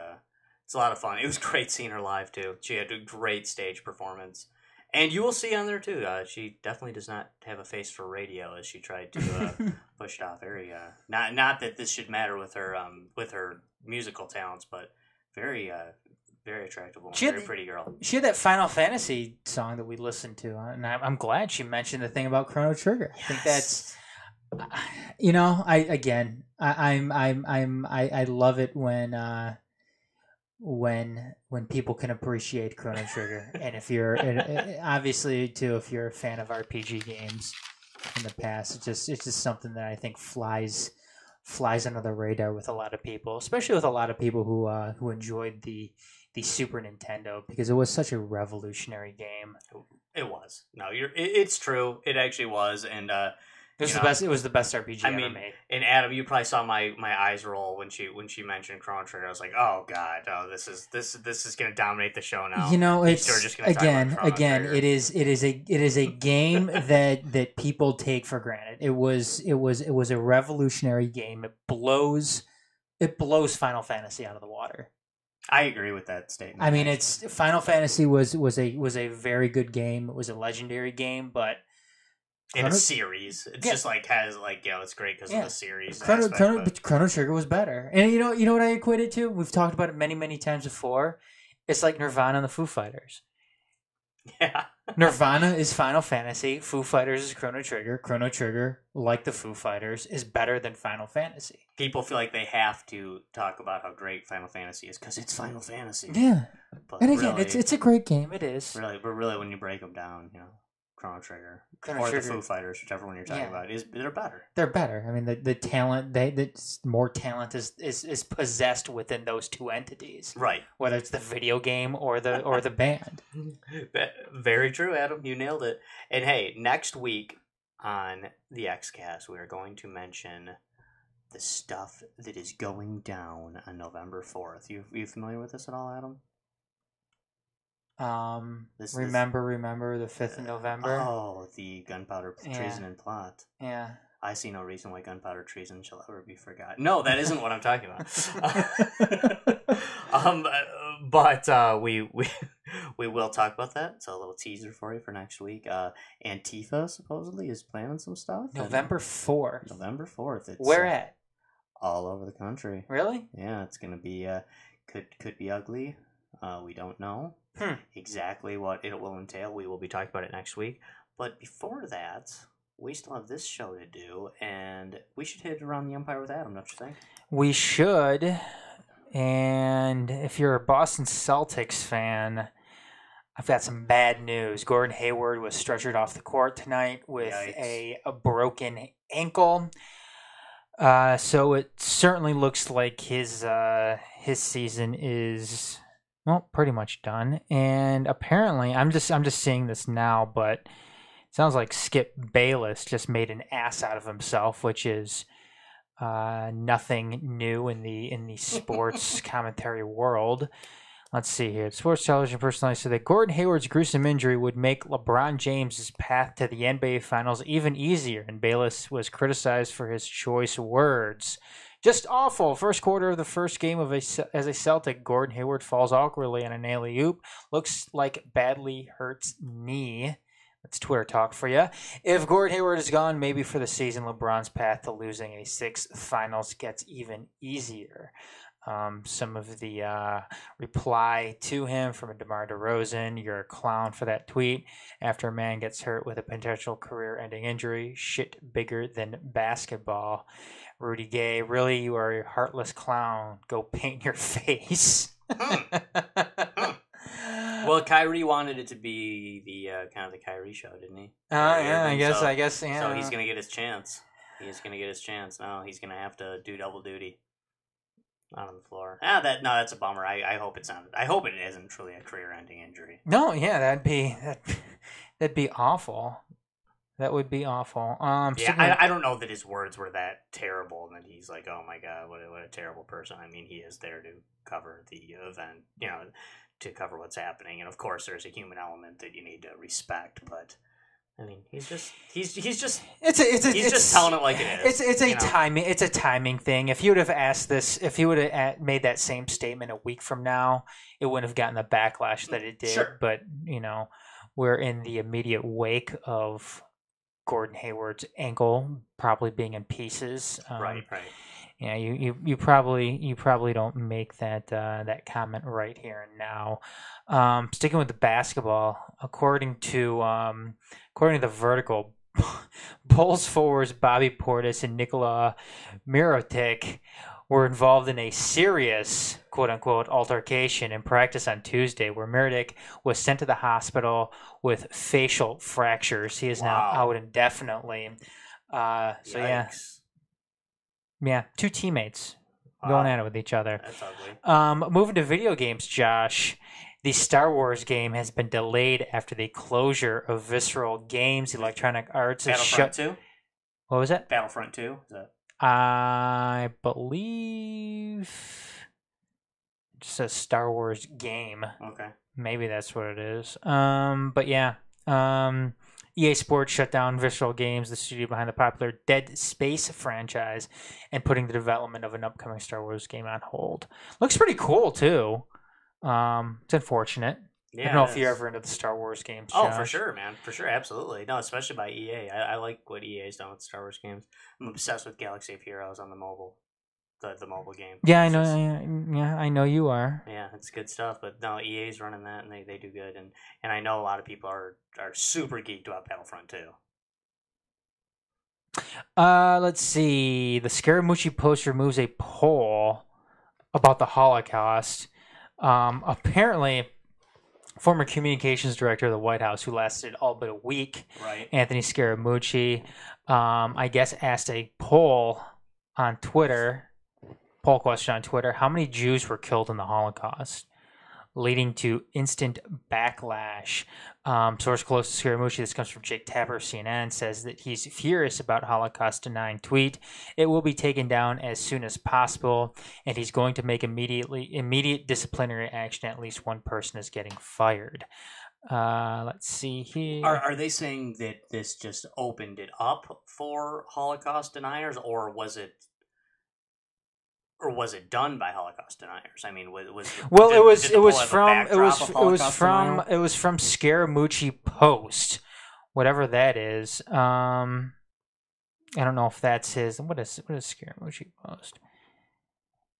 it's a lot of fun. It was great seeing her live, too. She had a great stage performance. And you will see on there, too, she definitely does not have a face for radio, as she tried to push it off. Very, not that this should matter with her musical talents, but very, very attractive woman, very pretty girl.
She had that Final Fantasy song that we listened to, and I'm glad she mentioned the thing about Chrono Trigger.
Yes.
I think that's, I love it when people can appreciate Chrono Trigger, and if you're obviously too, if you're a fan of RPG games in the past, it's just something that I think flies under the radar with a lot of people, especially with a lot of people who enjoyed the Super Nintendo, because it was such a revolutionary game.
It was. No, it's true. It actually was, and
it was the best. It was the best RPG ever made.
And Adam, you probably saw my eyes roll when she mentioned Chrono Trigger. I was like, oh god, this is gonna dominate the show now.
It's
just again.
It is a game that people take for granted. It was a revolutionary game. It blows Final Fantasy out of the water.
I agree with that statement.
I mean, Final Fantasy was a very good game. It was a legendary game, but
in a series, it's just has it's great because of the series.
Chrono Trigger was better, and you know what I equate it to? We've talked about it many times before. It's like Nirvana and the Foo Fighters.
Yeah.
Nirvana is Final Fantasy. Foo Fighters is Chrono Trigger. Chrono Trigger, like the Foo Fighters, is better than Final Fantasy.
People feel like they have to talk about how great Final Fantasy is because it's Final Fantasy.
Yeah,
but
and again, it's a great game. It is
really when you break them down, Chrono Trigger
Trigger.
the Foo Fighters, whichever one you're talking about, they're better.
They're better. I mean, the talent, more talent is possessed within those two entities,
right?
Whether it's the video game or the band.
Very true, Adam. You nailed it. And hey, next week
on the XCast, we are going to mention the stuff that is going down on November 4th. You familiar with this at all, Adam?
Remember the 5th of November?
Oh, the gunpowder treason and plot.
Yeah.
I see no reason why gunpowder treason shall ever be forgotten. No, that isn't what I'm talking about. But we will talk about that. It's a little teaser for you for next week. Antifa supposedly is planning some stuff.
November 4th.
November 4th. It's,
where at?
All over the country.
Really?
Yeah, it's gonna be could be ugly. We don't know exactly what it will entail. We will be talking about it next week. But before that, we still have this show to do, and we should hit around the Empire with Adam, don't you think?
We should. And if you're a Boston Celtics fan, I've got some bad news. Gordon Hayward was stretchered off the court tonight with a broken ankle. So it certainly looks like his season is, well, pretty much done. And apparently, I'm just seeing this now, but it sounds like Skip Bayless just made an ass out of himself, which is nothing new in the sports commentary world. Let's see here. Sports television personality said that Gordon Hayward's gruesome injury would make LeBron James's path to the NBA Finals even easier, and Bayless was criticized for his choice words. Just awful. First quarter of the first game as a Celtic, Gordon Hayward falls awkwardly on an alley-oop. Looks like badly hurts knee. That's Twitter talk for you. If Gordon Hayward is gone, maybe for the season, LeBron's path to losing a sixth finals gets even easier. Some of the reply to him from DeMar DeRozan: "You're a clown for that tweet. After a man gets hurt with a potential career-ending injury, shit bigger than basketball." Rudy Gay: "Really, you are a heartless clown. Go paint your face."
Well, Kyrie wanted it to be the kind of the Kyrie show, didn't he?
Yeah, I guess, yeah.
So he's gonna get his chance. Now he's gonna have to do double duty. Not on the floor. That's a bummer. I hope it's not. I hope it isn't truly a career-ending injury.
No, yeah, that'd be awful. That would be awful.
I don't know that his words were that terrible, and that he's like, "Oh my God, what a terrible person." I mean, he is there to cover the event, to cover what's happening, and of course, there's a human element that you need to respect, but. I mean, he's just telling it like it is.
It's a timing thing. If you would have made that same statement a week from now, it wouldn't have gotten the backlash that it did.
Sure.
But we're in the immediate wake of Gordon Hayward's ankle probably being in pieces.
Right.
Yeah, you probably don't make that comment right here and now. Sticking with the basketball, according to the Vertical, Bulls forwards Bobby Portis and Nikola Mirotic were involved in a serious quote-unquote altercation in practice on Tuesday, where Mirotic was sent to the hospital with facial fractures. He is now out indefinitely. Yeah, two teammates going at it with each other.
That's ugly.
Moving to video games, Josh. The Star Wars game has been delayed after the closure of Visceral Games. Electronic Arts has
Battlefront 2?
What was it?
Battlefront 2?
I believe it says Star Wars game.
Okay.
Maybe that's what it is. But yeah. EA Sports shut down Visceral Games, the studio behind the popular Dead Space franchise, and putting the development of an upcoming Star Wars game on hold. Looks pretty cool, too. It's unfortunate. Yeah, I don't know if you're ever into the Star Wars games.
Oh,
Josh.
for sure, man. For sure, absolutely. No, especially by EA. I like what EA's done with Star Wars games. I'm obsessed with Galaxy of Heroes on the mobile. The mobile game.
Yeah, I know. Yeah, I know you are.
Yeah, it's good stuff. But no, EA's running that, and they do good. And I know a lot of people are super geeked about Battlefront 2.
Let's see. The Scaramucci Post removes a poll about the Holocaust. Apparently, former communications director of the White House, who lasted all but a week,
right,
Anthony Scaramucci, I guess asked a poll question on Twitter: how many Jews were killed in the Holocaust?
leading to instant backlash. Source close to Scaramucci, this comes from Jake Tapper of CNN, says that he's furious about Holocaust-denying tweet. It will be taken down as soon as possible, and he's going to make immediate disciplinary action. At least one person is getting fired. Let's see here.
Are they saying that this just opened it up for Holocaust deniers, or was it done by Holocaust deniers? I mean, was
it was from Scaramucci Post, whatever that is. I don't know if that's his. What is Scaramucci Post?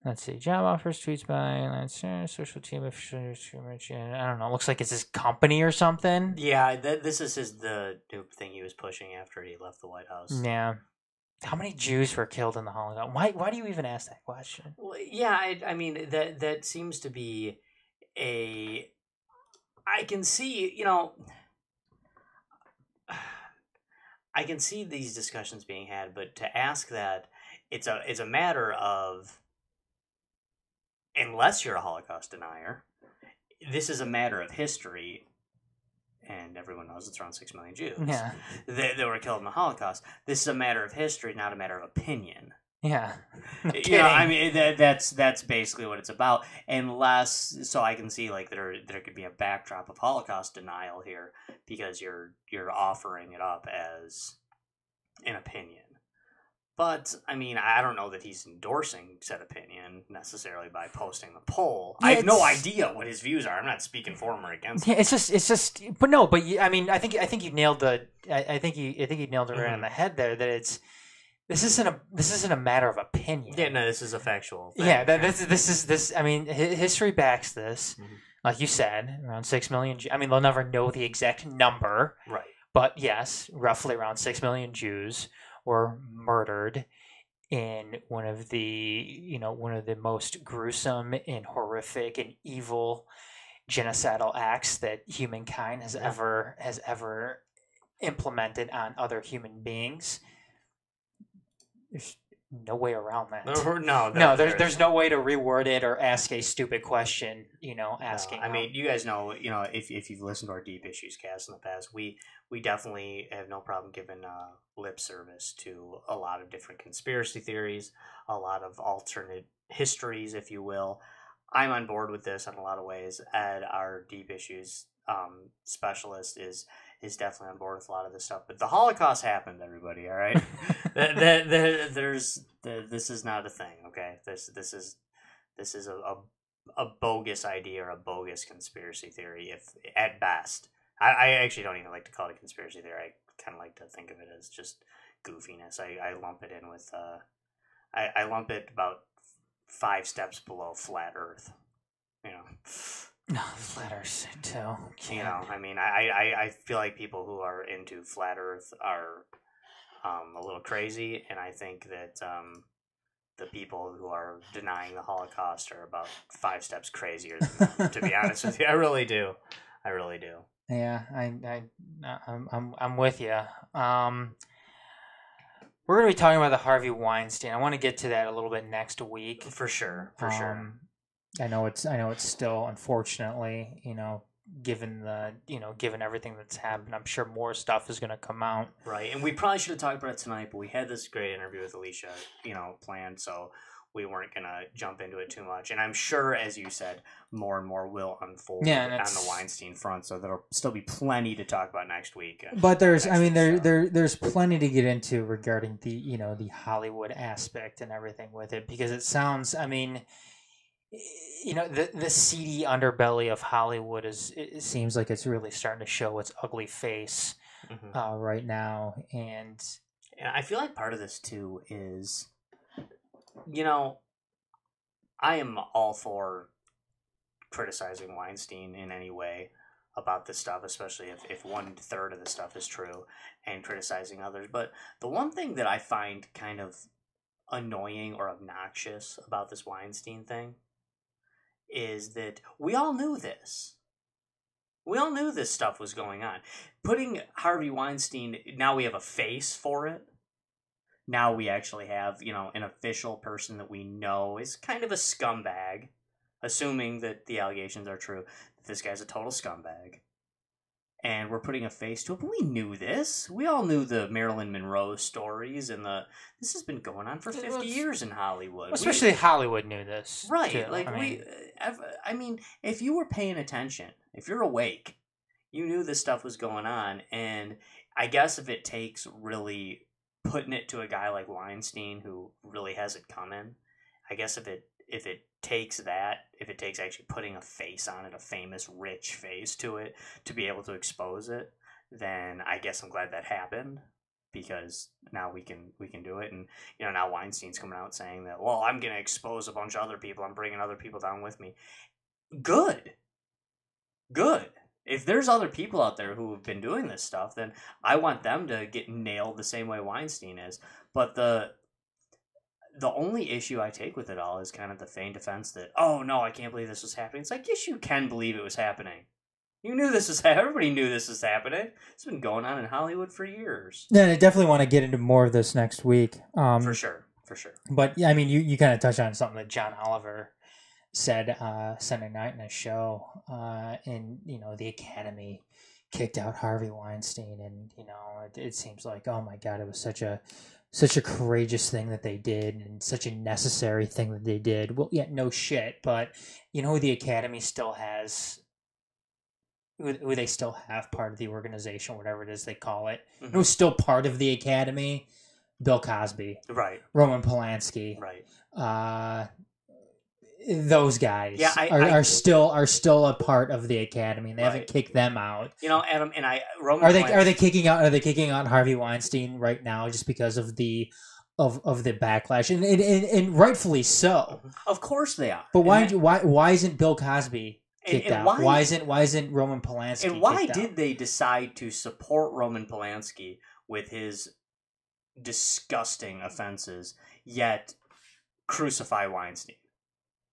Let's see. Job offers, tweets by social team of Scaramucci. I don't know. It looks like it's his company or something.
Yeah, this is the new thing he was pushing after he left the White House.
Yeah. How many Jews were killed in the Holocaust? Why do you even ask that question?
Well, yeah, I mean that seems to be a. I can see, I can see these discussions being had, but to ask that, it's a matter of. Unless you're a Holocaust denier, this is a matter of history, and everyone knows it's around 6 million Jews that were killed in the Holocaust. This is a matter of history, not a matter of opinion.
Yeah,
I mean that's basically what it's about. Unless, so I can see like there could be a backdrop of Holocaust denial here because you're offering it up as an opinion. But, I mean, I don't know that he's endorsing said opinion necessarily by posting the poll. Yeah, I have no idea what his views are. I'm not speaking for him or against him.
It's just, I mean, I think you nailed you nailed it right on the head there. That this isn't a matter of opinion.
Yeah, no, this is a factual thing.
Yeah, this. I mean, history backs this. Mm-hmm. Like you said, around 6 million. I mean, they'll never know the exact number,
right?
But yes, roughly around 6 million Jews were murdered in one of the most gruesome and horrific and evil genocidal acts that humankind has ever implemented on other human beings. There's no way around that.
No,
there's no way to reword it or ask a stupid question. Asking.
No, I mean, you guys know, if you've listened to our Deep Issues cast in the past, we definitely have no problem giving lip service to a lot of different conspiracy theories, a lot of alternate histories, if you will. I'm on board with this in a lot of ways. Ed, our Deep Issues specialist, is definitely on board with a lot of this stuff. But the Holocaust happened, everybody. All right, this is not a thing. Okay, this is a bogus idea or a bogus conspiracy theory, if at best. I actually don't even like to call it a conspiracy theory. I kind of like to think of it as just goofiness. I lump it in with I lump it about 5 steps below flat Earth.
No, flat Earth too.
I mean, I feel like people who are into flat Earth are a little crazy, and I think that the people who are denying the Holocaust are about 5 steps crazier than them, to be honest with you. I really do.
Yeah, I'm with you. We're going to be talking about the Harvey Weinstein. I want to get to that a little bit next week.
For sure.
I know it's still, unfortunately, given everything that's happened, I'm sure more stuff is going to come out.
Right, and we probably should have talked about it tonight, but we had this great interview with Alicia, planned, so we weren't going to jump into it too much. And I'm sure, as you said, more and more will unfold on the Weinstein front, so there'll still be plenty to talk about next week.
But there's plenty to get into regarding the Hollywood aspect and everything with it, because it sounds, the seedy underbelly of Hollywood it seems like it's really starting to show its ugly face right now. And
I feel like part of this too is, I am all for criticizing Weinstein in any way about this stuff, especially if 1/3 of the stuff is true, and criticizing others. But the one thing that I find kind of annoying or obnoxious about this Weinstein thing is that we all knew this. We all knew this stuff was going on. Putting Harvey Weinstein, now we have a face for it. Now we actually have, an official person that we know is kind of a scumbag.
assuming that the allegations are true, that this guy's a total scumbag. And we're putting a face to it, but we knew this. We all knew the Marilyn Monroe stories, and this has been going on for 50 years in Hollywood.
Especially Hollywood knew this,
right?
too.
Like I mean, if you were paying attention, if you're awake, you knew this stuff was going on. And I guess if it takes really putting it to a guy like Weinstein, who really has it coming, I guess if it takes that, if it takes actually putting a face on it, a famous rich face to it, to be able to expose it, then I guess I'm glad that happened, because now we can do it. And now Weinstein's coming out saying that, well, I'm going to expose a bunch of other people, I'm bringing other people down with me. Good. If there's other people out there who have been doing this stuff, then I want them to get nailed the same way Weinstein is. But the only issue I take with it all is kind of the feigned defense that, oh no, I can't believe this was happening. It's like, yes, you can believe it was happening. You knew this was everybody knew this was happening. It's been going on in Hollywood for years.
Yeah, and I definitely want to get into more of this next week.
For sure.
But yeah, I mean, you kind of touched on something that John Oliver said Sunday night in a show, and the Academy kicked out Harvey Weinstein, and it seems like, oh my God, it was such a courageous thing that they did, and such a necessary thing that they did. Well, yeah, no shit, but who the Academy still has, who they still have part of the organization, whatever it is they call it, who's still part of the Academy? Bill Cosby,
right?
Roman Polanski,
right?
Those guys are still a part of the Academy, and they haven't kicked them out.
Adam and I.
Are they kicking out Harvey Weinstein right now just because of the backlash, and rightfully so?
Of course they are.
But why isn't Bill Cosby kicked out? Why isn't Roman Polanski?
And why
kicked
did
out?
they decide to support Roman Polanski with his disgusting offenses, yet crucify Weinstein?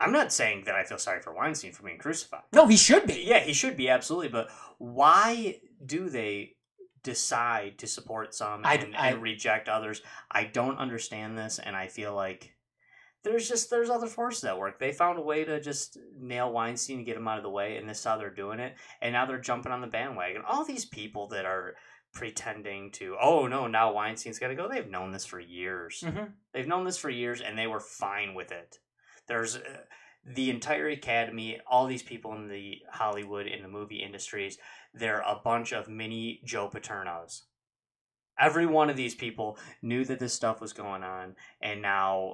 I'm not saying that I feel sorry for Weinstein for being crucified.
No, he should be.
Yeah, he should be, absolutely. But why do they decide to support some and reject others? I don't understand this, and I feel like there's other forces at work. They found a way to just nail Weinstein and get him out of the way, and this is how they're doing it. And now they're jumping on the bandwagon. All these people that are pretending to, oh no, now Weinstein's got to go. They've known this for years. They've known this for years, and they were fine with it. There's the entire Academy, all these people in the Hollywood, in the movie industries, they're a bunch of mini Joe Paternos. Every one of these people knew that this stuff was going on, and now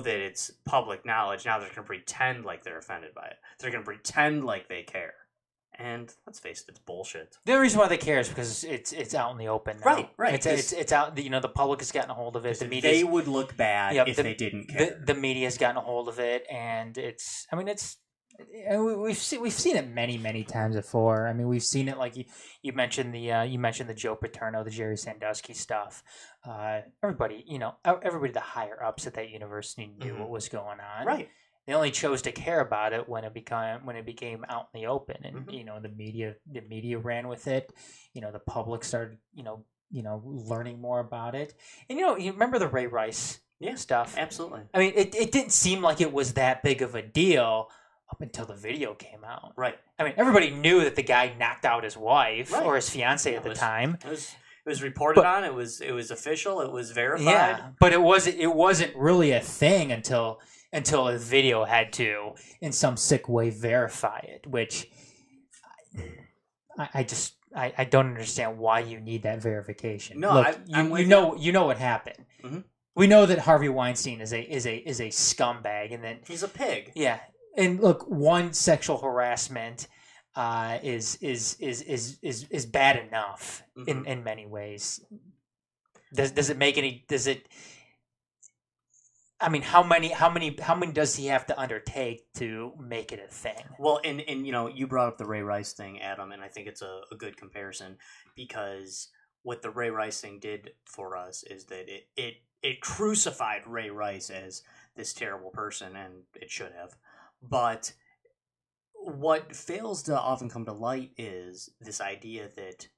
that it's public knowledge, now they're going to pretend like they're offended by it. They're going to pretend like they care. And let's face it, it's bullshit.
The only reason why they care is because it's out in the open now.
Right.
It's out. The public has gotten a hold of it. The media.
They would look bad if they didn't care.
The media has gotten a hold of it, and we've seen it many times before. I mean, we've seen it, like you mentioned the Joe Paterno, the Jerry Sandusky stuff. Everybody, the higher ups at that university knew what was going on.
Right.
They only chose to care about it when it became out in the open, and the media ran with it. The public started learning more about it, and you remember the Ray Rice stuff.
Absolutely.
I mean, it didn't seem like it was that big of a deal up until the video came out.
Right.
I mean, everybody knew that the guy knocked out his wife or his fiance at the time.
It was reported on. It was official. It was verified.
Yeah, but it wasn't really a thing until a video had to, in some sick way, verify it, which I don't understand why you need that verification.
No,
look, you know what happened. Mm-hmm. We know that Harvey Weinstein is a scumbag, and then
he's a pig.
Yeah, and look, one, sexual harassment is bad enough in many ways. Does it make any? Does it? I mean, how many does he have to undertake to make it a thing?
Well, and you brought up the Ray Rice thing, Adam, and I think it's a good comparison, because what the Ray Rice thing did for us is that it crucified Ray Rice as this terrible person, and it should have. But what fails to often come to light is this idea that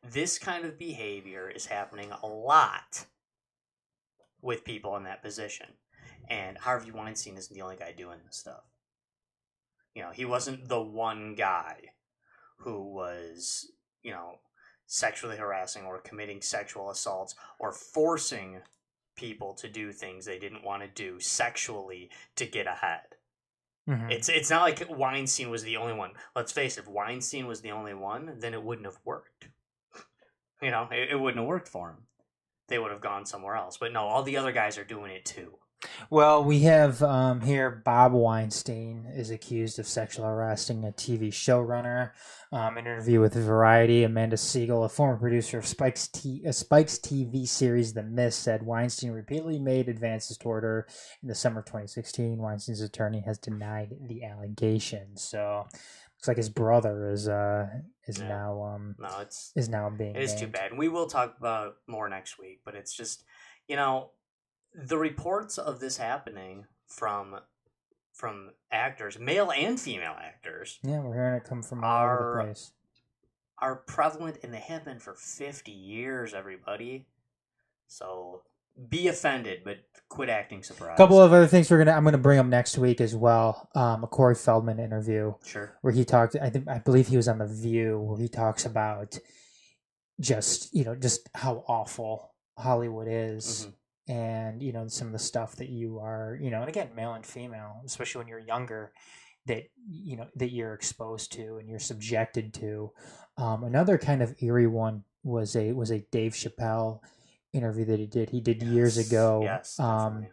this kind of behavior is happening a lot with people in that position. And Harvey Weinstein isn't the only guy doing this stuff. he wasn't the one guy who was, sexually harassing or committing sexual assaults or forcing people to do things they didn't want to do sexually to get ahead.
Mhm.
It's not like Weinstein was the only one. Let's face it, if Weinstein was the only one, then it wouldn't have worked. It wouldn't have worked for him. They would have gone somewhere else. But no, all the other guys are doing it too.
Well, we have here Bob Weinstein is accused of sexual harassing a TV showrunner. An interview with Variety, Amanda Siegel, a former producer of Spike's TV series The Mist, said Weinstein repeatedly made advances toward her. In the summer of 2016, Weinstein's attorney has denied the allegations. So looks like his brother is now being
it is too
named.
bad. We will talk about more next week, but it's just the reports of this happening from actors, male and female actors,
Yeah, we're hearing it come from all over the place.
are prevalent, and they have been for 50 years, everybody. So be offended, but quit acting surprised.
A couple of other things I'm gonna bring up next week as well. A Corey Feldman interview
Sure.
where he talked. I believe he was on The View, where he talks about just how awful Hollywood is.
Mhm.
And some of the stuff that you are, and again, male and female, especially when you're younger, that that you're exposed to and you're subjected to. Another kind of eerie one was a Dave Chappelle interview that he did years ago.
Yes, definitely.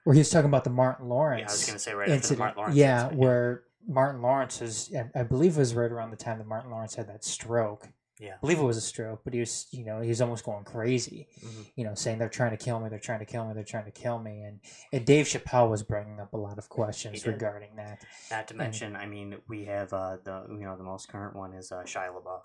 Where he was talking about the Martin Lawrence.
Yeah, I was going to say right after the
incident.
Martin Lawrence
Yeah,
incident,
where Martin Lawrence I believe it was right around the time that Martin Lawrence had that stroke.
Yeah.
I believe it was a stroke, but he was, he was almost going crazy,
Mhm.
Saying they're trying to kill me, they're trying to kill me, they're trying to kill me, and Dave Chappelle was bringing up a lot of questions
did.
regarding that.
Not to mention, we have the most current one is Shia LaBeouf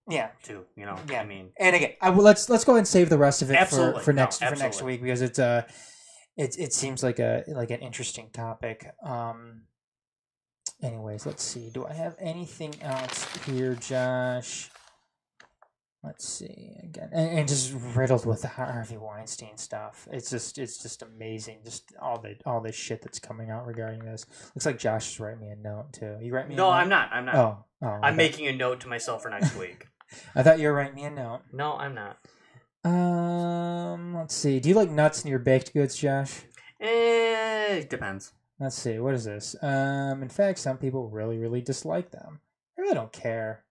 Yeah,
too.
yeah.
I mean,
and again, let's go ahead and save the rest of it
Absolutely.
for
No,
next
absolutely.
week because it seems like an interesting topic. Anyways, let's see. Do I have anything else here, Josh? Let's see again, and just riddled with the Harvey Weinstein stuff. It's just amazing, just all the shit that's coming out regarding this. Looks like Josh is writing me a note too. You write me?
no,
a
I'm
note?
not.
Oh,
I'm making a note to myself for next week.
I thought you were writing me a note.
No, I'm not.
Let's see. Do you like nuts in your baked goods, Josh?
It depends.
Let's see. What is this? In fact, some people really, really dislike them. I really don't care.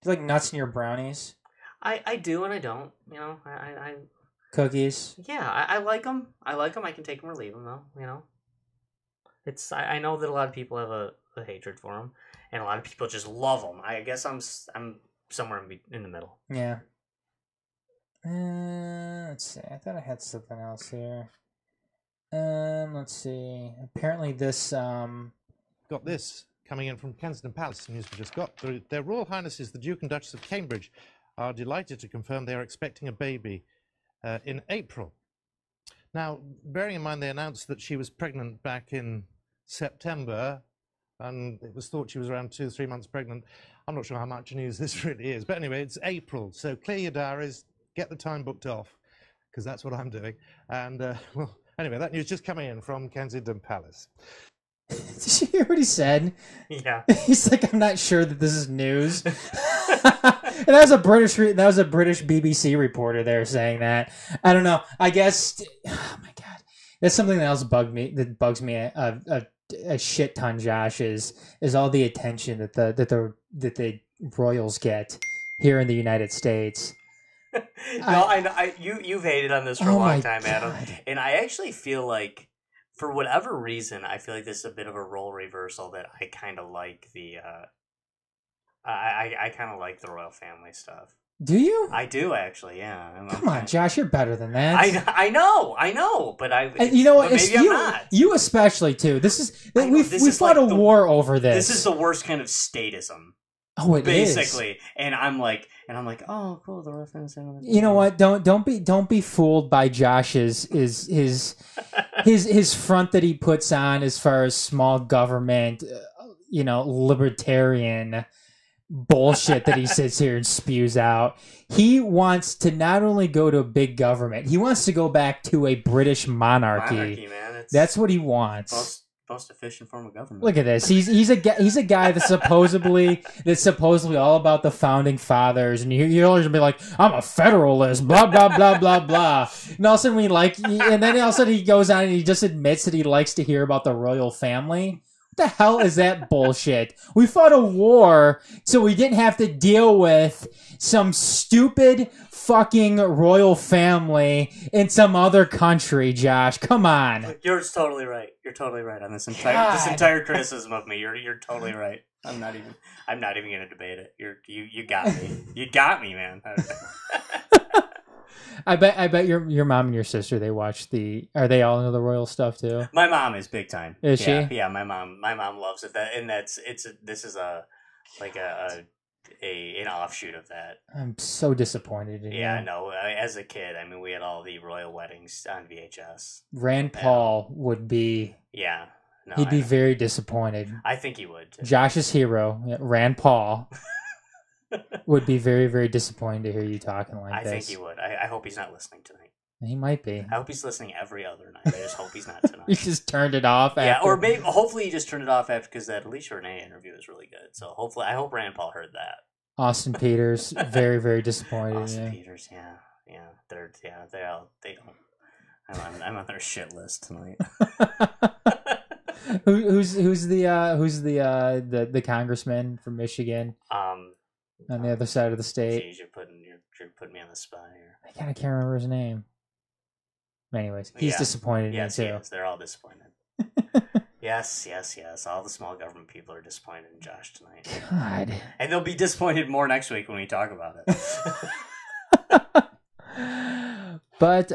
Do you like nuts in your brownies?
I do and I don't. I
Cookies?
I like them. I can take them or leave them though. It's I know that a lot of people have a hatred for them, and a lot of people just love them. I guess I'm somewhere in the middle.
Yeah. Let's see. I thought I had something else here. Let's see. Apparently this
Got this coming in from Kensington Palace news we just got. Their Royal Highnesses the Duke and Duchess of Cambridge are delighted to confirm they are expecting a baby in April. Now, bearing in mind they announced that she was pregnant back in September, and it was thought she was around 2-3 months pregnant. I'm not sure how much news this really is, but anyway, it's April, so clear your diaries, get the time booked off, because that's what I'm doing. And well, anyway, that news just coming in from Kensington Palace.
Did you hear what he said?
Yeah.
He's like, I'm not sure that this is news. And that was a British BBC reporter there saying that. I don't know. I guess. Oh my god, that's something that else bugs me a shit ton. Josh is all the attention that the royals get here in the United States.
You've hated on this for a long time, Adam, and I actually feel like, for whatever reason, I feel like this is a bit of a role reversal. That I kind of like the, I kind of like the royal family stuff.
Do you?
I do actually, yeah.
Come on, Josh, you're better than that.
I know, but
you know what?
But maybe I'm not.
You especially too. This is we fought
like
a war over this.
This is the worst kind of statism.
Oh, it is
basically, and I'm like, oh, cool, the royal family.
You know what? Don't be fooled by Josh's his front that he puts on as far as small government, libertarian bullshit that he sits here and spews out. He wants to not only go to a big government, he wants to go back to a British monarchy.
Man.
That's what he wants.
Well, most efficient form of government.
Look at this. He's a guy that's supposedly all about the founding fathers, and you're always gonna be like, I'm a federalist, blah blah blah blah blah. And all of a sudden and then all of a sudden he goes on and he just admits that he likes to hear about the royal family. What the hell is that bullshit? We fought a war so we didn't have to deal with some stupid fucking royal family in some other country, Josh. Come on.
You're totally right. You're totally right on this entire criticism of me. You're totally right. I'm not even gonna debate it. You got me. You got me, man.
I bet your mom and your sister, they watch are they all into the royal stuff too?
My mom is big time.
Is she?
Yeah, my mom loves it. This is an offshoot of that.
I'm so disappointed in you.
Yeah, no. As a kid, I mean, we had all the royal weddings on VHS.
Rand Paul would be.
Yeah. No,
he'd be very disappointed.
I think he would. Too.
Josh's hero, Rand Paul, would be very, very disappointed to hear you talking like this.
I think he would. I hope he's not listening tonight.
He might be.
I hope he's listening every other night. I just hope he's not tonight.
He just turned it off.
Yeah, or maybe hopefully he just turned it off after because that Alicia Renee interview was really good. So hopefully, I hope Rand Paul heard that.
Austin Peters, very, very disappointed.
Austin Peters, yeah, they don't. I'm on their shit list tonight.
Who's the congressman from Michigan? On the other side of the state.
Geez, you're putting me on the spot here.
I can't remember his name. Anyways, he's disappointed in me too.
Yes, they're all disappointed. Yes. All the small government people are disappointed in Josh tonight.
God.
And they'll be disappointed more next week when we talk about
it. But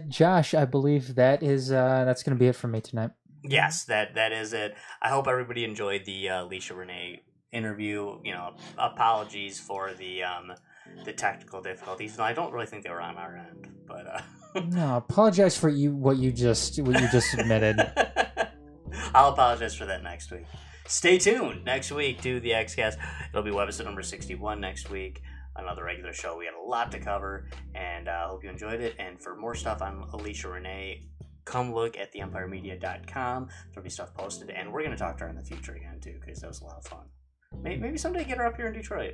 Josh, I believe that's going to be it for me tonight.
Yes, that is it. I hope everybody enjoyed the Alicia Renee interview. You know, apologies for the technical difficulties. No, I don't really think they were on our end, but
no, apologize for what you just admitted.
I'll apologize for that next week. Stay tuned next week to the XCast. It'll be episode number 61 next week. Another regular show. We had a lot to cover, and I hope you enjoyed it. And for more stuff on Alicia Renee, come look at theempiremedia.com. There'll be stuff posted, and we're going to talk to her in the future again, too, because that was a lot of fun. Maybe someday get her up here in Detroit.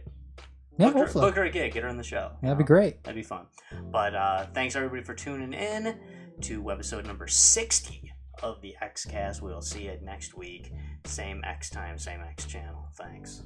Yeah,
book her a gig, get her in the show.
That'd be great.
That'd be fun. But thanks, everybody, for tuning in to episode number 60 of the XCast. We'll see you next week. Same X time, same X channel. Thanks.